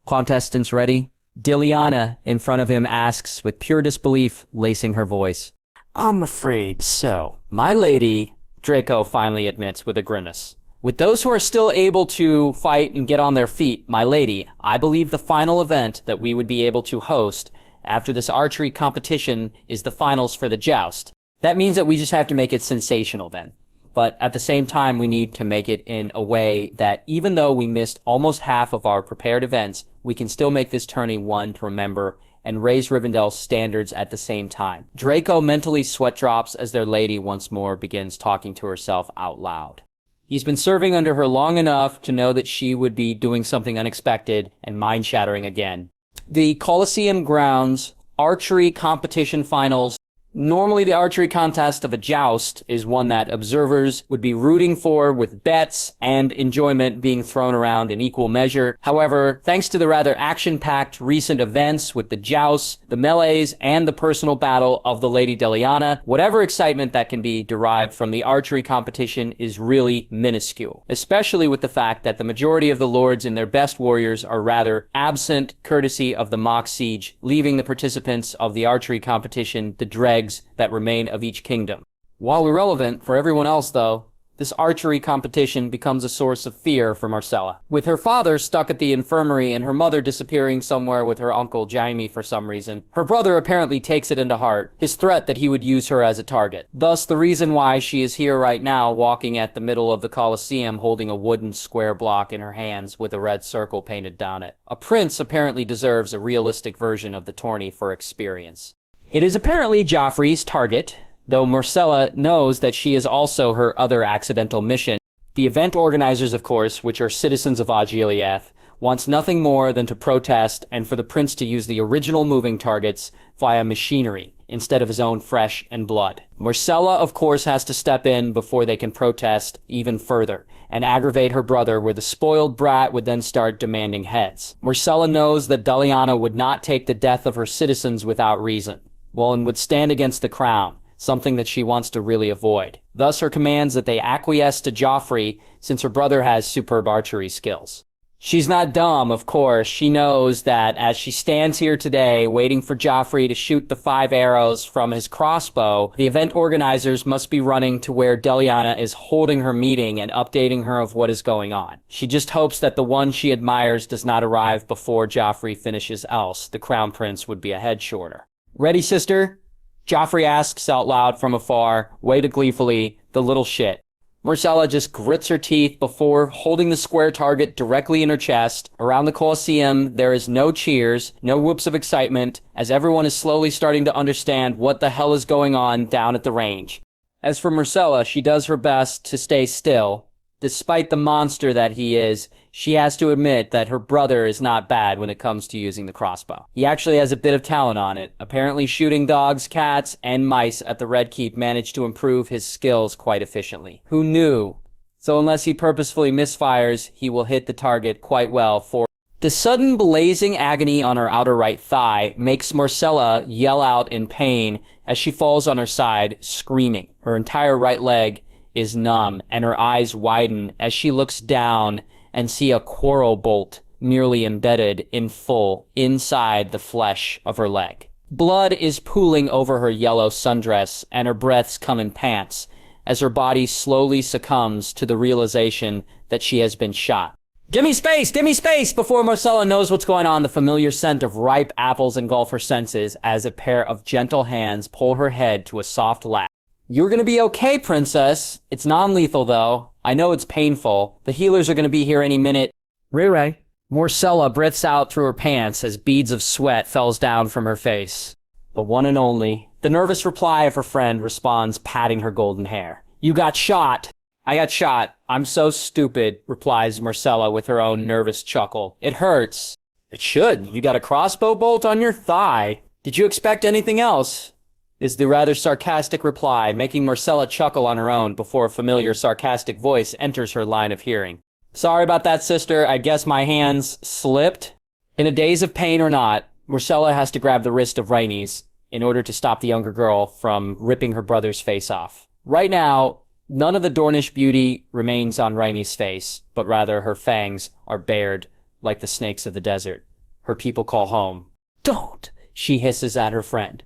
contestants ready? Delana, in front of him, asks with pure disbelief, lacing her voice. I'm afraid so. My lady, Draco finally admits with a grimace. With those who are still able to fight and get on their feet, my lady, I believe the final event that we would be able to host after this archery competition is the finals for the joust. That means that we just have to make it sensational then. But at the same time, we need to make it in a way that even though we missed almost half of our prepared events, we can still make this tourney one to remember and raise Rivendell's standards at the same time. Draco mentally sweat drops as their lady once more begins talking to herself out loud. He's been serving under her long enough to know that she would be doing something unexpected and mind-shattering again. The Colosseum grounds archery competition finals. Normally the archery contest of a joust is one that observers would be rooting for, with bets and enjoyment being thrown around in equal measure. However, thanks to the rather action-packed recent events with the jousts, the melees, and the personal battle of the Lady Delana, whatever excitement that can be derived from the archery competition is really minuscule, especially with the fact that the majority of the lords and their best warriors are rather absent courtesy of the mock siege, leaving the participants of the archery competition the dregs that remain of each kingdom. While irrelevant for everyone else, though, this archery competition becomes a source of fear for Myrcella. With her father stuck at the infirmary and her mother disappearing somewhere with her uncle Jaime for some reason, her brother apparently takes it into heart, his threat that he would use her as a target. Thus, the reason why she is here right now, walking at the middle of the Colosseum holding a wooden square block in her hands with a red circle painted down it. A prince apparently deserves a realistic version of the tourney for experience. It is apparently Joffrey's target, though Myrcella knows that she is also her other accidental mission. The event organizers, of course, which are citizens of Osgiliath, wants nothing more than to protest and for the prince to use the original moving targets via machinery instead of his own flesh and blood. Myrcella, of course, has to step in before they can protest even further and aggravate her brother, where the spoiled brat would then start demanding heads. Myrcella knows that Delana would not take the death of her citizens without reason, and would stand against the crown, something that she wants to really avoid. Thus her commands that they acquiesce to Joffrey, since her brother has superb archery skills. She's not dumb, of course. She knows that as she stands here today, waiting for Joffrey to shoot the 5 arrows from his crossbow, the event organizers must be running to where Delana is holding her meeting and updating her of what is going on. She just hopes that the one she admires does not arrive before Joffrey finishes, else the crown prince would be a head shorter. Ready, sister? Joffrey asks out loud from afar, way too gleefully, the little shit. Myrcella just grits her teeth before holding the square target directly in her chest. Around the Colosseum, there is no cheers, no whoops of excitement, as everyone is slowly starting to understand what the hell is going on down at the range. As for Myrcella, she does her best to stay still. Despite the monster that he is, she has to admit that her brother is not bad when it comes to using the crossbow. He actually has a bit of talent on it. Apparently shooting dogs, cats, and mice at the Red Keep managed to improve his skills quite efficiently. Who knew? So unless he purposefully misfires, he will hit the target quite well for... The sudden blazing agony on her outer right thigh makes Myrcella yell out in pain as she falls on her side, screaming. Her entire right leg is numb, and her eyes widen as she looks down and see a quarrel bolt nearly embedded in full inside the flesh of her leg. Blood is pooling over her yellow sundress, and her breaths come in pants as her body slowly succumbs to the realization that she has been shot. Give me space! Give me space! Before Myrcella knows what's going on, the familiar scent of ripe apples engulf her senses as a pair of gentle hands pull her head to a soft lap. You're gonna be okay, princess. It's non-lethal, though. I know it's painful. The healers are gonna be here any minute. Ray. Myrcella breathes out through her pants as beads of sweat falls down from her face. The one and only. The nervous reply of her friend responds, patting her golden hair. You got shot. I got shot. I'm so stupid, replies Myrcella with her own nervous chuckle. It hurts. It should. You got a crossbow bolt on your thigh. Did you expect anything else? Is the rather sarcastic reply, making Myrcella chuckle on her own before a familiar sarcastic voice enters her line of hearing. Sorry about that, sister. I guess my hands slipped. In a daze of pain or not, Myrcella has to grab the wrist of Rhaenys in order to stop the younger girl from ripping her brother's face off. Right now, none of the Dornish beauty remains on Rhaenys' face, but rather her fangs are bared like the snakes of the desert. Her people call home. Don't, she hisses at her friend.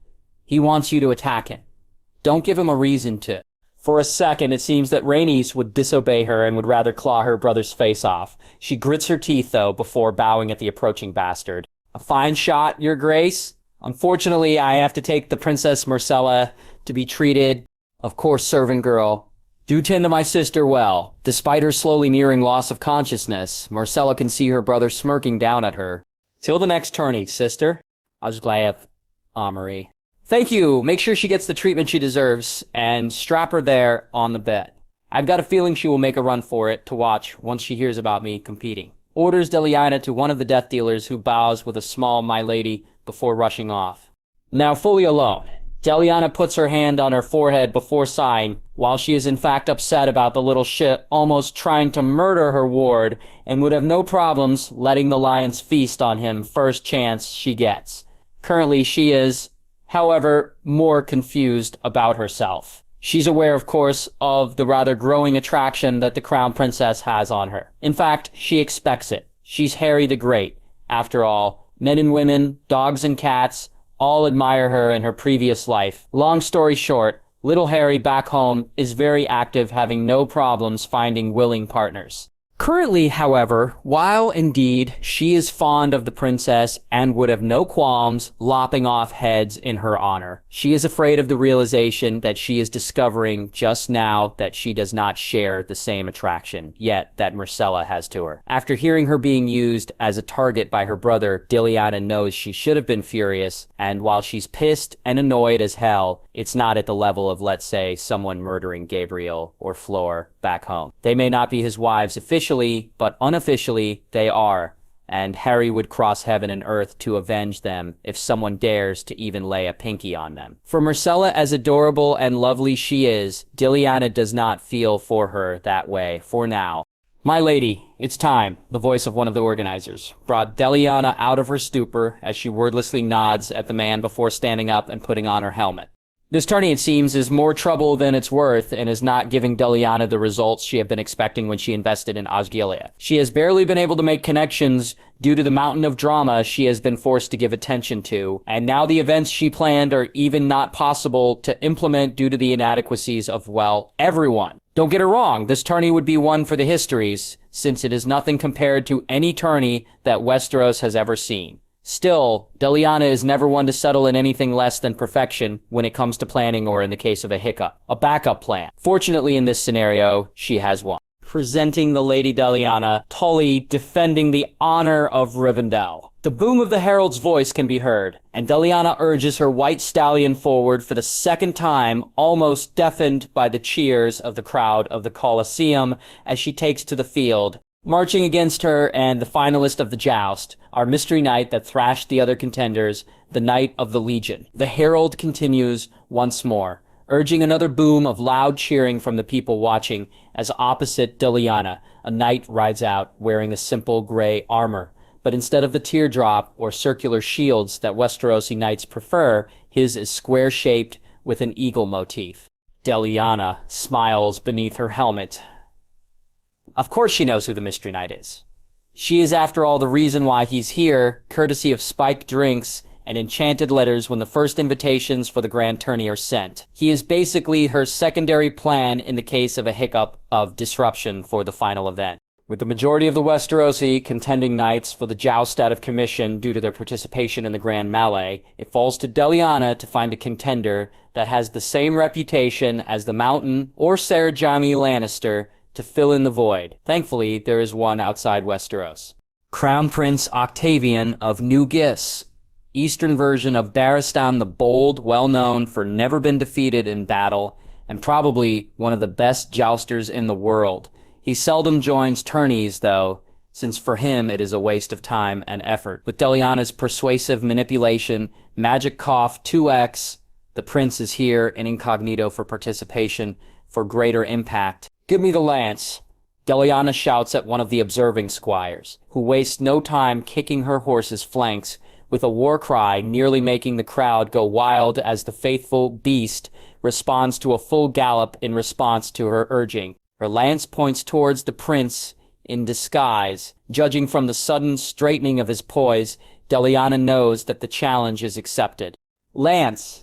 He wants you to attack him. Don't give him a reason to. For a second, it seems that Rhaenys would disobey her and would rather claw her brother's face off. She grits her teeth, though, before bowing at the approaching bastard. A fine shot, your grace. Unfortunately, I have to take the Princess Myrcella to be treated, of course, servant girl. Do tend to my sister well. Despite her slowly nearing loss of consciousness, Myrcella can see her brother smirking down at her. Till the next tourney, sister. Ajglaeth, Amory. Thank you. Make sure she gets the treatment she deserves, and strap her there on the bed. I've got a feeling she will make a run for it to watch once she hears about me competing. Orders Delana to one of the death dealers, who bows with a small my lady before rushing off. Now fully alone, Delana puts her hand on her forehead before sighing, while she is in fact upset about the little shit almost trying to murder her ward, and would have no problems letting the lions feast on him first chance she gets. Currently she is, however, more confused about herself. She's aware, of course, of the rather growing attraction that the Crown Princess has on her. In fact, she expects it. She's Harry the Great. After all, men and women, dogs and cats, all admire her in her previous life. Long story short, little Harry back home is very active, having no problems finding willing partners. Currently, however, while indeed she is fond of the princess and would have no qualms lopping off heads in her honor, she is afraid of the realization that she is discovering just now that she does not share the same attraction yet that Myrcella has to her. After hearing her being used as a target by her brother, Delana knows she should have been furious, and while she's pissed and annoyed as hell, it's not at the level of, let's say, someone murdering Gabriel or Flor back home. They may not be his wives officially, but unofficially they are, and Harry would cross heaven and earth to avenge them if someone dares to even lay a pinky on them. For Myrcella, as adorable and lovely she is, Delana does not feel for her that way for now. My lady, it's time, the voice of one of the organizers brought Delana out of her stupor as she wordlessly nods at the man before standing up and putting on her helmet. This tourney, it seems, is more trouble than it's worth and is not giving Delana the results she had been expecting when she invested in Osgiliath. She has barely been able to make connections due to the mountain of drama she has been forced to give attention to, and now the events she planned are even not possible to implement due to the inadequacies of, well, everyone. Don't get it wrong, this tourney would be one for the histories, since it is nothing compared to any tourney that Westeros has ever seen. Still, Delana is never one to settle in anything less than perfection when it comes to planning or in the case of a hiccup. A backup plan. Fortunately, in this scenario, she has one. Presenting the Lady Delana, Tully defending the honor of Rivendell. The boom of the herald's voice can be heard, and Delana urges her white stallion forward for the second time, almost deafened by the cheers of the crowd of the Colosseum as she takes to the field. Marching against her and the finalist of the joust, our mystery knight that thrashed the other contenders, the Knight of the Legion. The herald continues once more, urging another boom of loud cheering from the people watching as opposite Delana, a knight rides out wearing a simple gray armor. But instead of the teardrop or circular shields that Westerosi knights prefer, his is square-shaped with an eagle motif. Delana smiles beneath her helmet. Of course she knows who the Mystery Knight is. She is, after all, the reason why he's here, courtesy of spiked drinks and enchanted letters when the first invitations for the grand tourney are sent. He is basically her secondary plan in the case of a hiccup of disruption for the final event. With the majority of the Westerosi contending knights for the joust out of commission due to their participation in the grand melee, it falls to Delana to find a contender that has the same reputation as the Mountain or Ser Jaime Lannister to fill in the void. Thankfully, there is one outside Westeros. Crown Prince Octavian of New Gis, eastern version of Barristan the Bold, well known for never been defeated in battle, and probably one of the best jousters in the world. He seldom joins tourneys, though, since for him it is a waste of time and effort. With Delana's persuasive manipulation, magic cough 2x, the prince is here in incognito for participation for greater impact. "Give me the lance," Delana shouts at one of the observing squires, who wastes no time kicking her horse's flanks with a war cry, nearly making the crowd go wild as the faithful beast responds to a full gallop in response to her urging. Her lance points towards the prince in disguise. Judging from the sudden straightening of his poise, Delana knows that the challenge is accepted. "Lance!"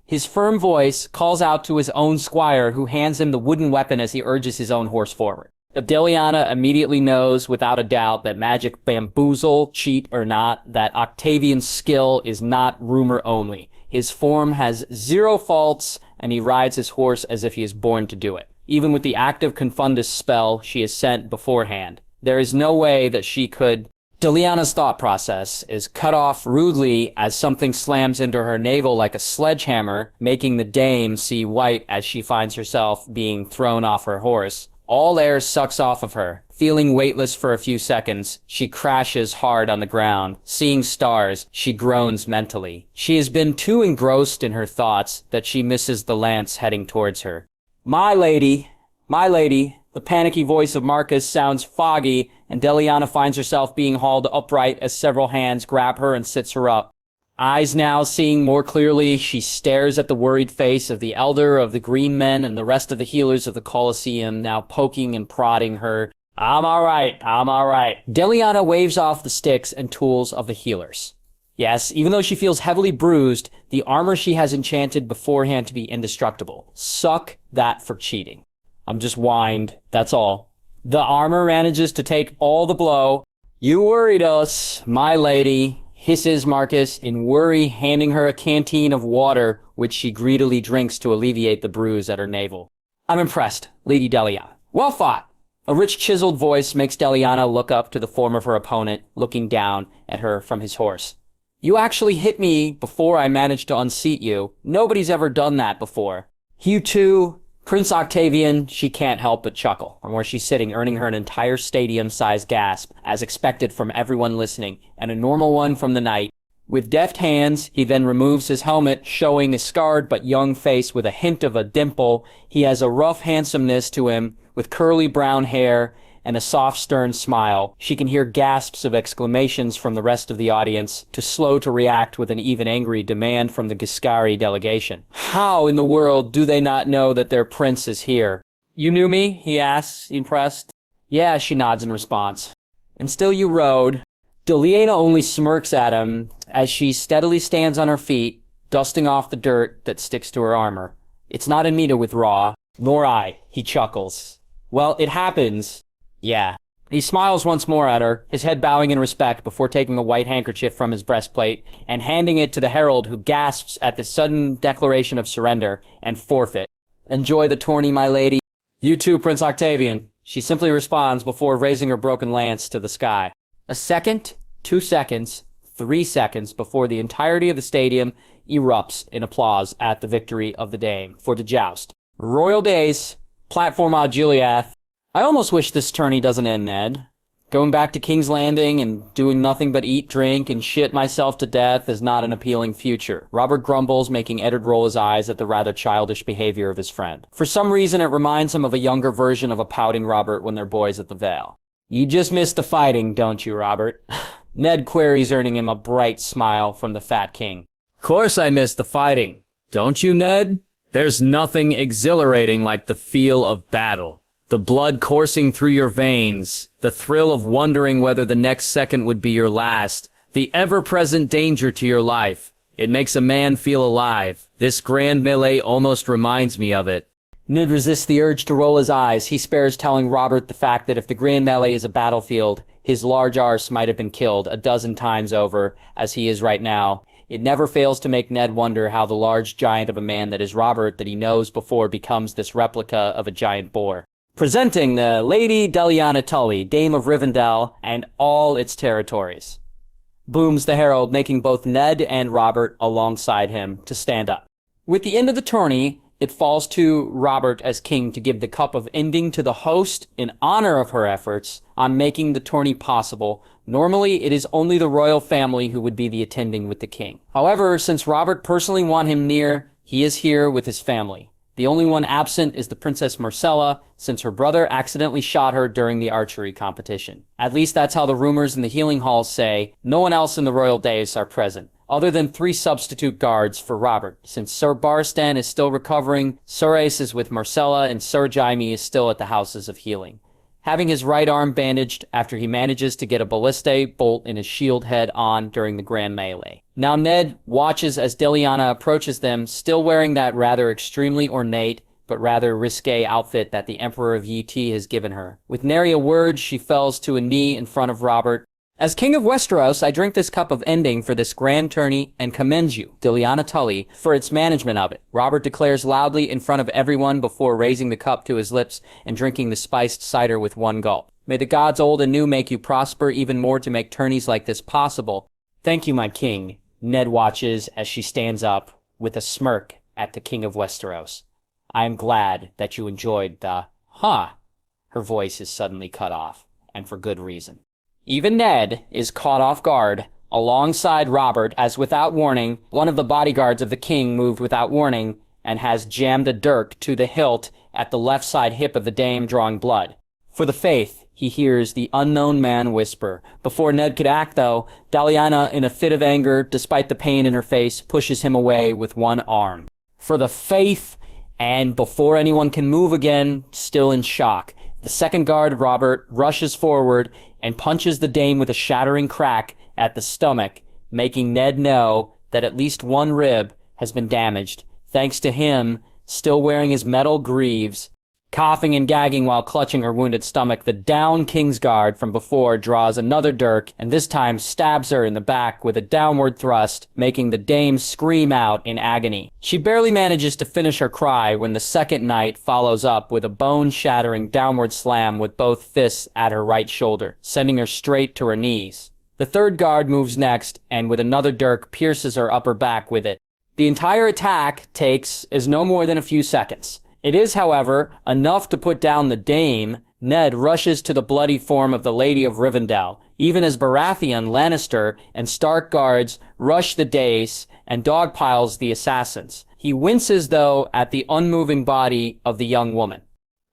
His firm voice calls out to his own squire, who hands him the wooden weapon as he urges his own horse forward. Delana immediately knows, without a doubt, that magic bamboozle, cheat or not, that Octavian's skill is not rumor only. His form has zero faults, and he rides his horse as if he is born to do it. Even with the active Confundus spell she has sent beforehand, there is no way that she could. Delana's thought process is cut off rudely as something slams into her navel like a sledgehammer, making the dame see white as she finds herself being thrown off her horse. All air sucks off of her. Feeling weightless for a few seconds, she crashes hard on the ground. Seeing stars, she groans mentally. She has been too engrossed in her thoughts that she misses the lance heading towards her. My lady, the panicky voice of Marcus sounds foggy, and Delana finds herself being hauled upright as several hands grab her and sits her up. Eyes now seeing more clearly, she stares at the worried face of the elder of the Green Men and the rest of the healers of the Colosseum, now poking and prodding her. I'm all right. Delana waves off the sticks and tools of the healers. Yes, even though she feels heavily bruised, the armor she has enchanted beforehand to be indestructible. Suck that for cheating. I'm just whined, that's all. The armor manages to take all the blow. You worried us, my lady, hisses Marcus in worry, handing her a canteen of water, which she greedily drinks to alleviate the bruise at her navel. I'm impressed, Lady Delana. Well fought. A rich chiseled voice makes Delana look up to the form of her opponent, looking down at her from his horse. You actually hit me before I managed to unseat you. Nobody's ever done that before. You too. Prince Octavian, she can't help but chuckle from where she's sitting, earning her an entire stadium-sized gasp, as expected from everyone listening, and a normal one from the knight. With deft hands, he then removes his helmet, showing a scarred but young face with a hint of a dimple. He has a rough handsomeness to him, with curly brown hair and a soft, stern smile. She can hear gasps of exclamations from the rest of the audience, too slow to react with an even angry demand from the Giscari delegation. How in the world do they not know that their prince is here? You knew me? He asks, impressed. Yeah, she nods in response. And still you rode. Delana only smirks at him as she steadily stands on her feet, dusting off the dirt that sticks to her armor. It's not in me to withdraw. Nor I, he chuckles. Well, it happens. Yeah, He smiles once more at her, his head bowing in respect before taking a white handkerchief from his breastplate and handing it to the herald, who gasps at the sudden declaration of surrender and forfeit. "Enjoy the tourney, my lady." "You too, Prince Octavian," she simply responds before raising her broken lance to the sky. A second, 2 seconds, 3 seconds before the entirety of the stadium erupts in applause at the victory of the dame for the joust. Royal days, platform ad Gileath. I almost wish this tourney doesn't end, Ned. Going back to King's Landing and doing nothing but eat, drink, and shit myself to death is not an appealing future. Robert grumbles, making Eddard roll his eyes at the rather childish behavior of his friend. For some reason, it reminds him of a younger version of a pouting Robert when they're boys at the Vale. "You just missed the fighting, don't you, Robert?" Ned queries, earning him a bright smile from the fat king. "Course I missed the fighting. Don't you, Ned? There's nothing exhilarating like the feel of battle. The blood coursing through your veins, the thrill of wondering whether the next second would be your last, the ever-present danger to your life. It makes a man feel alive. This grand melee almost reminds me of it." Ned resists the urge to roll his eyes. He spares telling Robert the fact that if the grand melee is a battlefield, his large arse might have been killed a dozen times over, as he is right now. It never fails to make Ned wonder how the large giant of a man that is Robert that he knows before becomes this replica of a giant boar. Presenting the Lady Delana Tully, Dame of Rivendell, and all its territories. Booms the herald, making both Ned and Robert alongside him to stand up. With the end of the tourney, it falls to Robert as king to give the cup of ending to the host in honor of her efforts on making the tourney possible. Normally, it is only the royal family who would be the attending with the king. However, since Robert personally wants him near, he is here with his family. The only one absent is the Princess Myrcella, since her brother accidentally shot her during the archery competition. At least that's how the rumors in the healing halls say. No one else in the royal dais are present, other than 3 substitute guards for Robert. Since Sir Barstan is still recovering, Sir Ace is with Myrcella, and Sir Jaime is still at the houses of healing, having his right arm bandaged after he manages to get a ballista bolt in his shield head on during the grand melee. Now Ned watches as Delana approaches them, still wearing that rather extremely ornate but rather risque outfit that the Emperor of Yi has given her. With nary a word, she falls to a knee in front of Robert. "As King of Westeros, I drink this cup of ending for this grand tourney and commend you, Delana Tully, for its management of it," Robert declares loudly in front of everyone before raising the cup to his lips and drinking the spiced cider with one gulp. "May the gods old and new make you prosper even more to make tourneys like this possible." "Thank you, my king." Ned watches as she stands up with a smirk at the King of Westeros. "I am glad that you enjoyed the..." Her voice is suddenly cut off, and for good reason. Even Ned is caught off guard alongside Robert as, without warning, one of the bodyguards of the king moved without warning and has jammed a dirk to the hilt at the left side hip of the dame, drawing blood. For the faith, he hears the unknown man whisper. Before Ned could act, though, Delana, in a fit of anger, despite the pain in her face, pushes him away with one arm. For the faith, and before anyone can move again, still in shock, the second guard, Robert, rushes forward and punches the dame with a shattering crack at the stomach, making Ned know that at least one rib has been damaged, thanks to him still wearing his metal greaves. Coughing and gagging while clutching her wounded stomach, the down Kingsguard from before draws another dirk, and this time stabs her in the back with a downward thrust, making the dame scream out in agony. She barely manages to finish her cry when the second knight follows up with a bone-shattering downward slam with both fists at her right shoulder, sending her straight to her knees. The third guard moves next, and with another dirk pierces her upper back with it. The entire attack is no more than a few seconds. It is, however, enough to put down the dame. Ned rushes to the bloody form of the Lady of Rivendell, even as Baratheon, Lannister, and Stark guards rush the dais and dogpiles the assassins. He winces, though, at the unmoving body of the young woman.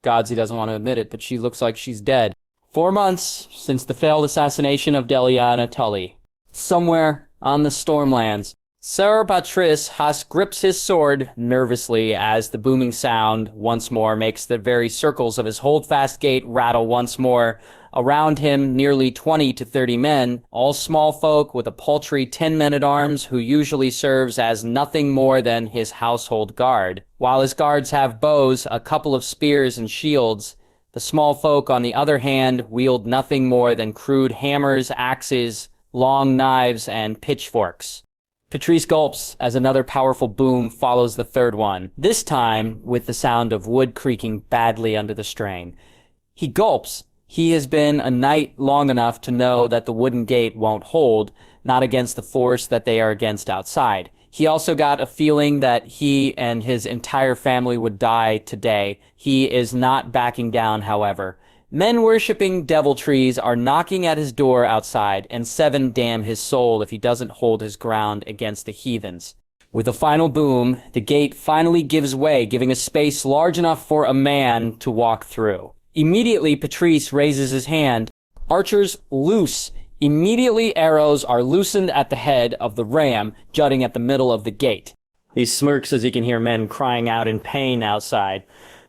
Gods, he doesn't want to admit it, but she looks like she's dead. 4 months since the failed assassination of Delana Tully. Somewhere on the Stormlands, Sir Patrice Haas grips his sword nervously as the booming sound once more makes the very circles of his holdfast gate rattle once more. Around him, nearly 20 to 30 men, all small folk with a paltry 10 men-at-arms who usually serves as nothing more than his household guard. While his guards have bows, a couple of spears, and shields, The small folk, on the other hand, wield nothing more than crude hammers, axes, long knives, and pitchforks. Patrice gulps as another powerful boom follows the third one, this time with the sound of wood creaking badly under the strain. He gulps. He has been a knight long enough to know that the wooden gate won't hold, not against the force that they are against outside. He also got a feeling that he and his entire family would die today. He is not backing down, however. Men worshipping deviltries are knocking at his door outside, and 7 damn his soul if he doesn't hold his ground against the heathens. With a final boom, the gate finally gives way, giving a space large enough for a man to walk through. Immediately, Patrice raises his hand. Archers loose. Immediately, arrows are loosened at the head of the ram, jutting at the middle of the gate. He smirks as he can hear men crying out in pain outside.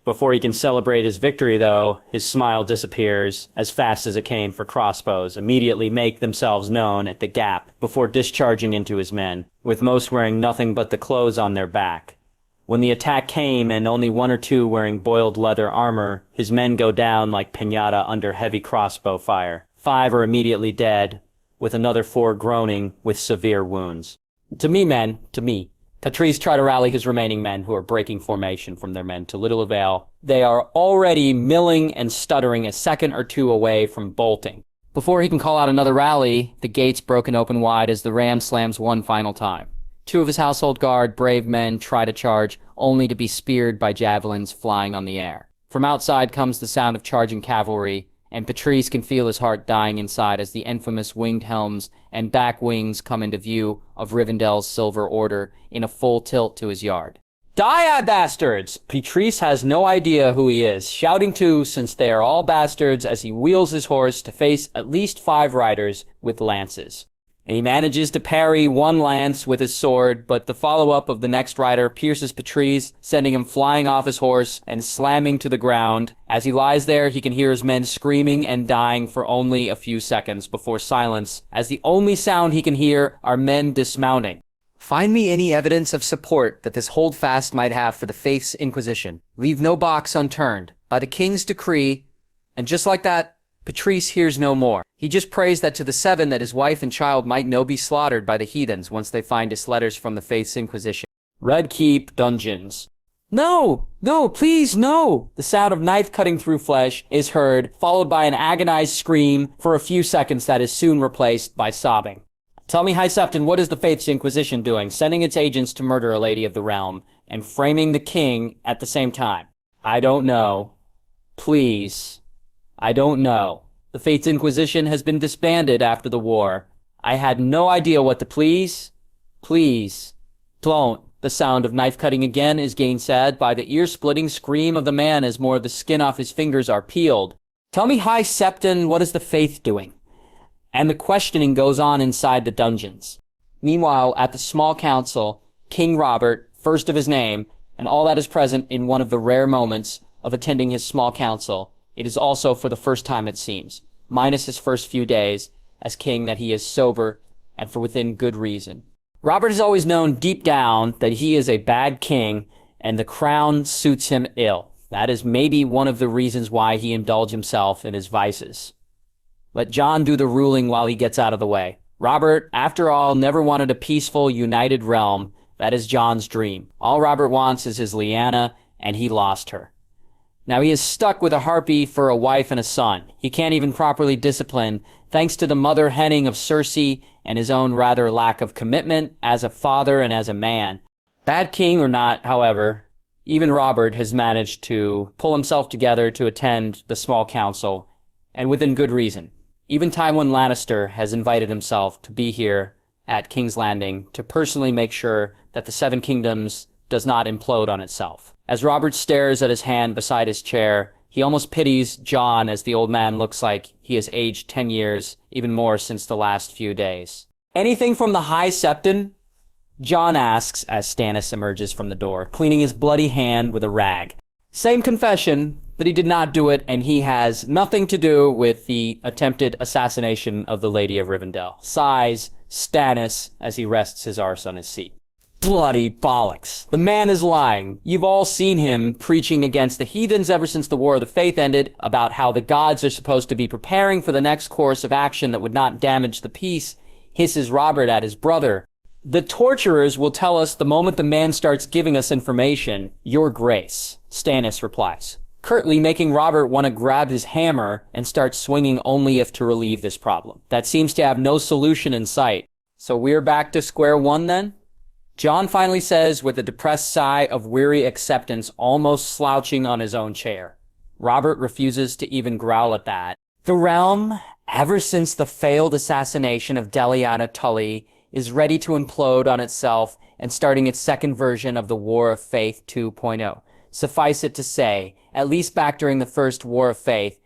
Before he can celebrate his victory, though, his smile disappears as fast as it came for crossbows immediately make themselves known at the gap before discharging into his men, with most wearing nothing but the clothes on their back. When the attack came and only 1 or 2 wearing boiled leather armor, his men go down like piñata under heavy crossbow fire. 5 are immediately dead, with another 4 groaning with severe wounds. To me, men, to me. Patrice tries to rally his remaining men who are breaking formation from their men to little avail. They are already milling and stuttering a second or 2 away from bolting. Before he can call out another rally, the gate's broken open wide as the ram slams one final time. 2 of his household guard, brave men, try to charge, only to be speared by javelins flying on the air. From outside comes the sound of charging cavalry, and Patrice can feel his heart dying inside as the infamous winged helms and back wings come into view of Rivendell's Silver Order in a full tilt to his yard. Die, bastards! Patrice has no idea who he is, shouting to since they are all bastards as he wheels his horse to face at least 5 riders with lances. And he manages to parry 1 lance with his sword, but the follow-up of the next rider pierces Patrice, sending him flying off his horse and slamming to the ground. As he lies there, he can hear his men screaming and dying for only a few seconds before silence, as the only sound he can hear are men dismounting. Find me any evidence of support that this holdfast might have for the Faith's Inquisition. Leave no box unturned. By the king's decree, and just like that, Patrice hears no more. He just prays that to the 7 that his wife and child might no be slaughtered by the heathens once they find his letters from the Faith's Inquisition. Red Keep Dungeons. No! No, please, no! The sound of knife cutting through flesh is heard, followed by an agonized scream for a few seconds that is soon replaced by sobbing. Tell me, High Septon, what is the Faith's Inquisition doing, sending its agents to murder a lady of the realm, and framing the king at the same time? I don't know. Please. I don't know. The Faith's Inquisition has been disbanded after the war. I had no idea what to please. Please. Don't. The sound of knife cutting again is gainsaid by the ear-splitting scream of the man as more of the skin off his fingers are peeled. Tell me, High Septon, what is the Faith doing? And the questioning goes on inside the dungeons. Meanwhile, at the small council, King Robert, first of his name, and all that is present in one of the rare moments of attending his small council, it is also for the first time, it seems, minus his first few days as king, that he is sober, and for within good reason. Robert has always known deep down that he is a bad king, and the crown suits him ill. That is maybe one of the reasons why he indulged himself in his vices. Let Jon do the ruling while he gets out of the way. Robert, after all, never wanted a peaceful, united realm. That is Jon's dream. All Robert wants is his Lyanna, and he lost her. Now he is stuck with a harpy for a wife and a son. He can't even properly discipline, thanks to the mother henning of Cersei and his own rather lack of commitment as a father and as a man. Bad king or not, however, even Robert has managed to pull himself together to attend the small council, and within good reason. Even Tywin Lannister has invited himself to be here at King's Landing to personally make sure that the Seven Kingdoms does not implode on itself. As Robert stares at his hand beside his chair, he almost pities Jon as the old man looks like he has aged 10 years, even more since the last few days. Anything from the High Septon? Jon asks as Stannis emerges from the door, cleaning his bloody hand with a rag. Same confession, that he did not do it, and he has nothing to do with the attempted assassination of the Lady of Rivendell. Sighs Stannis as he rests his arse on his seat. Bloody bollocks. The man is lying. You've all seen him preaching against the heathens ever since the War of the Faith ended, about how the gods are supposed to be preparing for the next course of action that would not damage the peace, hisses Robert at his brother. The torturers will tell us the moment the man starts giving us information, Your Grace, Stannis replies, curtly making Robert want to grab his hammer and start swinging only if to relieve this problem. That seems to have no solution in sight. So we're back to square one then? Jon finally says with a depressed sigh of weary acceptance, almost slouching on his own chair. Robert refuses to even growl at that. The realm, ever since the failed assassination of Delana Tully, is ready to implode on itself and starting its second version of the War of Faith 2.0. Suffice it to say, at least back during the first War of Faith,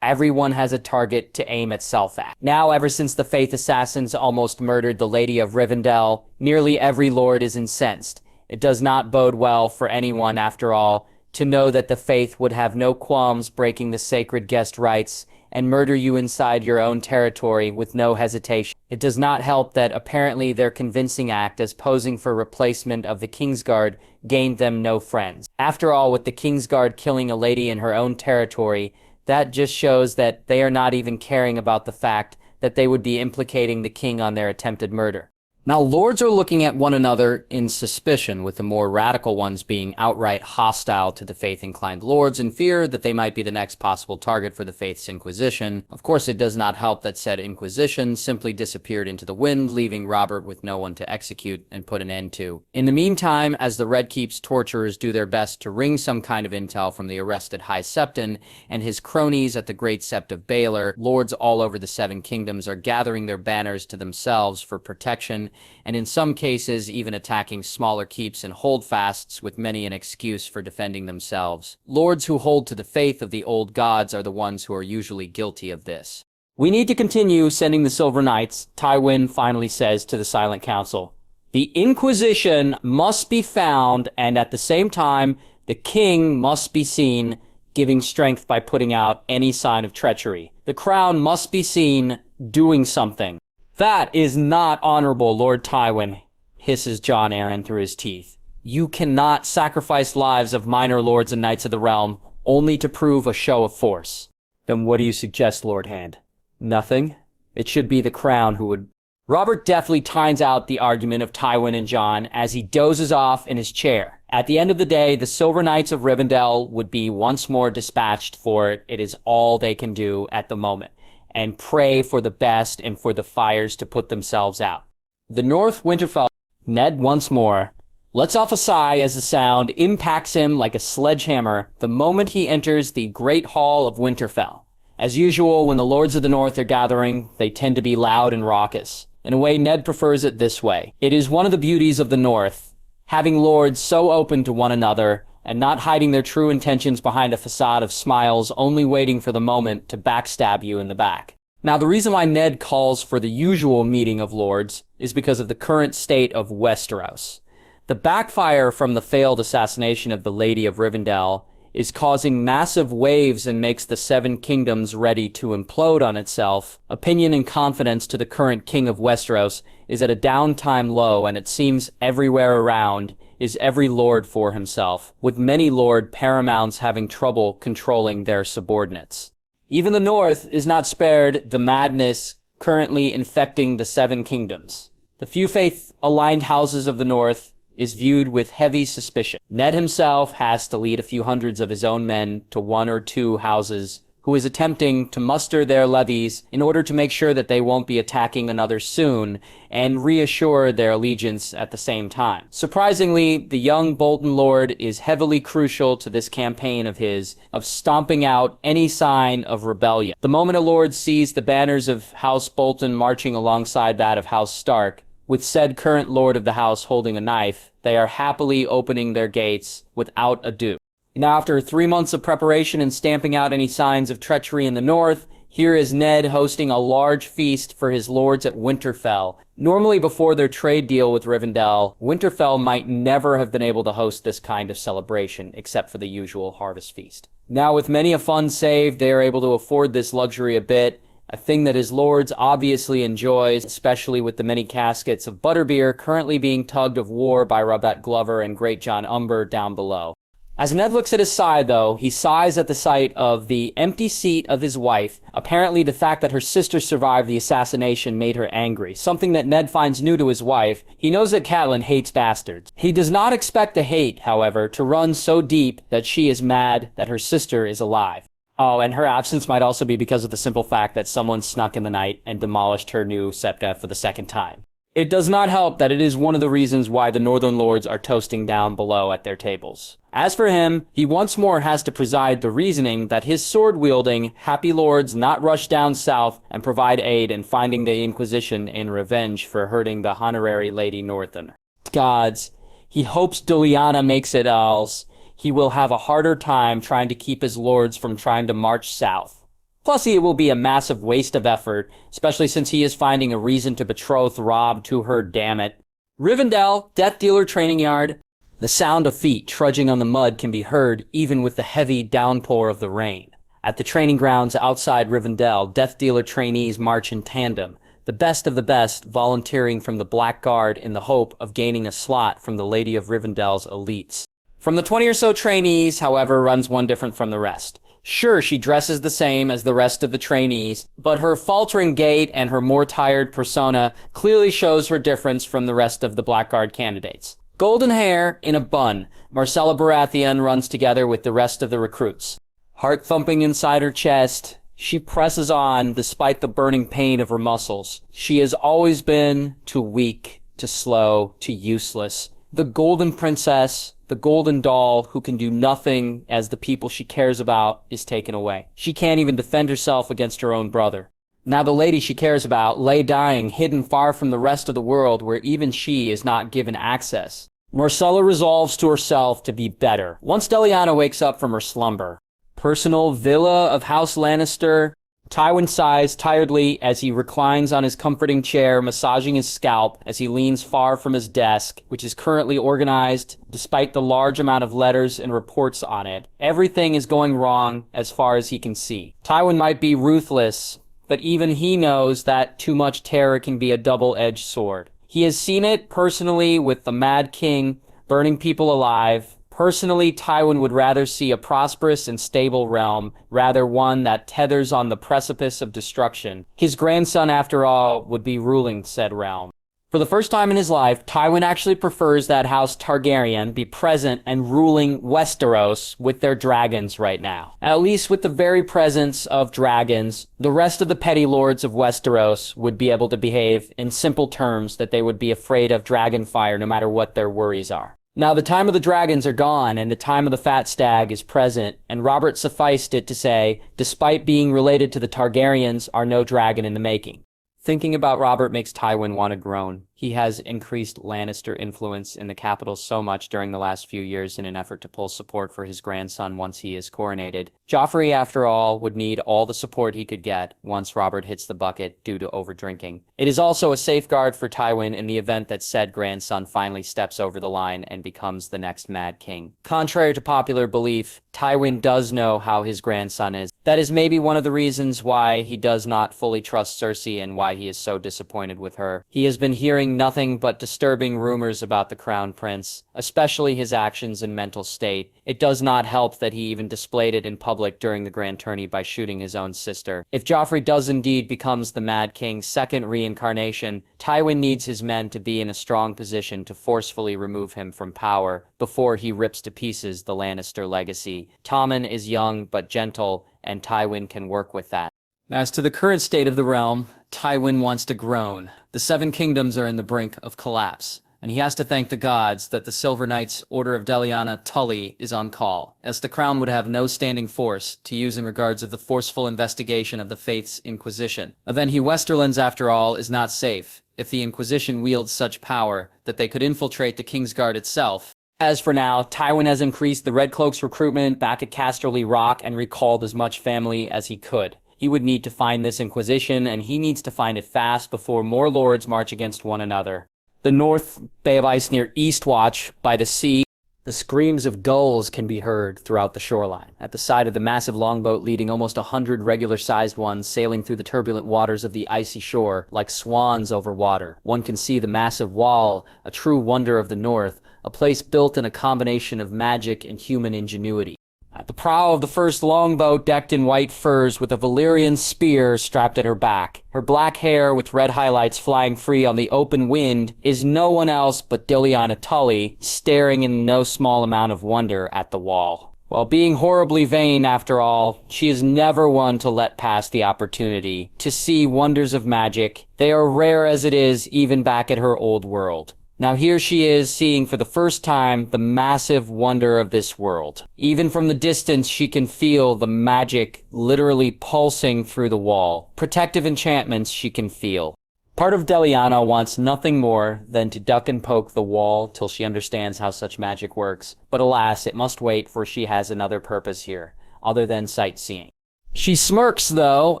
everyone has a target to aim itself at. Now, ever since the Faith assassins almost murdered the Lady of Rivendell, nearly every lord is incensed. It does not bode well for anyone, after all, to know that the Faith would have no qualms breaking the sacred guest rights and murder you inside your own territory with no hesitation. It does not help that apparently their convincing act as posing for replacement of the Kingsguard gained them no friends. After all, with the Kingsguard killing a lady in her own territory, that just shows that they are not even caring about the fact that they would be implicating the king on their attempted murder. Now, lords are looking at one another in suspicion, with the more radical ones being outright hostile to the faith-inclined lords in fear that they might be the next possible target for the faith's inquisition. Of course, it does not help that said inquisition simply disappeared into the wind, leaving Robert with no one to execute and put an end to. In the meantime, as the Red Keep's torturers do their best to wring some kind of intel from the arrested High Septon and his cronies at the Great Sept of Baelor, lords all over the Seven Kingdoms are gathering their banners to themselves for protection, and in some cases even attacking smaller keeps and holdfasts, with many an excuse for defending themselves. Lords who hold to the faith of the old gods are the ones who are usually guilty of this. We need to continue sending the Silver Knights, Tywin finally says to the Silent Council. The Inquisition must be found, and at the same time, the king must be seen, giving strength by putting out any sign of treachery. The crown must be seen doing something. That is not honorable, Lord Tywin, hisses Jon Arryn through his teeth. You cannot sacrifice lives of minor lords and knights of the realm only to prove a show of force. Then what do you suggest, Lord Hand? Nothing? It should be the crown who would... Robert deftly tines out the argument of Tywin and Jon as he dozes off in his chair. At the end of the day, the Silver Knights of Rivendell would be once more dispatched, for it is all they can do at the moment, and pray for the best and for the fires to put themselves out. The North Winterfell, Ned once more, lets off a sigh as the sound impacts him like a sledgehammer the moment he enters the Great Hall of Winterfell. As usual, when the Lords of the North are gathering, they tend to be loud and raucous. In a way, Ned prefers it this way. It is one of the beauties of the North, having lords so open to one another and not hiding their true intentions behind a facade of smiles, only waiting for the moment to backstab you in the back. Now, the reason why Ned calls for the usual meeting of lords is because of the current state of Westeros. The backfire from the failed assassination of the Lady of Rivendell is causing massive waves and makes the Seven Kingdoms ready to implode on itself. Opinion and confidence to the current king of Westeros is at a downtime low, and it seems everywhere around is every lord for himself, with many lord paramounts having trouble controlling their subordinates. Even the North is not spared the madness currently infecting the Seven Kingdoms. The few faith-aligned houses of the North is viewed with heavy suspicion. Ned himself has to lead a few hundreds of his own men to one or two houses, who is attempting to muster their levies in order to make sure that they won't be attacking another soon, and reassure their allegiance at the same time. Surprisingly, the young Bolton Lord is heavily crucial to this campaign of his, of stomping out any sign of rebellion. The moment a lord sees the banners of House Bolton marching alongside that of House Stark, with said current lord of the house holding a knife, they are happily opening their gates without ado. Now, after 3 months of preparation and stamping out any signs of treachery in the north, here is Ned hosting a large feast for his lords at Winterfell. Normally, before their trade deal with Rivendell, Winterfell might never have been able to host this kind of celebration, except for the usual harvest feast. Now, with many a fund saved, they are able to afford this luxury a bit, a thing that his lords obviously enjoys, especially with the many caskets of butterbeer currently being tugged of war by Robert Glover and Great John Umber down below. As Ned looks at his side, though, he sighs at the sight of the empty seat of his wife. Apparently, the fact that her sister survived the assassination made her angry, something that Ned finds new to his wife. He knows that Catelyn hates bastards. He does not expect the hate, however, to run so deep that she is mad that her sister is alive. Oh, and her absence might also be because of the simple fact that someone snuck in the night and demolished her new septa for the second time. It does not help that it is one of the reasons why the Northern Lords are toasting down below at their tables. As for him, he once more has to preside the reasoning that his sword-wielding, happy lords not rush down south and provide aid in finding the Inquisition in revenge for hurting the honorary Lady Northen. Gods, he hopes Delana makes it else. He will have a harder time trying to keep his lords from trying to march south. Plus, it will be a massive waste of effort, especially since he is finding a reason to betroth Robb to her, damn it. Rivendell, Death Dealer Training Yard. The sound of feet trudging on the mud can be heard even with the heavy downpour of the rain. At the training grounds outside Rivendell, Death Dealer trainees march in tandem, the best of the best volunteering from the Black Guard in the hope of gaining a slot from the Lady of Rivendell's elites. From the 20 or so trainees, however, runs one different from the rest. Sure, she dresses the same as the rest of the trainees, but her faltering gait and her more tired persona clearly shows her difference from the rest of the Blackguard candidates. Golden hair in a bun, Myrcella Baratheon runs together with the rest of the recruits. Heart thumping inside her chest, she presses on despite the burning pain of her muscles. She has always been too weak, too slow, too useless. The Golden Princess, the golden doll who can do nothing as the people she cares about is taken away. She can't even defend herself against her own brother. Now the lady she cares about lay dying, hidden far from the rest of the world where even she is not given access. Myrcella resolves to herself to be better. Once Delana wakes up from her slumber. Personal villa of House Lannister. Tywin sighs tiredly as he reclines on his comforting chair, massaging his scalp as he leans far from his desk, which is currently organized despite the large amount of letters and reports on it. Everything is going wrong as far as he can see. Tywin might be ruthless, but even he knows that too much terror can be a double-edged sword. He has seen it personally with the Mad King burning people alive. Personally, Tywin would rather see a prosperous and stable realm, rather one that tethers on the precipice of destruction. His grandson, after all, would be ruling said realm. For the first time in his life, Tywin actually prefers that House Targaryen be present and ruling Westeros with their dragons right now. At least with the very presence of dragons, the rest of the petty lords of Westeros would be able to behave in simple terms that they would be afraid of dragon fire no matter what their worries are. Now the time of the dragons are gone, and the time of the fat stag is present, and Robert sufficed it to say, despite being related to the Targaryens, are no dragon in the making. Thinking about Robert makes Tywin want to groan. He has increased Lannister influence in the capital so much during the last few years in an effort to pull support for his grandson once he is coronated. Joffrey, after all, would need all the support he could get once Robert hits the bucket due to overdrinking. It is also a safeguard for Tywin in the event that said grandson finally steps over the line and becomes the next Mad King. Contrary to popular belief, Tywin does know how his grandson is. That is maybe one of the reasons why he does not fully trust Cersei and why he is so disappointed with her. He has been hearing nothing but disturbing rumors about the Crown Prince, especially his actions and mental state. It does not help that he even displayed it in public during the Grand Tourney by shooting his own sister. If Joffrey does indeed becomes the Mad King's second reincarnation, Tywin needs his men to be in a strong position to forcefully remove him from power before he rips to pieces the Lannister legacy. Tommen is young but gentle, and Tywin can work with that. As to the current state of the realm, Tywin wants to groan. The Seven Kingdoms are in the brink of collapse, and he has to thank the gods that the Silver Knights Order of Delana Tully is on call, as the crown would have no standing force to use in regards of the forceful investigation of the Faith's Inquisition. Avenhi Westerlands, after all, is not safe, if the Inquisition wields such power that they could infiltrate the Kingsguard itself. As for now, Tywin has increased the Red Cloaks' recruitment back at Casterly Rock and recalled as much family as he could. He would need to find this Inquisition, and he needs to find it fast before more lords march against one another. The North Bay of Ice near Eastwatch by the sea. The screams of gulls can be heard throughout the shoreline. At the side of the massive longboat leading almost 100 regular-sized ones sailing through the turbulent waters of the icy shore like swans over water. One can see the massive wall, a true wonder of the north, a place built in a combination of magic and human ingenuity. At the prow of the first longboat, decked in white furs with a Valyrian spear strapped at her back, her black hair with red highlights flying free on the open wind, is no one else but Delana Tully, staring in no small amount of wonder at the wall. While being horribly vain, after all, she is never one to let pass the opportunity to see wonders of magic. They are rare as it is, even back at her old world. Now here she is, seeing for the first time the massive wonder of this world. Even from the distance, she can feel the magic literally pulsing through the wall. Protective enchantments she can feel. Part of Delana wants nothing more than to duck and poke the wall till she understands how such magic works. But alas, it must wait, for she has another purpose here, other than sightseeing. She smirks, though,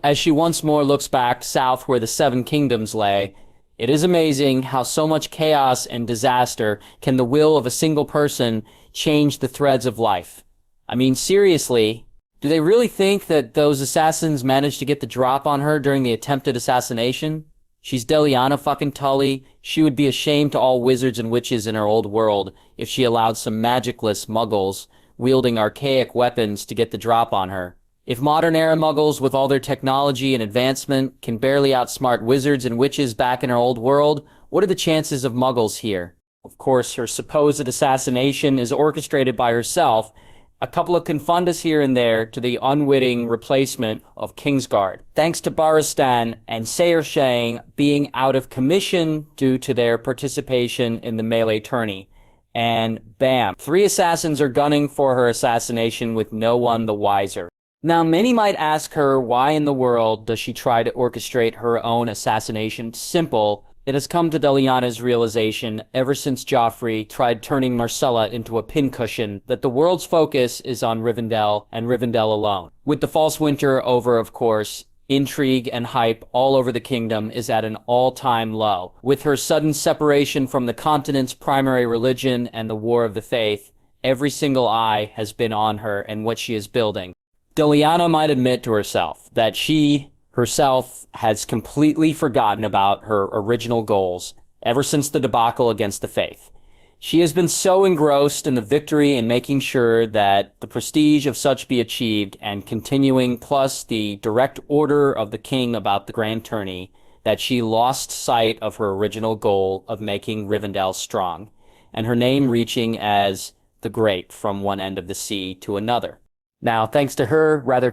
as she once more looks back south where the Seven Kingdoms lay. It is amazing how so much chaos and disaster can the will of a single person change the threads of life. I mean, seriously, do they really think that those assassins managed to get the drop on her during the attempted assassination? She's Delana fucking Tully. She would be ashamed to all wizards and witches in her old world if she allowed some magicless muggles wielding archaic weapons to get the drop on her. If modern-era muggles, with all their technology and advancement, can barely outsmart wizards and witches back in our old world, what are the chances of muggles here? Of course, her supposed assassination is orchestrated by herself, a couple of confundus here and there to the unwitting replacement of Kingsguard, thanks to Barristan and Cersei being out of commission due to their participation in the melee tourney. And bam, 3 assassins are gunning for her assassination with no one the wiser. Now, many might ask her why in the world does she try to orchestrate her own assassination? Simple. It has come to Delana's realization ever since Joffrey tried turning Myrcella into a pincushion that the world's focus is on Rivendell and Rivendell alone. With the false winter over, of course, intrigue and hype all over the kingdom is at an all-time low. With her sudden separation from the continent's primary religion and the War of the Faith, every single eye has been on her and what she is building. Delana might admit to herself that she herself has completely forgotten about her original goals ever since the debacle against the Faith. She has been so engrossed in the victory and making sure that the prestige of such be achieved and continuing, plus the direct order of the king about the grand tourney, that she lost sight of her original goal of making Rivendell strong, and her name reaching as the Great from one end of the sea to another. Now, thanks to her rather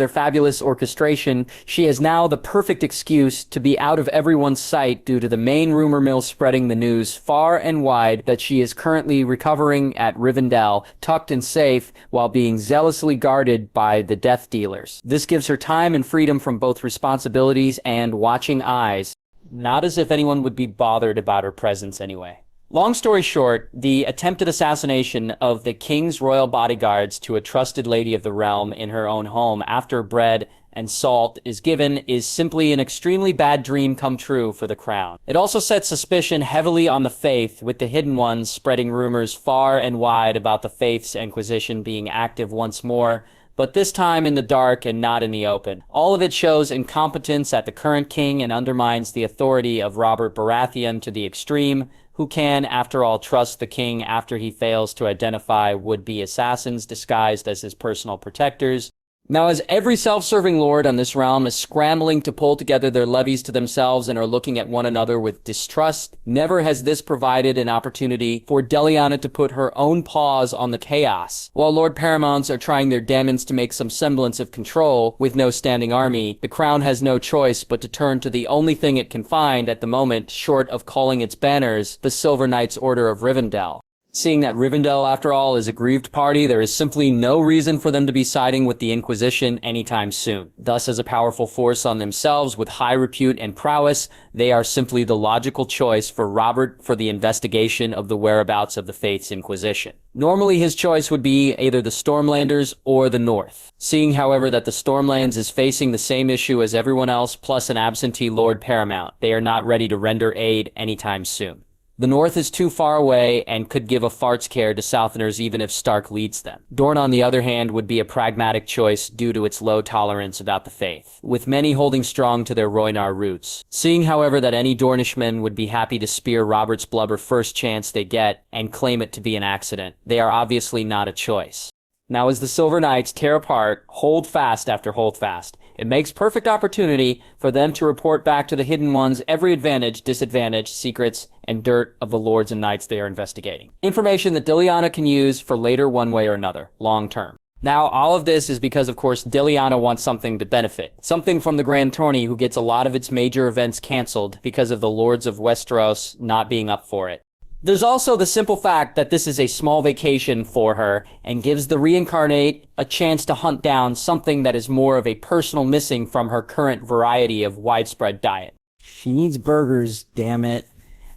fabulous orchestration, she has now the perfect excuse to be out of everyone's sight due to the main rumor mill spreading the news far and wide that she is currently recovering at Rivendell, tucked and safe, while being zealously guarded by the Death Dealers. This gives her time and freedom from both responsibilities and watching eyes. Not as if anyone would be bothered about her presence anyway. Long story short, the attempted assassination of the king's royal bodyguards to a trusted lady of the realm in her own home after bread and salt is given is simply an extremely bad dream come true for the crown. It also sets suspicion heavily on the Faith, with the Hidden Ones spreading rumors far and wide about the Faith's Inquisition being active once more, but this time in the dark and not in the open. All of it shows incompetence at the current king and undermines the authority of Robert Baratheon to the extreme, who can, after all, trust the king after he fails to identify would-be assassins disguised as his personal protectors. Now, as every self-serving lord on this realm is scrambling to pull together their levies to themselves and are looking at one another with distrust, never has this provided an opportunity for Delana to put her own paws on the chaos. While Lord Paramounts are trying their damnedest to make some semblance of control, with no standing army, the crown has no choice but to turn to the only thing it can find at the moment, short of calling its banners the Silver Knights Order of Rivendell. Seeing that Rivendell, after all, is a grieved party, there is simply no reason for them to be siding with the Inquisition anytime soon. Thus, as a powerful force on themselves with high repute and prowess, they are simply the logical choice for Robert for the investigation of the whereabouts of the Faith's Inquisition. Normally, his choice would be either the Stormlanders or the North. Seeing, however, that the Stormlands is facing the same issue as everyone else, plus an absentee Lord Paramount, they are not ready to render aid anytime soon. The North is too far away and could give a fart's care to Southerners even if Stark leads them. Dorne, on the other hand, would be a pragmatic choice due to its low tolerance about the faith, with many holding strong to their Rhoynar roots. Seeing, however, that any Dornishmen would be happy to spear Robert's blubber first chance they get and claim it to be an accident, they are obviously not a choice. Now, as the Silver Knights tear apart hold fast after hold fast, it makes perfect opportunity for them to report back to the Hidden Ones every advantage, disadvantage, secrets, and dirt of the lords and knights they are investigating. Information that Delana can use for later one way or another, long term. Now, all of this is because, of course, Delana wants something to benefit. Something from the Grand Tourney, who gets a lot of its major events cancelled because of the Lords of Westeros not being up for it. There's also the simple fact that this is a small vacation for her and gives the reincarnate a chance to hunt down something that is more of a personal missing from her current variety of widespread diet. She needs burgers, damn it.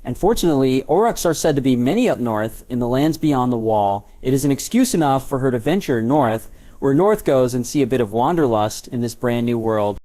And fortunately, Aurochs are said to be many up north in the lands beyond the wall. It is an excuse enough for her to venture north, where north goes and see a bit of wanderlust in this brand new world